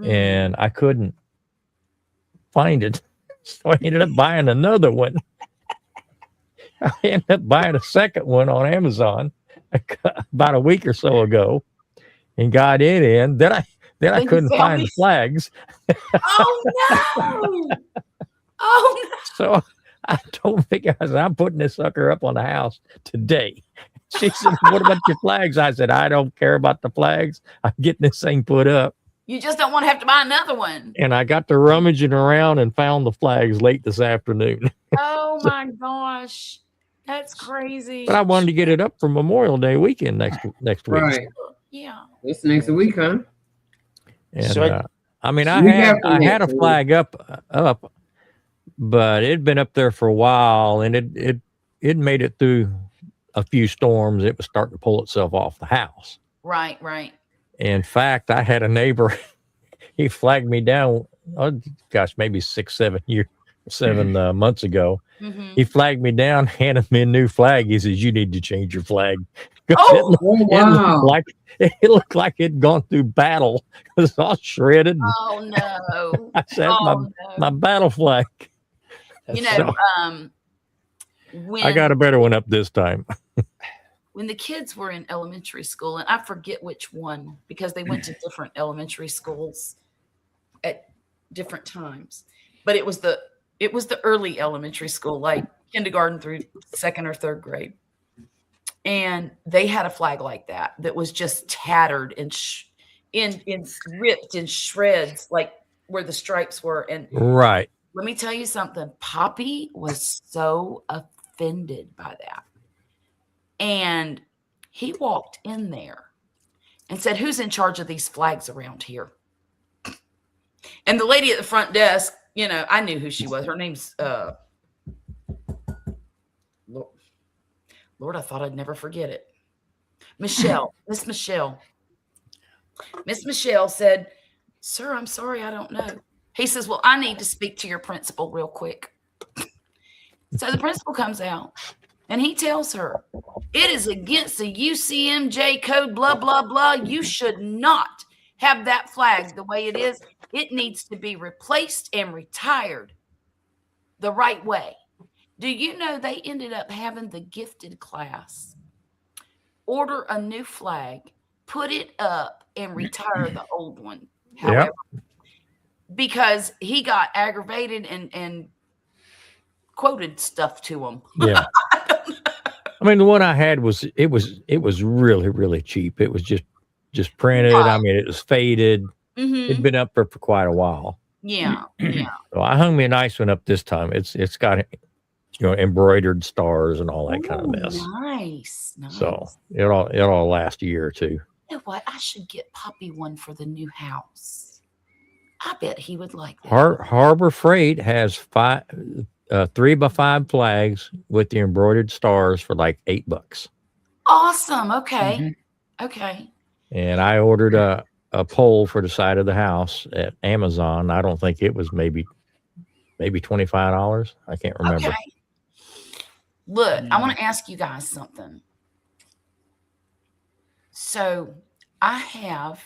and I couldn't find it, so I ended up buying another one. I ended up buying a second one on Amazon about a week or so ago, and got it in. Then I Then you couldn't found find the these- flags, Oh no! Oh no! so I told Vicky, I said, "I'm putting this sucker up on the house today." She said, "What about your flags?" I said, "I don't care about the flags. I'm getting this thing put up." You just don't want to have to buy another one. And I got to rummaging around and found the flags late this afternoon. Oh my gosh. That's crazy. But I wanted to get it up for Memorial Day weekend next week. Right. Yeah. It's next week, huh? And So I mean, We have to I had a make sure. flag up, but it'd been up there for a while, and it made it through a few storms. It was starting to pull itself off the house. Right. In fact, I had a neighbor. He flagged me down. Oh gosh, maybe 7 months ago. Mm-hmm. He flagged me down, handed me a new flag. He says, "You need to change your flag." 'Cause Oh! Oh, wow. it looked like it'd gone through battle. It was all shredded. Oh no. I said, "That's Oh my no. battle flag." You That's- know, So, when I got a better one up this time. when the kids were in elementary school, and I forget which one because they went to different elementary schools at different times, but it was the early elementary school, like kindergarten through 2nd or 3rd grade, and they had a flag like that was just tattered and in ripped in shreds, like where the stripes were. And Right. let me tell you something. Poppy was so offended by that. And he walked in there and said, "Who's in charge of these flags around here?" And the lady at the front desk, you know, I knew who she was. Her name's Lord, I thought I'd never forget it. Michelle, Miss Michelle. Miss Michelle said, "Sir, I'm sorry, I don't know." He says, "Well, I need to speak to your principal real quick." So the principal comes out and he tells her, "It is against the UCMJ code, blah, blah, blah. You should not have that flag the way it is. It needs to be replaced and retired the right way." Do you know they ended up having the gifted class order a new flag, put it up, and retire the old one? However, because he got aggravated and quoted stuff to him. Yeah. I mean, the one I had was really, really cheap. It was just printed. I mean, it was faded. Mhm. It'd been up there for quite a while. Yeah. So I hung me a nice one up this time. It's got embroidered stars and all that kind of mess. Nice. So it'll last a year or two. You know what? I should get Poppy one for the new house. I bet he would like that. Harbor Freight has 3x5 flags with the embroidered stars for like $8. Awesome. Okay. Mhm. Okay. And I ordered a pole for the side of the house at Amazon. I don't think it was maybe $25. I can't remember. Okay. Look, I Yeah. want to ask you guys something. So I have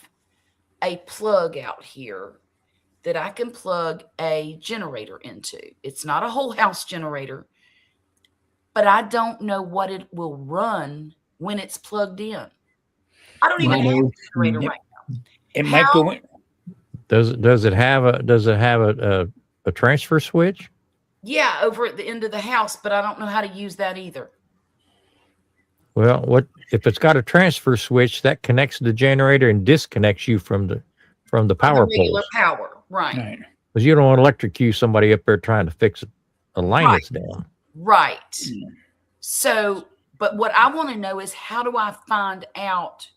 a plug out here that I can plug a generator into. It's not a whole house generator, but I don't know what it will run when it's plugged in. I don't even have a generator Yep. right now. It might go in. Does it have a transfer switch? Yeah, over at the end of the house, but I don't know how to use that either. Well, what if it's got a transfer switch that connects to the generator and disconnects you from the power The regular poles? power, right? Right. Because you don't want to electrocute somebody up there trying to fix a line Right. that's down. Right. Yeah. So, but what I want to know is how do I find out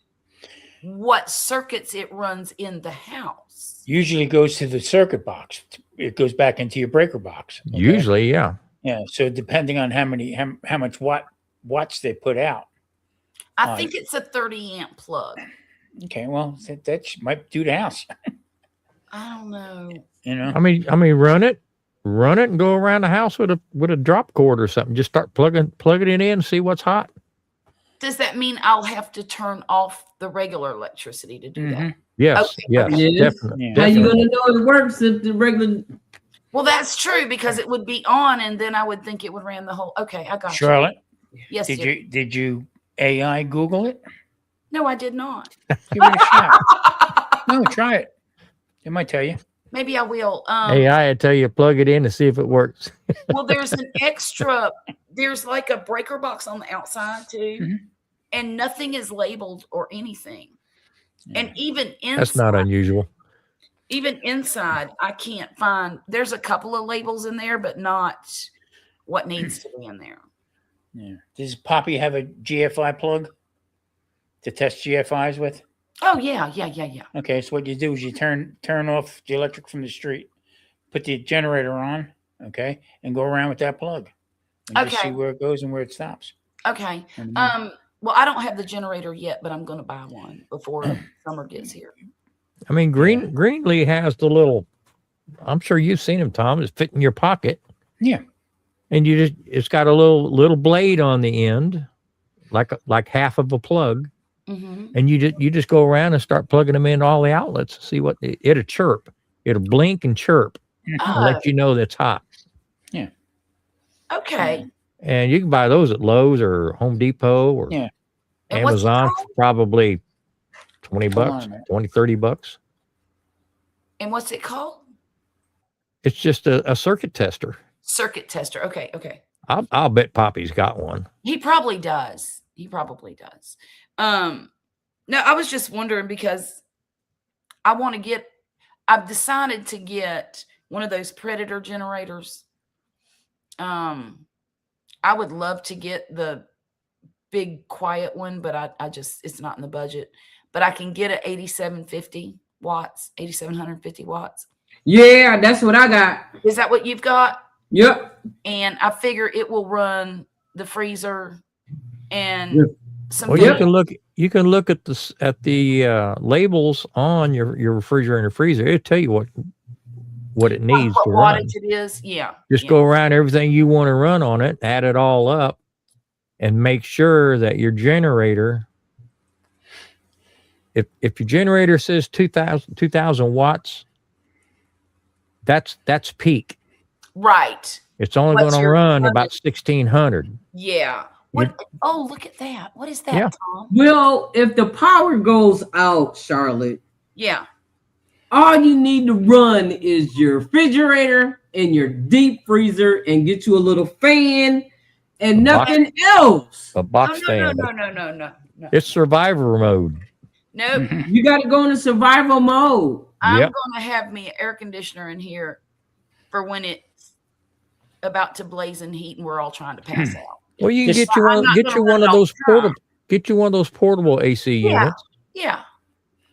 what circuits it runs in the house? Usually goes to the circuit box. It goes back into your breaker box. okay? Usually, yeah. Yeah. So depending on how much watts they put out. I think it's a 30 amp plug. Okay. Well, that might do the house. I don't know. You know. I mean, run it and go around the house with a drop cord or something. Just start plugging it in and see what's hot. Does that mean I'll have to turn off the regular electricity to do that? Mhm. Yes, Okay. yes, Yes. definitely. Yeah. How you definitely. gonna know it works if the regular? Well, that's true because it would be on, and then I would think it would ran the whole. Okay, I got Charlotte, you. Yes, did dear. you AI Google it? No, I did not. Give it a shot. No, try it. It might tell you. Maybe I will. AI, I tell you, plug it in and see if it works. Well, there's an extra. There's like a breaker box on the outside too, Mhm. and nothing is labeled or anything. And even That's not inside, unusual. even inside, I can't find. There's a couple of labels in there, but not what needs to be in there. Yeah. Does Poppy have a GFI plug to test GFIs with? Oh yeah. Okay, so what you do is you turn off the electric from the street, put the generator on, okay, and go around with that plug. And just see Okay. where it goes and where it stops. Okay. And, Well, I don't have the generator yet, but I'm going to buy one before summer gets here. I mean, Greenlee has the little. I'm sure you've seen them, Tom. It's fit in your pocket. Yeah. And it's got a little blade on the end, like half of a plug. Hmm. And you just go around and start plugging them in all the outlets. See what it'll chirp. It'll blink and chirp and Oh, let you know that's hot. okay. And you can buy those at Lowe's or Home Depot or Yeah. And what's it Amazon called? for probably $20, Hold on a minute. $30. And what's it called? It's just a circuit tester. Circuit tester. Okay. Okay. I'll bet Poppy's got one. He probably does. No, I was just wondering because I've decided to get one of those Predator generators. I would love to get the big quiet one, but I just, it's not in the budget, but I can get it 8750 watts. Yeah, that's what I got. Is that what you've got? Yep. And I figure it will run the freezer and Yeah. some Well, food. you can look at the labels on your refrigerator and freezer. It'll tell you what it needs what to run. wattage it is. Yeah. Just yeah. go around everything you want to run on it, add it all up, and make sure that your generator, if your generator says 2000 watts, that's peak. Right. It's only What's going to your run budget? about 1600. Yeah. What? Oh, look at that. What is that, Yeah. Tom? Well, if the power goes out, Charlotte, Yeah. all you need to run is your refrigerator and your deep freezer and get you a little fan and A box- nothing else. A box no. fan. It's survivor mode. Nope. Mhm. You got to go into survival mode. I'm Yep. going to have me an air conditioner in here for when it's about to blaze in heat and we're all trying to pass out. Well, you can Just- get you I'm one. not Get gonna you run one it of all those the time. portable. Get you one of those portable AC Yeah. units, Yeah.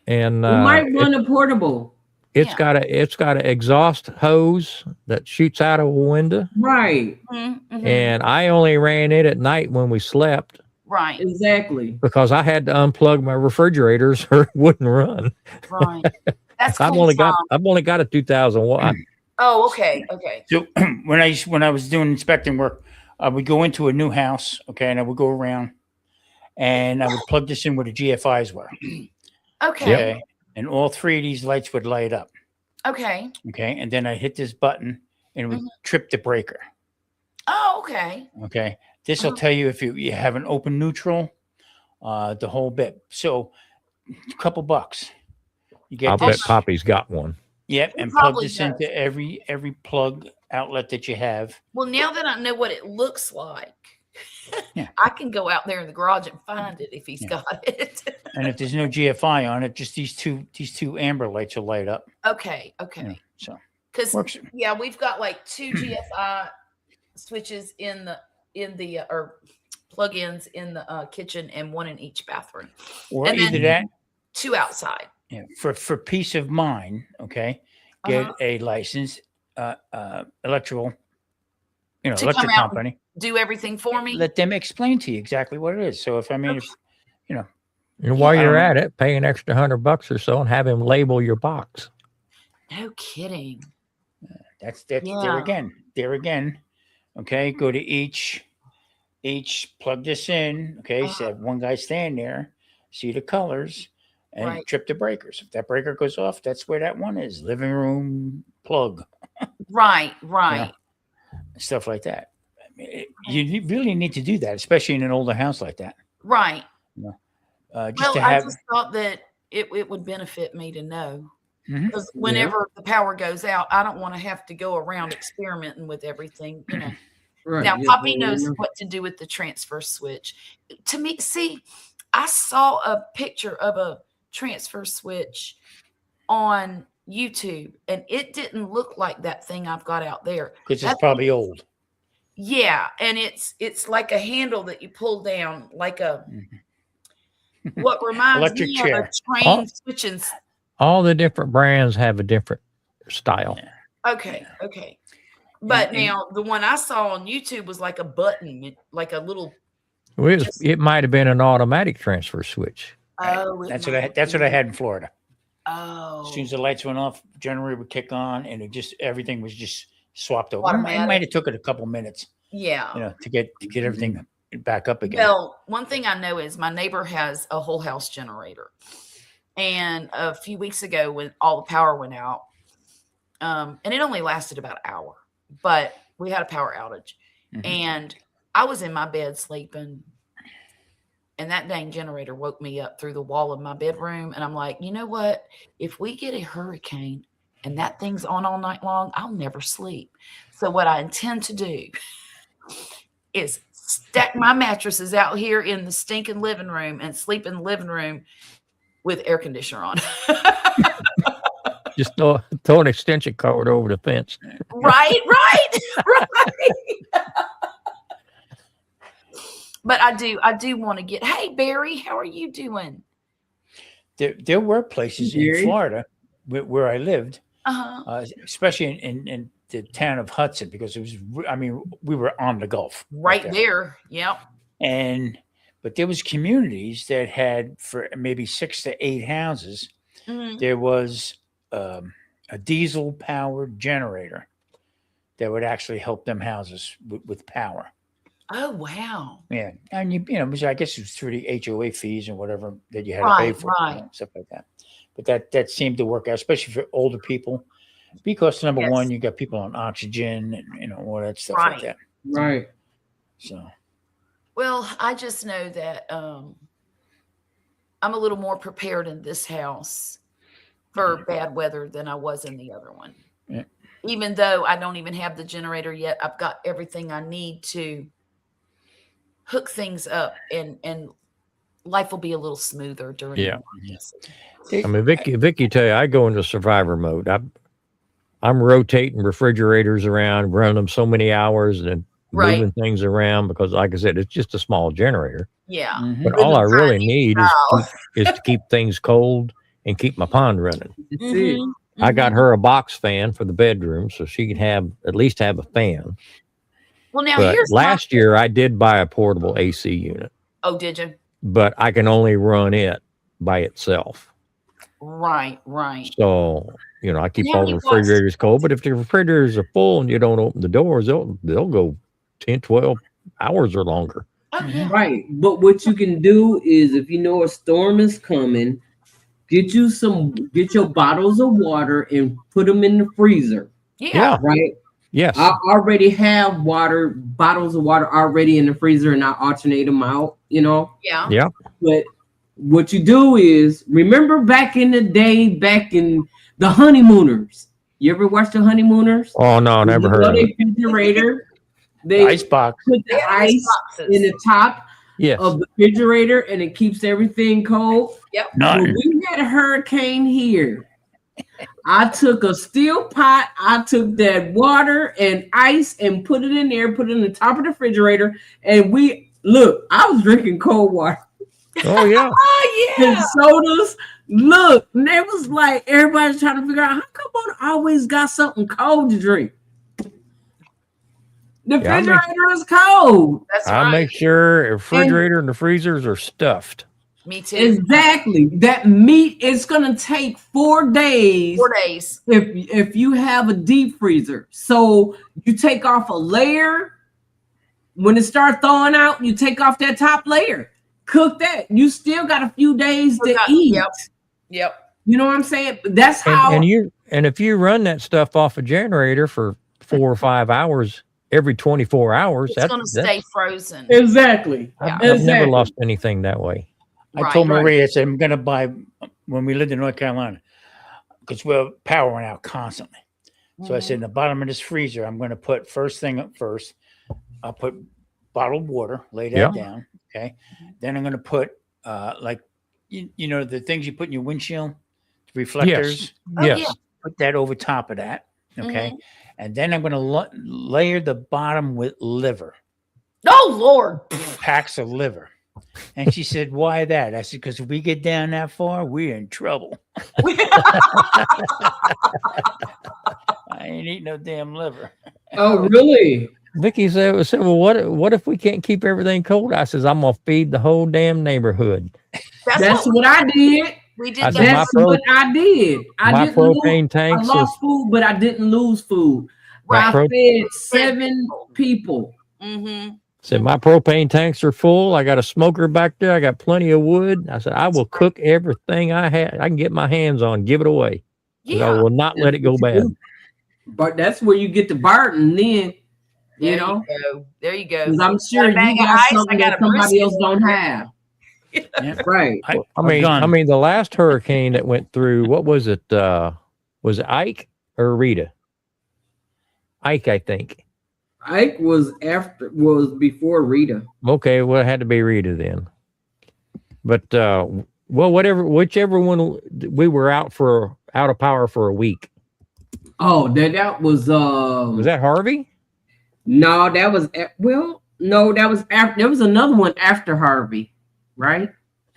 and You might run a portable. It's Yeah. got a exhaust hose that shoots out of a window, Right. Mhm. and I only ran it at night when we slept Right. Exactly. because I had to unplug my refrigerators or it wouldn't run. Right. That's I've cool, only got Tom. a 2000 watt. Oh, okay. Okay. So when I was doing inspecting work, I would go into a new house, okay, and I would go around, and I would plug this in where the GFIs were, Okay. okay, and all three of these lights would light up, Okay. okay, and then I hit this button and it would trip the breaker, Oh, okay. okay. This will tell you if you have an open neutral, the whole bit. So a couple bucks, you get I'll this. bet Poppy's got one. Yep, It and plug probably this does. into every plug outlet that you have. Well, now that I know what it looks like, Yeah. I can go out there in the garage and find it if he's Yeah. got it. And if there's no GFI on it, just these two amber lights will light up. Okay. You know, Okay. so Because works. yeah, we've got like 2 GFI switches in the or plug-ins in the kitchen and 1 in each bathroom. Or and either then- that, 2 outside. yeah, for peace of mind, okay, get Uh-huh. a licensed electrical, To come electric out company. Do everything for me. Let them explain to you exactly what it is. So if And while I you're don't at it, pay an extra $100 or so and have him label your box. No kidding. that's Yeah. there again, okay, go to each plug this in, okay, so have one guy stand there, see the colors, and Right. trip the breakers. If that breaker goes off, that's where that one is, living room plug, Right. Right. stuff like that. I mean, you really need to do that, especially in an older house like that. Right. Just Well, to I have just thought that it would benefit me to know. Mhm. Because whenever the power goes out, I don't want to have to go around experimenting with everything, Right. Now, Yeah, Poppy yeah, knows yeah. what to do with the transfer switch. To me, see, I saw a picture of a transfer switch on YouTube, and it didn't look like that thing I've got out there. because That it's probably old. Yeah, and it's like a handle that you pull down, like a Mhm. what reminds Electric me chair. of a train switching. All the different brands have a different style. Okay, okay. But and- now the one I saw on YouTube was like a button, like a little. Well, Just- it might have been an automatic transfer switch. Right. Oh, it That's might what I be. had in Florida. Oh, As soon as the lights went off, generator would kick on, and everything was just swapped over. It Automatic. might have took it a couple minutes, yeah. to get everything back up again. Well, one thing I know is my neighbor has a whole house generator. And a few weeks ago, when all the power went out, and it only lasted about an hour, but we had a power outage. Mhm. And I was in my bed sleeping, and that dang generator woke me up through the wall of my bedroom. And I'm like, you know what? If we get a hurricane and that thing's on all night long, I'll never sleep. So what I intend to do is stack my mattresses out here in the stinking living room and sleep in the living room with air conditioner on. Just throw an extension cord over the fence. right. But I do want to get, hey Barry, how are you doing? There were places in Gary? Florida where I lived, Uh-huh. especially in the town of Hudson, because it was. We were on the Gulf, Right there. Yep. but there was communities that had, for maybe 6 to 8 houses, Mhm. there was a diesel powered generator that would actually help them houses with power. Oh wow. Yeah, and which I guess it was through the HOA fees and whatever that you had to pay Right, for, right. stuff like that. But that seemed to work out, especially for older people, because number Yes. one, you got people on oxygen and all that stuff Right. like that. Right. So Well, I just know that I'm a little more prepared in this house for bad weather than I was in the other one. Yeah. Even though I don't even have the generator yet, I've got everything I need to hook things up, and life will be a little smoother during Yeah. the months. I mean, Vicky tell you, I go into survivor mode. I'm rotating refrigerators around, running them so many hours and Right. moving things around because, like I said, it's just a small generator. Yeah. mhm. But all I really need Wow. is to keep things cold and keep my pond running. That's it. Mhm. I got Mhm. her a box fan for the bedroom so she could have at least have a fan. Well, now But here's last year I did buy a portable AC unit, Oh, did you? but I can only run it by itself. Right, right. So, I keep Now all the you've got refrigerators cold, but if the refrigerators are full and you don't open the doors, they'll go 10, 12 hours or longer. Oh yeah. Right. But what you can do is if you know a storm is coming, get your bottles of water and put them in the freezer. Yeah. Right. Yes. I already have bottles of water already in the freezer and I alternate them out, Yeah. Yeah. But what you do is remember back in the day, back in the honeymooners. You ever watch the honeymooners? Oh no, never heard of it. Refrigerator. The They ice box. put the Yeah, ice boxes. in the top Yes. of the refrigerator and it keeps everything cold. Yep. Not When we had a hurricane here, I took a steel pot, I took that water and ice and put it in there, put it in the top of the refrigerator, and I was drinking cold water Oh yeah. Oh and yeah. sodas. Look, and it was like everybody's trying to figure out how come I always got something cold to drink. The Yeah, I make- refrigerator is cold. That's I right. make sure the refrigerator and the freezers are stuffed. Me too. Exactly. That meat is gonna take 4 days 4 days. if you have a deep freezer. So you take off a layer. When it starts thawing out, you take off that top layer. Cook that. You still got a few days to eat. Yep. Yep. You know what I'm saying? That's how. And if you run that stuff off a generator for 4 or 5 hours every 24 hours, It's going to stay frozen. Exactly. Yeah. I've never Exactly. lost anything that way. I told Right. Maria, I said, I'm going to buy, when we lived in North Carolina, because we're powering out constantly. So I said, in the bottom of this freezer, I'm going to put first thing up first. I'll put bottled water, lay that Yeah. down. Okay. Then I'm going to put, the things you put in your windshield, reflectors. Oh, Yes. yeah. Put that over top of that. Okay. Mhm. And then I'm going to layer the bottom with liver, Oh Lord. packs of liver. And she said, why that? I said, because if we get down that far, we're in trouble. I ain't eating no damn liver. Oh, really? Vicky said, well, what if we can't keep everything cold? I says, I'm gonna feed the whole damn neighborhood. That's what I did. we did. I said, That. That's what I did. I my didn't lose. propane I tanks is lost food, but I didn't lose food. my I pro- fed 7 people. Mm-hmm. said my propane tanks are full. I got a smoker back there. I got plenty of wood. I said I will cook everything I can get my hands on. Give it away. 'Cause I Yeah. will not let it go bad. But that's where you get the Barton then, you know. Go. There you go. Because I'm sure you bag of got ice, something I got that a somebody brisket else don't over have. Yeah. Right. I mean, the last hurricane that went through, what was it? Was it Ike or Rita? Ike, I think. Ike was before Rita. Okay, well, it had to be Rita then. But whichever one, we were out of power for a week. Oh, that was Was that Harvey? no, that was no, that was after. There was another one after Harvey, right?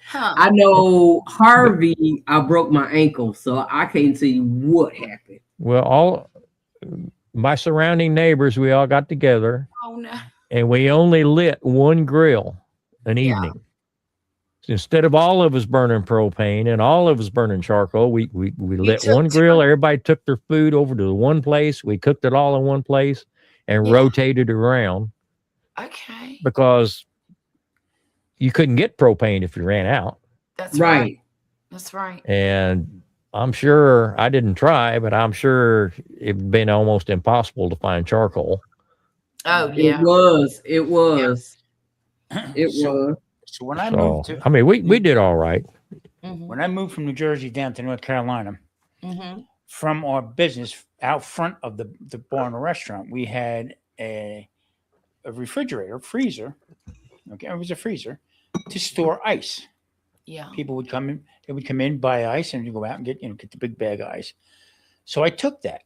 Huh. I know Harvey. I broke my ankle, so I can't tell you what happened. Well, all my surrounding neighbors, we all got together Oh no. and we only lit one grill an Yeah. evening. So instead of all of us burning propane and all of us burning charcoal, we lit took one two. grill. Everybody took their food over to the one place. We cooked it all in one place and Yeah. rotated around Okay. because you couldn't get propane if you ran out. That's right. Right. That's right. And I'm sure I didn't try, but I'm sure it'd been almost impossible to find charcoal. Oh yeah. It was. It was. It So- was. So when I So, moved to I mean, we did all right. Mm-hmm. when I moved from New Jersey down to North Carolina, Mm-hmm. from our business out front of the bar and the restaurant, we had a refrigerator, freezer. Okay, it was a freezer to store ice. Yeah. People would come in, they would come in, buy ice, and you go out and get the big bag of ice. So I took that.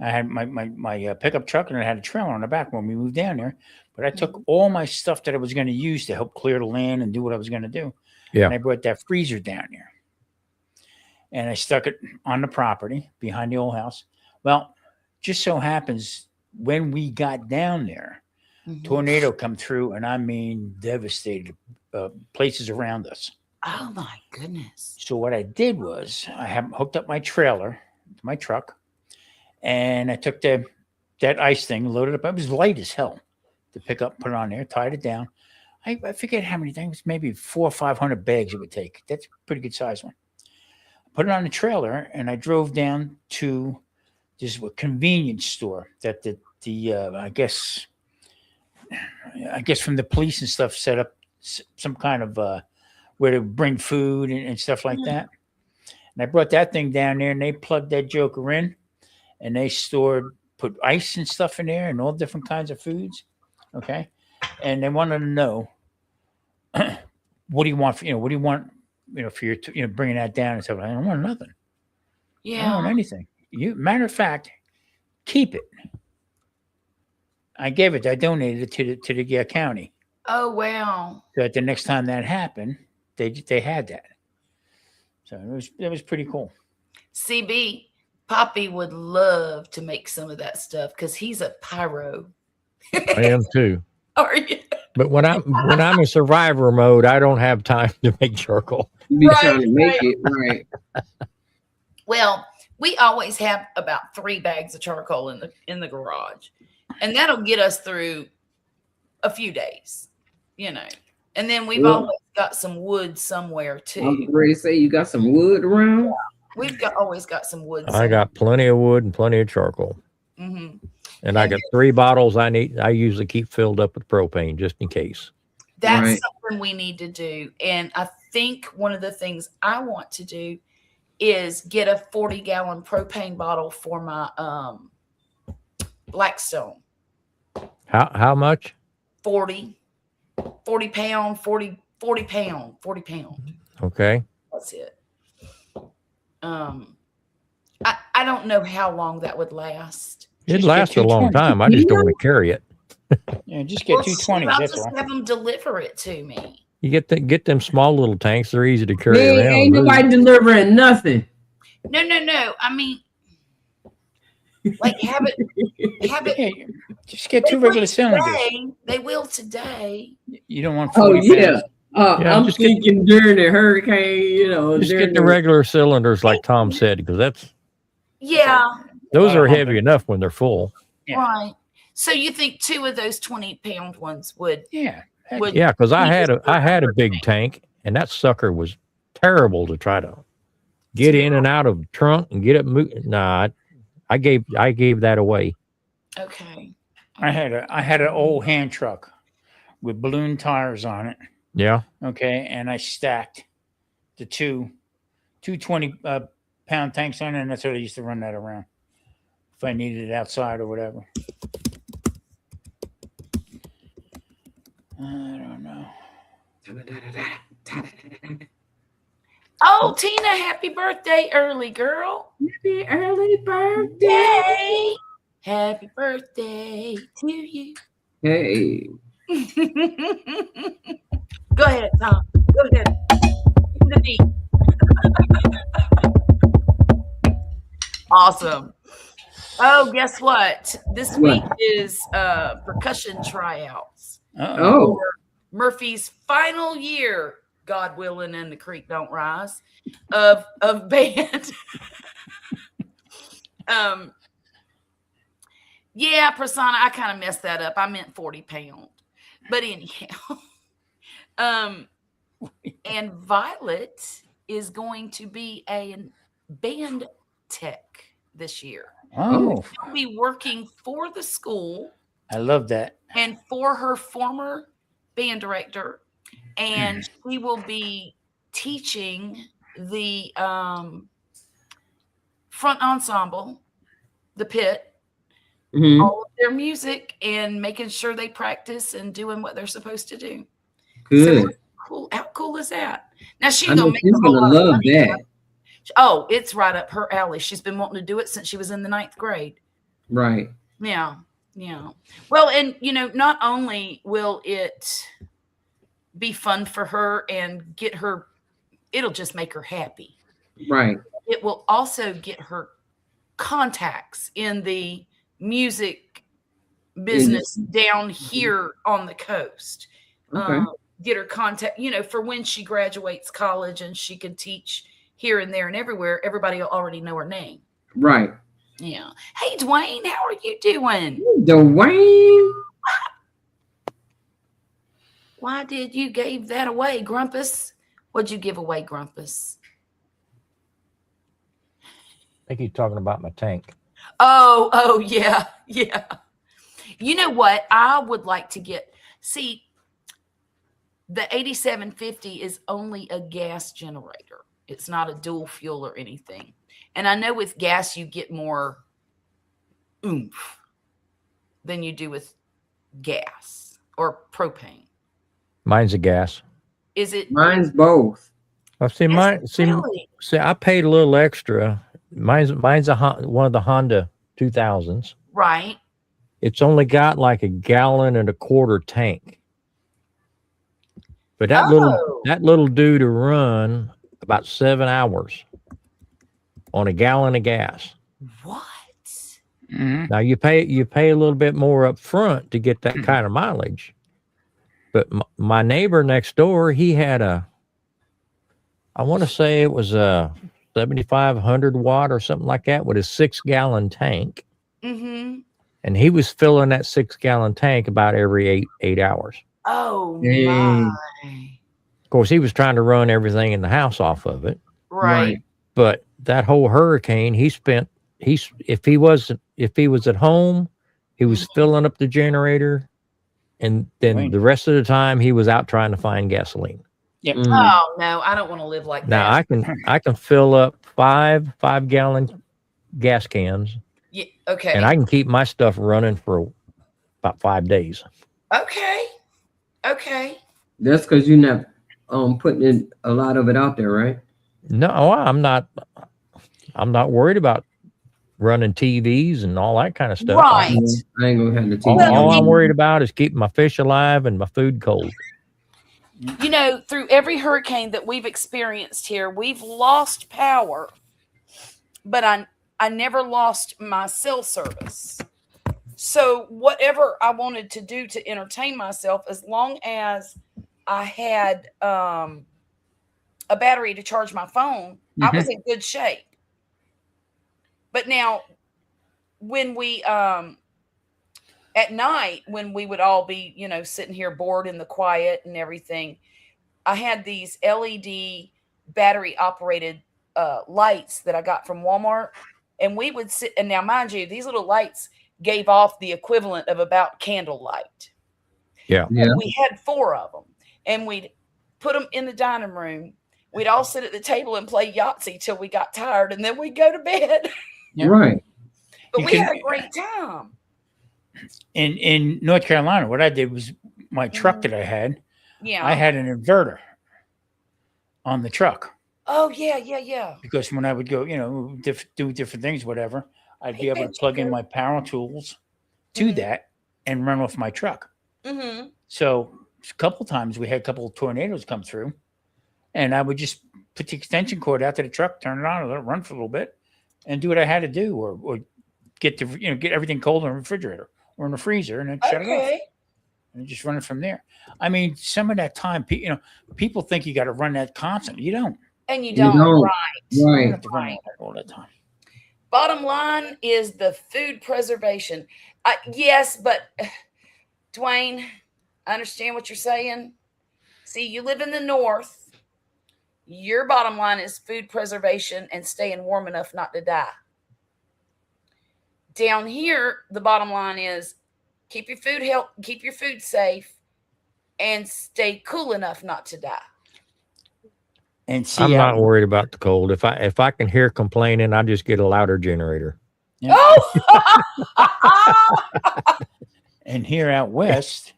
I had my pickup truck and I had a trailer on the back when we moved down there. But I took all my stuff that I was going to use to help clear the land and do what I was going to do. Yeah. And I brought that freezer down there. and I stuck it on the property behind the old house. Well, just so happens when we got down there, Mhm. tornado come through, and I mean devastated places around us. Oh my goodness. So what I did was I hooked up my trailer to my truck, and I took that ice thing, loaded up. It was light as hell to pick up, put it on there, tied it down. I forget how many things, maybe 400 or 500 bags it would take. That's a pretty good size one. Put it on the trailer, and I drove down to this convenience store that the I guess from the police and stuff set up some kind of where to bring food and stuff like that. And I brought that thing down there, and they plugged that joker in, and they put ice and stuff in there and all different kinds of foods. Okay. And they wanted to know, what do you want? What do you want? For your, bringing that down and stuff. I don't want nothing. I don't Yeah. want anything. Matter of fact, keep it. I gave it. I donated it to the county. Oh wow. So that the next time that happened, they had that. So it was pretty cool. CB, Poppy would love to make some of that stuff because he's a pyro. I am too. Are you? But when I'm in survivor mode, I don't have time to make charcoal. You be Right, trying to make right. it right. Well, we always have about 3 bags of charcoal in the garage, and that'll get us through a few days, And then we've Well- always got some wood somewhere I was too. ready to say you got some wood around. We've always got some wood. I got plenty of wood and plenty of charcoal. hmm And I got 3 bottles I usually keep filled up with propane just in case. That's Right. something we need to do. And I think one of the things I want to do is get a 40-gallon propane bottle for my Blackstone. How much? 40 pound, 40 pound. Okay. That's it. I don't know how long that would last. It Just get lasts a long 220. time. I just don't want to carry it. Yeah, just get Well, 220s. shoot, I'll That's just all. have them deliver it to me. You get them small little tanks. They're easy to carry Man, around. ain't nobody delivering nothing. No. I mean, like have it. Yeah, just get 2 regular cylinders. They will today. You don't want. Oh 40 yeah. pounds. Yeah, I'm just get- thinking during the hurricane, Just during get the regular cylinders, like Tom said, because Yeah, those are Wow. heavy enough when they're full. Yeah. right. So you think 2 of those 20-pound ones would? Yeah. Heck, Would- Yeah, because I You just had a big tank, and that sucker was terrible to try to get in and out of the trunk and get it moved. Nah, I gave that away. Okay. I had an old hand truck with balloon tires on it. Yeah. Okay, and I stacked the two 20-pound tanks on it, and that's what I used to run that around if I needed it outside or whatever. I don't know. Oh, Tina, happy birthday early, girl. Happy early birthday. Yay. Happy birthday to you. Hey. Go ahead, Tom. Go ahead. Give me the beat. Awesome. Oh, guess what? This week is percussion tryouts. Oh. For Murphy's final year, God willing, and the creek don't rise, of band. Yeah, Prasanna, I kind of messed that up. I meant 40 pound. But anyhow. And Violet is going to be a band tech this year. Oh, She'll be working for the school I love that. and for her former band director, and she will be teaching the front ensemble, the pit, Mhm. all of their music and making sure they practice and doing what they're supposed to do. Good. So cool. How cool is that? Now she's I know gonna make she's a whole gonna lot of love money. that. Oh, it's right up her alley. She's been wanting to do it since she was in the 9th grade. Right. Yeah. Well, and not only will it be fun for her and get her, it'll just make her happy. Right. it will also get her contacts in the music business down here on the coast. Okay. Get her contact, for when she graduates college and she can teach here and there and everywhere. Everybody will already know her name. Right. Yeah. Hey, Dwayne, how are you doing? Dwayne. Why did you give that away, Grumpus? What'd you give away, Grumpus? I think he's talking about my tank. Oh, yeah. Yeah. You know what? I would like to see, the 8750 is only a gas generator. It's not a dual fuel or anything. And I know with gas, you get more oomph than you do with gas or propane. Mine's a gas. Is it? Mine's both. I see mine. Really? See, I paid a little extra. Mine's one of the Honda 2000s. Right. It's only got like 1.25 gallon tank. But that little dude to run about 7 hours on 1 gallon of gas. What? Mhm. Now you pay a little bit more up front to get that kind of mileage. But my neighbor next door, he had I want to say it was a 7,500 watt or something like that with a 6 gallon tank. Mm-hmm. And he was filling that 6 gallon tank about every eight hours. Oh, Dang. my. Of course, he was trying to run everything in the house off of it. Right. But that whole hurricane, if he was at home, he was filling up the generator, and then Right. the rest of the time he was out trying to find gasoline. Yep. Oh, no. I don't want to live like Now that. I can fill up 5 gallon gas cans, Yeah. Okay. and I can keep my stuff running for about 5 days. Okay. Okay. That's because you're not putting a lot of it out there, right? No, I'm not worried about running TVs and all that kind of stuff. Right. I ain't gonna have the All, TV. Well, all on. I'm worried about is keeping my fish alive and my food cold. Through every hurricane that we've experienced here, we've lost power, but I never lost my cell service. So whatever I wanted to do to entertain myself, as long as I had a battery to charge my phone, I was in good shape. But now, when we at night, when we would all be, sitting here bored in the quiet and everything, I had these LED battery operated lights that I got from Walmart, and we would sit. And now, mind you, these little lights gave off the equivalent of about candlelight. Yeah. We had 4 of them, and we'd put them in the dining room. We'd all sit at the table and play Yahtzee till we got tired, and then we'd go to bed. Yeah. Right. But we had a great time. In North Carolina, what I did was my truck that I had. Yeah. I had an inverter on the truck Oh, yeah. because when I would go, do different things, whatever, I'd be Hey, able to that's plug in good. my power tools to Mhm. that and run off my truck. Mm-hmm. So a couple times we had a couple of tornadoes come through, and I would just put the extension cord out to the truck, turn it on, and let it run for a little bit, and do what I had to do, or get get everything cold in the refrigerator or in the freezer, and then shut it off. Okay. And just run it from there. I mean, some of that time, people think you got to run that constantly. You don't. And you You don't. don't. Right. You don't Right. have to run Right. all the time. Bottom line is the food preservation. Yes, but Dwayne, I understand what you're saying. See, you live in the north. Your bottom line is food preservation and staying warm enough not to die. Down here, the bottom line is keep your food safe, and stay cool enough not to die. And see, I'm not worried about the cold. If I can hear complaining, I just get a louder generator. Yeah. Oh, and here out west,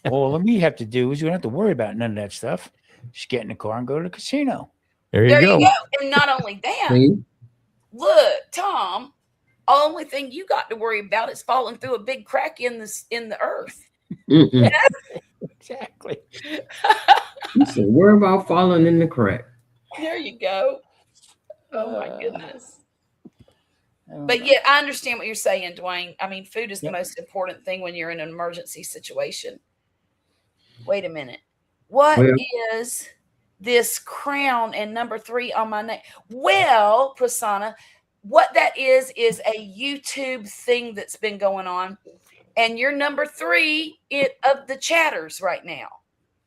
all we have to do is we don't have to worry about none of that stuff. Just get in the car and go to the casino. There there you go. you go. And not only that, See? look, Tom, only thing you got to worry about is falling through a big crack in the earth. Mm-mm. Exactly. You said, worry about falling in the crack. There you go. Oh my goodness. But yeah, I understand what you're saying, Dwayne. I mean, food is the Yep. most important thing when you're in an emergency situation. Wait a minute. What Well- is this crown and number 3 on my neck? Well, Prasanna, what that is a YouTube thing that's been going on. And you're number 3 of the chatters right now.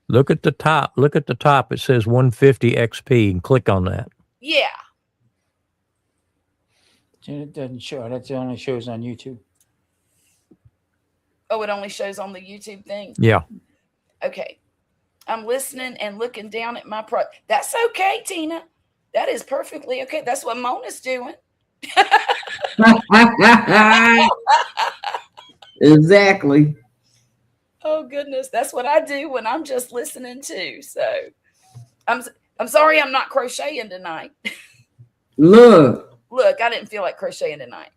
Look at the top. Look at the top. It says 150 XP and click on that. Yeah. It doesn't show. That only shows on YouTube. Oh, it only shows on the YouTube thing. Yeah. Okay. I'm listening and looking down at my pro. That's okay, Tina. That is perfectly okay. That's what Mona's doing. Exactly. Oh goodness, that's what I do when I'm just listening too. So I'm sorry I'm not crocheting tonight. Look. Look, I didn't feel like crocheting tonight.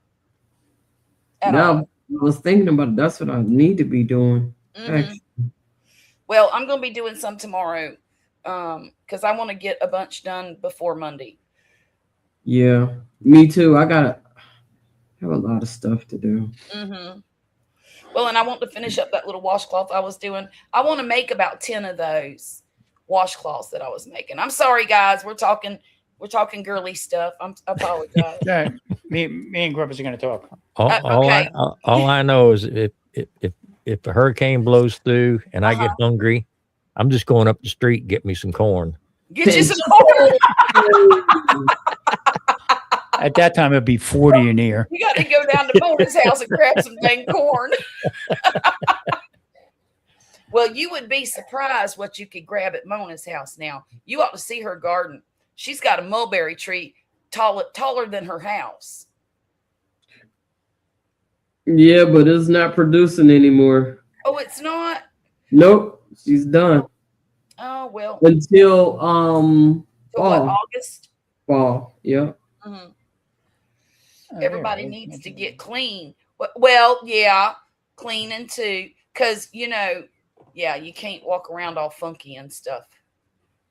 At all. Now I was thinking about it. That's what I need to be doing. Mhm. Actually. Well, I'm going to be doing some tomorrow because I want to get a bunch done before Monday. Yeah, me too. I have a lot of stuff to do. Mm-hmm. Well, and I want to finish up that little washcloth I was doing. I want to make about 10 of those washcloths that I was making. I'm sorry, guys. We're talking girly stuff. I apologize. Yeah, me and Grumpus are going to talk. Okay. All I know is if a hurricane blows through and I get hungry, I'm just going up the street and get me some corn. Get you some corn. At that time, it'd be 40 in here. You got to go down to Mona's house and grab some dang corn. Well, you would be surprised what you could grab at Mona's house now. You ought to see her garden. She's got a mulberry tree taller than her house. Yeah, but it's not producing anymore. Oh, it's not? Nope, she's done Oh, well. until So what, fall. August? Fall. Yeah. Mhm. Oh, Everybody yeah, needs to mentioned get clean. Well, yeah, cleaning too. Because, yeah, you can't walk around all funky and stuff.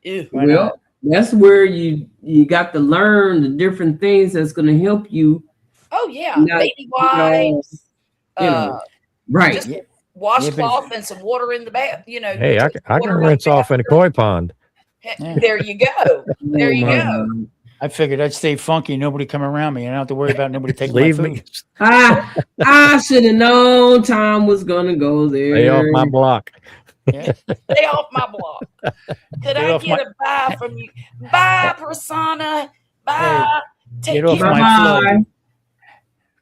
Ew. Why Well, not? that's where you got to learn the different things that's going to help you. Oh, yeah. Not- Baby wipes. Right. Just Yeah. washcloth and some water in the bath. Hey, I can water in the rinse off in a bathroom. koi pond. Yeah. There you go. There you Oh, my go. God. I figured I'd stay funky, nobody come around me, and I don't have to worry about nobody taking Leave my me. food. I should have known Tom was going to go there. Stay off my block. Yeah. Stay off my block. Could I off get my- a bye from you? Bye, Prasanna. Bye. Take get off care. my Bye-bye. flood.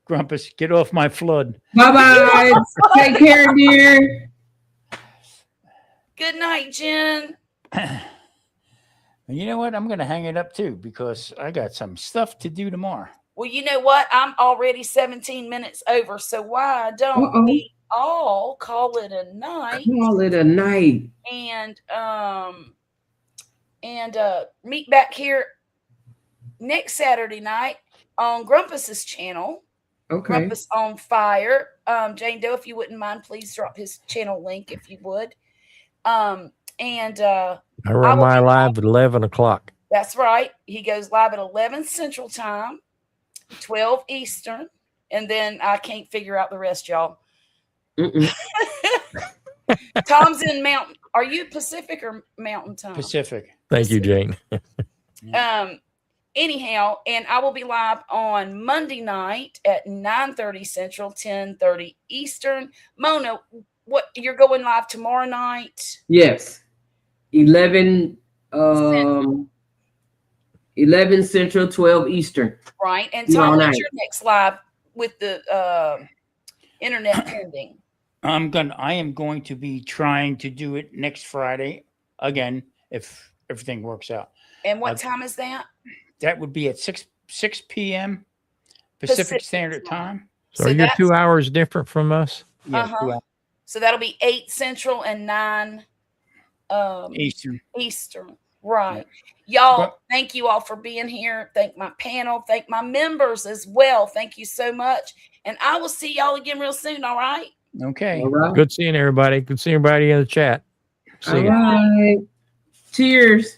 Grumpus, get off my flood. Bye-bye. Take care, dear. Good night, Jen. And you know what? I'm going to hang it up too because I got some stuff to do tomorrow. Well, you know what? I'm already 17 minutes over. So why don't Uh-oh. we all call it a night Call it a night. and meet back here next Saturday night on Grumpus's channel. Okay. Grumpus on Fire. Jane Doe, if you wouldn't mind, please drop his channel link if you would. I run will my be live at 11 o'clock. That's right. He goes live at 11 Central Time, 12 Eastern, and then I can't figure out the rest, y'all. Mm-mm. Tom's in Mountain. Are you Pacific or Mountain Time? Pacific. Thank you, Jane. Anyhow, and I will be live on Monday night at 9:30 Central, 10:30 Eastern. Mona, what you're going live tomorrow night? Yes. 11 Central, 12 Eastern. Right. And Tomorrow Tom, what's night. your next live with the internet pending? I am going to be trying to do it next Friday again if everything works out. And what time is that? That would be at 6 p.m. Pacific Pacific Standard time. Time. So you're that's- 2 hours different from us? Yeah, Uh-huh. 2 hours So that'll be 8 Central and 9 Eastern. Eastern. Right. Y'all, But- thank you all for being here. Thank my panel. Thank my members as well. Thank you so much. And I will see y'all again real soon. All right. Okay. All right. Good seeing everybody. Good seeing everybody in the chat. See All ya. right. Cheers.